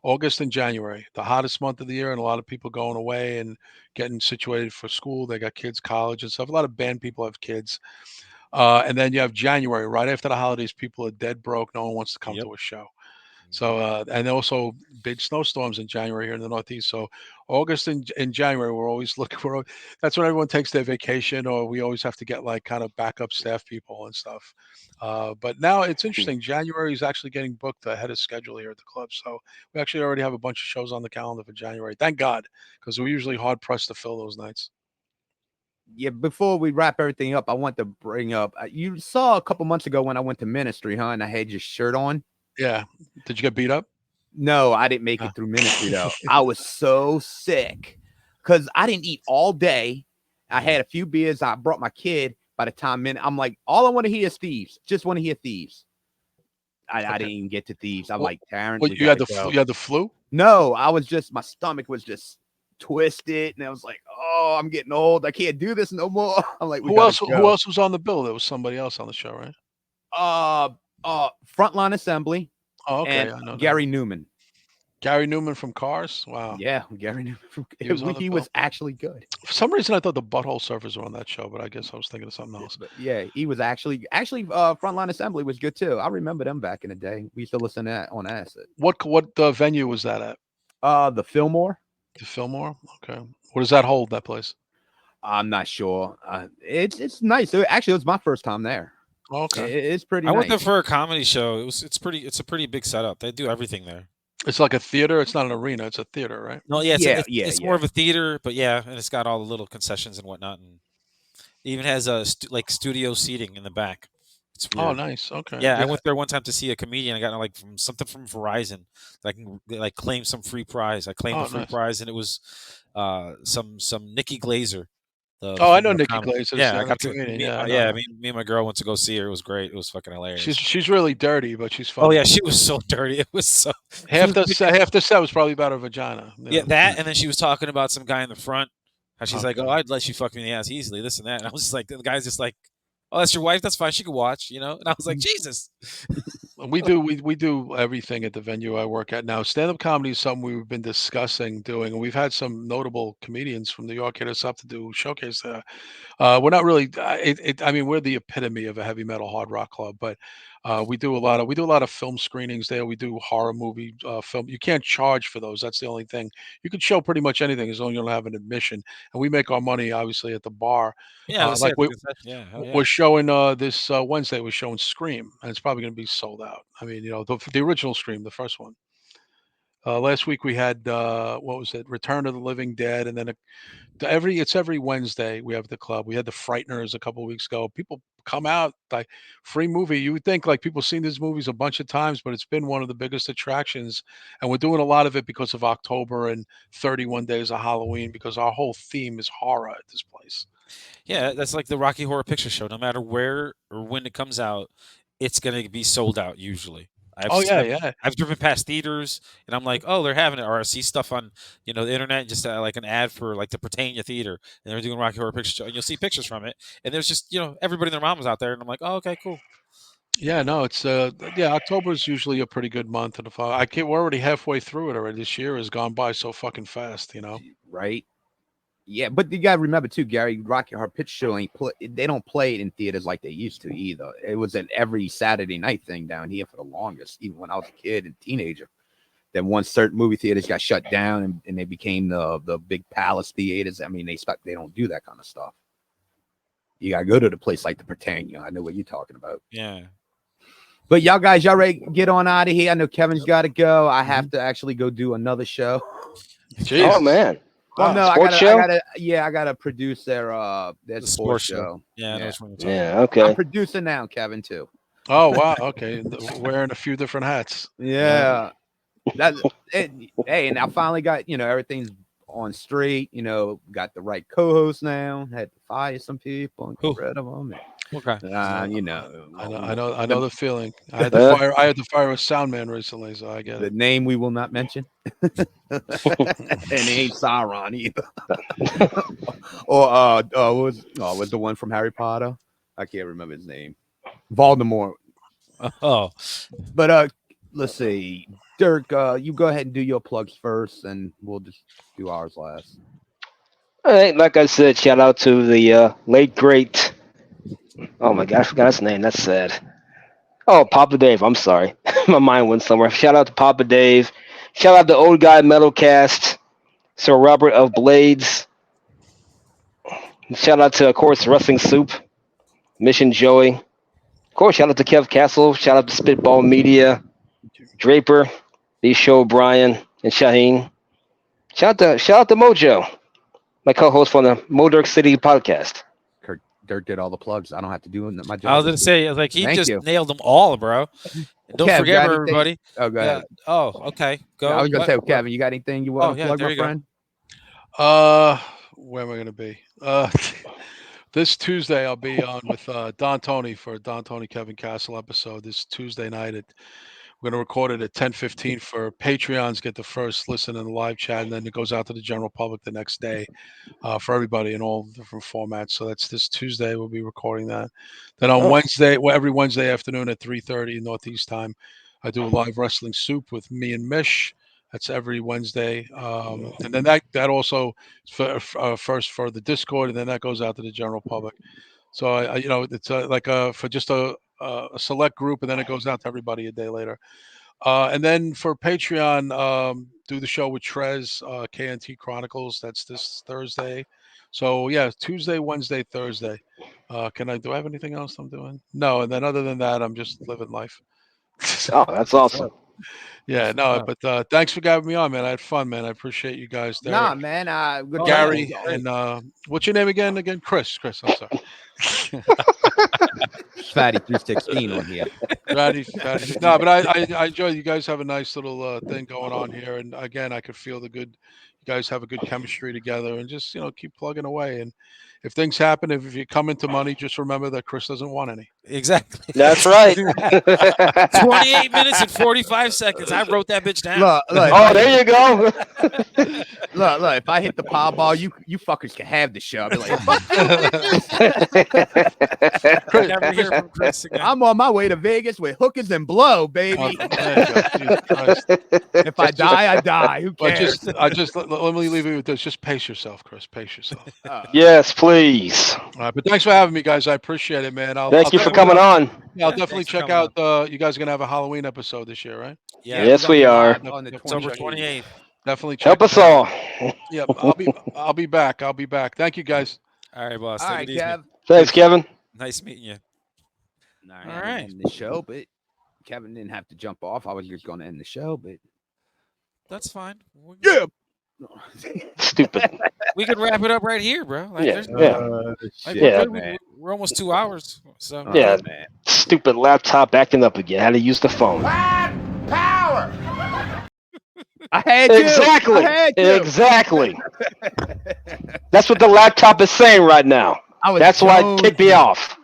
August and January, the hottest month of the year, and a lot of people going away and getting situated for school. They got kids, college and stuff. A lot of band people have kids. And then you have January, right after the holidays, people are dead broke. No one wants to come Yep. to a show. So, and also big snowstorms in January here in the Northeast. So, August and January, we're always looking for. That's when everyone takes their vacation, or we always have to get like kind of backup staff people and stuff. But now it's interesting. January is actually getting booked ahead of schedule here at the club. So, we actually already have a bunch of shows on the calendar for January. Thank God, because we're usually hard pressed to fill those nights. Yeah, before we wrap everything up, I want to bring up, you saw a couple months ago when I went to ministry, huh? And I had your shirt on. Yeah. Did you get beat up? No, I didn't make it through ministry though. I was so sick because I didn't eat all day. I had a few beers. I brought my kid. By the time I'm like, all I want to hear is thieves. Just want to hear thieves. I didn't even get to thieves. I'm like, Terrence, Well, you had the flu? No, I was just, my stomach was just twisted, and I was like, oh, I'm getting old. I can't do this no more. I'm like, Who else was on the bill? There was somebody else on the show, right? Frontline Assembly. Oh, okay. And I know Gary Newman. Gary Newman from Cars. Wow. Yeah, Gary Newman from He was actually good. For some reason, I thought the Butthole Surfers were on that show, but I guess I was thinking of something else. But yeah, he was actually Frontline Assembly was good too. I remember them back in the day. We used to listen to that on acid. What venue was that at? The Fillmore. The Fillmore. Okay. What does that hold? That place? I'm not sure. It's nice. Actually, it was my first time there. Okay. It's pretty. I nice. went there for a comedy show. It's a pretty big setup. They do everything there. It's like a theater. It's not an arena. It's a theater, right? No, yeah, it's more of a theater, but yeah, and it's got all the little concessions and whatnot, and it even has a studio seating in the back. It's weird. Oh, nice. Okay. Yeah, I went there one time to see a comedian. I got like something from Verizon. I can like claim some free prize. I claimed a free prize, and it was some Nikki Glazer. I know Nikki Glazer. Yeah, I got to. Me and my girl went to go see her. It was great. It was fucking hilarious. She's really dirty, but she's fun. Oh yeah, she was so dirty. It was so half the set was probably about her vagina. Yeah, that, and then she was talking about some guy in the front. How she's like, "Oh, I'd let you fuck me in the ass easily." This and that. And I was just like, the guy's just like, "Oh, that's your wife. That's fine. She can watch." And I was like, Jesus. We do everything at the venue I work at now. Stand-up comedy is something we've been discussing doing, and we've had some notable comedians from New York hit us up to do showcase there. We're not really. I mean, we're the epitome of a heavy metal hard rock club, but We do a lot of film screenings there. We do horror movie film. You can't charge for those. That's the only thing. You can show pretty much anything as long as you don't have an admission. And we make our money obviously at the bar. Yeah, let's Like say yeah, hell yeah. we're showing this Wednesday. We're showing Scream, and it's probably going to be sold out. I mean, the original Scream, the first one. Last week we had what was it? Return of the Living Dead, and then every Wednesday we have the club. We had the Frighteners a couple of weeks ago. People come out, like, free movie. You would think like people seen these movies a bunch of times, but it's been one of the biggest attractions, and we're doing a lot of it because of October and 31 days of Halloween, because our whole theme is horror at this place. Yeah, that's like the Rocky Horror Picture Show. No matter where or when it comes out, it's gonna be sold out usually. I've driven past theaters and I'm like, oh, they're having it. Or I see stuff on the internet, just like an ad for like the Britannia Theater, and they're doing Rocky Horror Picture Show, and you'll see pictures from it, and there's just everybody and their mom was out there, and I'm like, oh, okay, cool. Yeah, no, it's October is usually a pretty good month, and we're already halfway through it already. This year has gone by so fucking fast, Right? Yeah, but you gotta remember too, Gary. Rocky Horror Picture Show they don't play it in theaters like they used to either. It was an every Saturday night thing down here for the longest, even when I was a kid and teenager. Then once certain movie theaters got shut down and they became the big palace theaters, I mean, they don't do that kind of stuff. You gotta go to the place like the Britannia. I know what you're talking about. Yeah. But y'all ready to get on out of here? I know Kevin's got to go. I have to actually go do another show. Jeez. Oh man. Well, no, I gotta produce their sports show. Yeah. Okay. I'm producing now, Kevin, too. Oh wow, okay. Wearing a few different hats. Yeah. Hey, and I finally got everything's on straight. Got the right co-host now. Had to fire some people and get rid of them. Okay. I know the feeling. I had to fire a sound man recently, so I get the name we will not mention. And it ain't Sauron either. Or was the one from Harry Potter? I can't remember his name. Voldemort. Oh. But let's see. Dirk, you go ahead and do your plugs first, and we'll just do ours last. All right, like I said, shout out to the late great. Oh my God, I forgot his name. That's sad. Oh, Papa Dave. I'm sorry, my mind went somewhere. Shout out to Papa Dave. Shout out to Old Guy Metalcast, Sir Robert of Blades. Shout out to, of course, Wrestling Soup, Mission Joey. Of course, shout out to Kev Castle. Shout out to Spitball Media, Draper, B. Show, Brian, and Shaheen. Shout out to Mojo, my co-host from the Modurk City podcast. Dirk did all the plugs. I don't have to do my job. I was gonna say, like, he nailed them all, bro. And don't forget, everybody. Oh, go ahead. Oh, okay. Go. I was gonna say, Kevin, you got anything you want to plug, my friend? Where am I gonna be? This Tuesday I'll be on with Don Tony for Don Tony Kevin Castle episode. This Tuesday night we're going to record it at 10:15 for Patreons. Get the first listen in the live chat, and then it goes out to the general public the next day for everybody in all different formats. So that's this Tuesday. We'll be recording that. Then on Wednesday, every Wednesday afternoon at 3:30 Northeast time, I do a live Wrestling Soup with me and Mish. That's every Wednesday, and then that also first for the Discord, and then that goes out to the general public. So it's like for just a select group, and then it goes out to everybody a day later. And then for Patreon, do the show with Trez, KNT Chronicles. That's this Thursday. So yeah, Tuesday, Wednesday, Thursday. Do I have anything else I'm doing? No. And then other than that, I'm just living life. Oh, that's awesome. Yeah, no, but thanks for having me on, man. I had fun, man. I appreciate you guys there. Nah, man. Good Gary and what's your name again? Chris. I'm sorry. Fatty 316 on here. Fatty. No, but I enjoy you guys have a nice little thing going on here, and again, I could feel you guys have a good chemistry together, and just keep plugging away. And if things happen, if you come into money, just remember that Chris doesn't want any. Exactly. That's right. 28 minutes and 45 seconds. I wrote that bitch down. Look, there you go. look, if I hit the Powerball, you fuckers can have the show. I'll be like, Never hear from Chris again. I'm on my way to Vegas with hookers and blow, baby. If I die, I die. Who cares? Let me leave you with this. Just pace yourself, Chris. Pace yourself. Yes, please. All right, but thanks for having me, guys. I appreciate it, man. Thank you for coming on. Yeah, I'll definitely Thanks for check coming out. You guys are gonna have a Halloween episode this year, right? Yeah, Yes, we are. On the October 28th. 28th. Definitely check. Help us it out. all. Yep, I'll be back. I'll be back. Thank you guys. All right, boss. All Take right, it easy. Kev. Thanks, Kevin. Nice meeting you. All All right, I'm right. gonna end the show, but Kevin didn't have to jump off. I was just going to end the show, but That's fine. yeah. Stupid. We can wrap it up right here, bro. Like, Yeah, there's yeah. like, shit, we're, Yeah. good. man. We're almost 2 hours. So Oh, Yeah. man. Stupid laptop acting up again. How to use the phone. Power. I had you. Exactly. I had you. Exactly. That's what the laptop is saying right now. That's why it kicked me jonesing. off.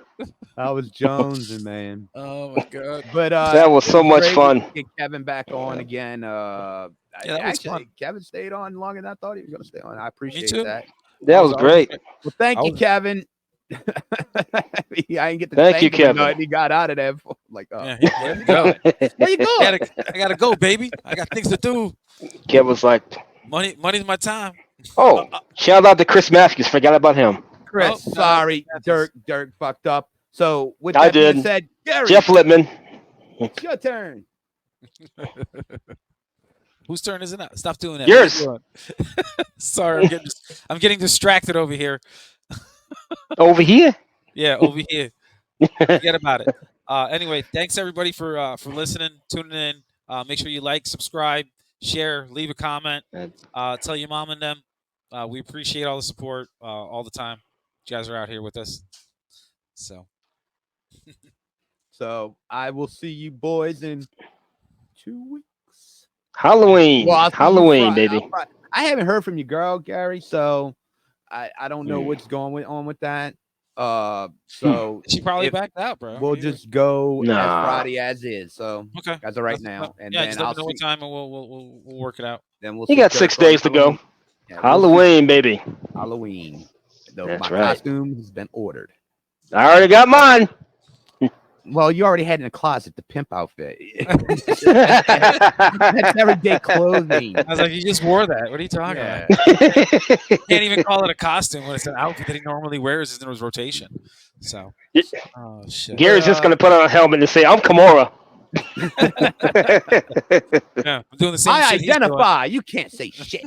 I was jonesing, man. Oh my god. But That was it so much great fun. to get Kevin back on again. Yeah, that was Actually, fun. Kevin stayed on longer than I thought he was going to stay on. I appreciate too. that. That was great. Well, thank I you, was- Kevin. I didn't get to Thank you, thank him or Kevin. nothing. He got out of there. Like, Yeah, where you go. going? Where you going? I gotta go, baby. I got things to do. Kev was like, Money's my time. oh, shout out to Chris Matthews. Forgot about him. Chris, Oh, no, sorry, that's- Dirk fucked up. So with I that being did. said, Gary, Jeff Littman. it's your turn. Whose turn is it now? Stop doing that. Yours. Sorry, I'm getting distracted over here. Over here. Yeah, over here. Forget about it. Anyway, thanks everybody for listening, tuning in. Make sure you like, subscribe, share, leave a comment. Tell your mom and them. We appreciate all the support all the time. You guys are out here with us. So I will see you boys in 2 weeks. Halloween. Well, I'll see you Halloween, Friday. baby. I haven't heard from your girl, Gary. So I don't know what's going on with that. So She probably if- backed out, bro. we'll just go as Nah. Friday as is. So okay. as of right That's now, fine. and Yeah, then just let I'll me know what see. time, and we'll work it out. Then we'll. You see got Dirk 6 on days to go. Halloween. Yeah, we'll see Halloween, baby. Halloween. That's my right. costume has been ordered. I already got mine. Well, you already had in the closet the pimp outfit. That's everyday clothing. I was like, you just wore that. What are you talking Yeah. about? Can't even call it a costume when it's an outfit that he normally wears in his rotation. So, oh shit. Gary's just gonna put on a helmet and say, "I'm Kimura." Yeah, I'm doing the same I shit he's doing. identify. You can't say shit.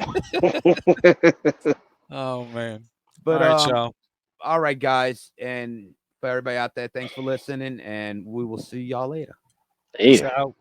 Oh man. But all right, y'all. all right, guys, and for everybody out there, thanks for listening, and we will see y'all later. Hey. Peace out.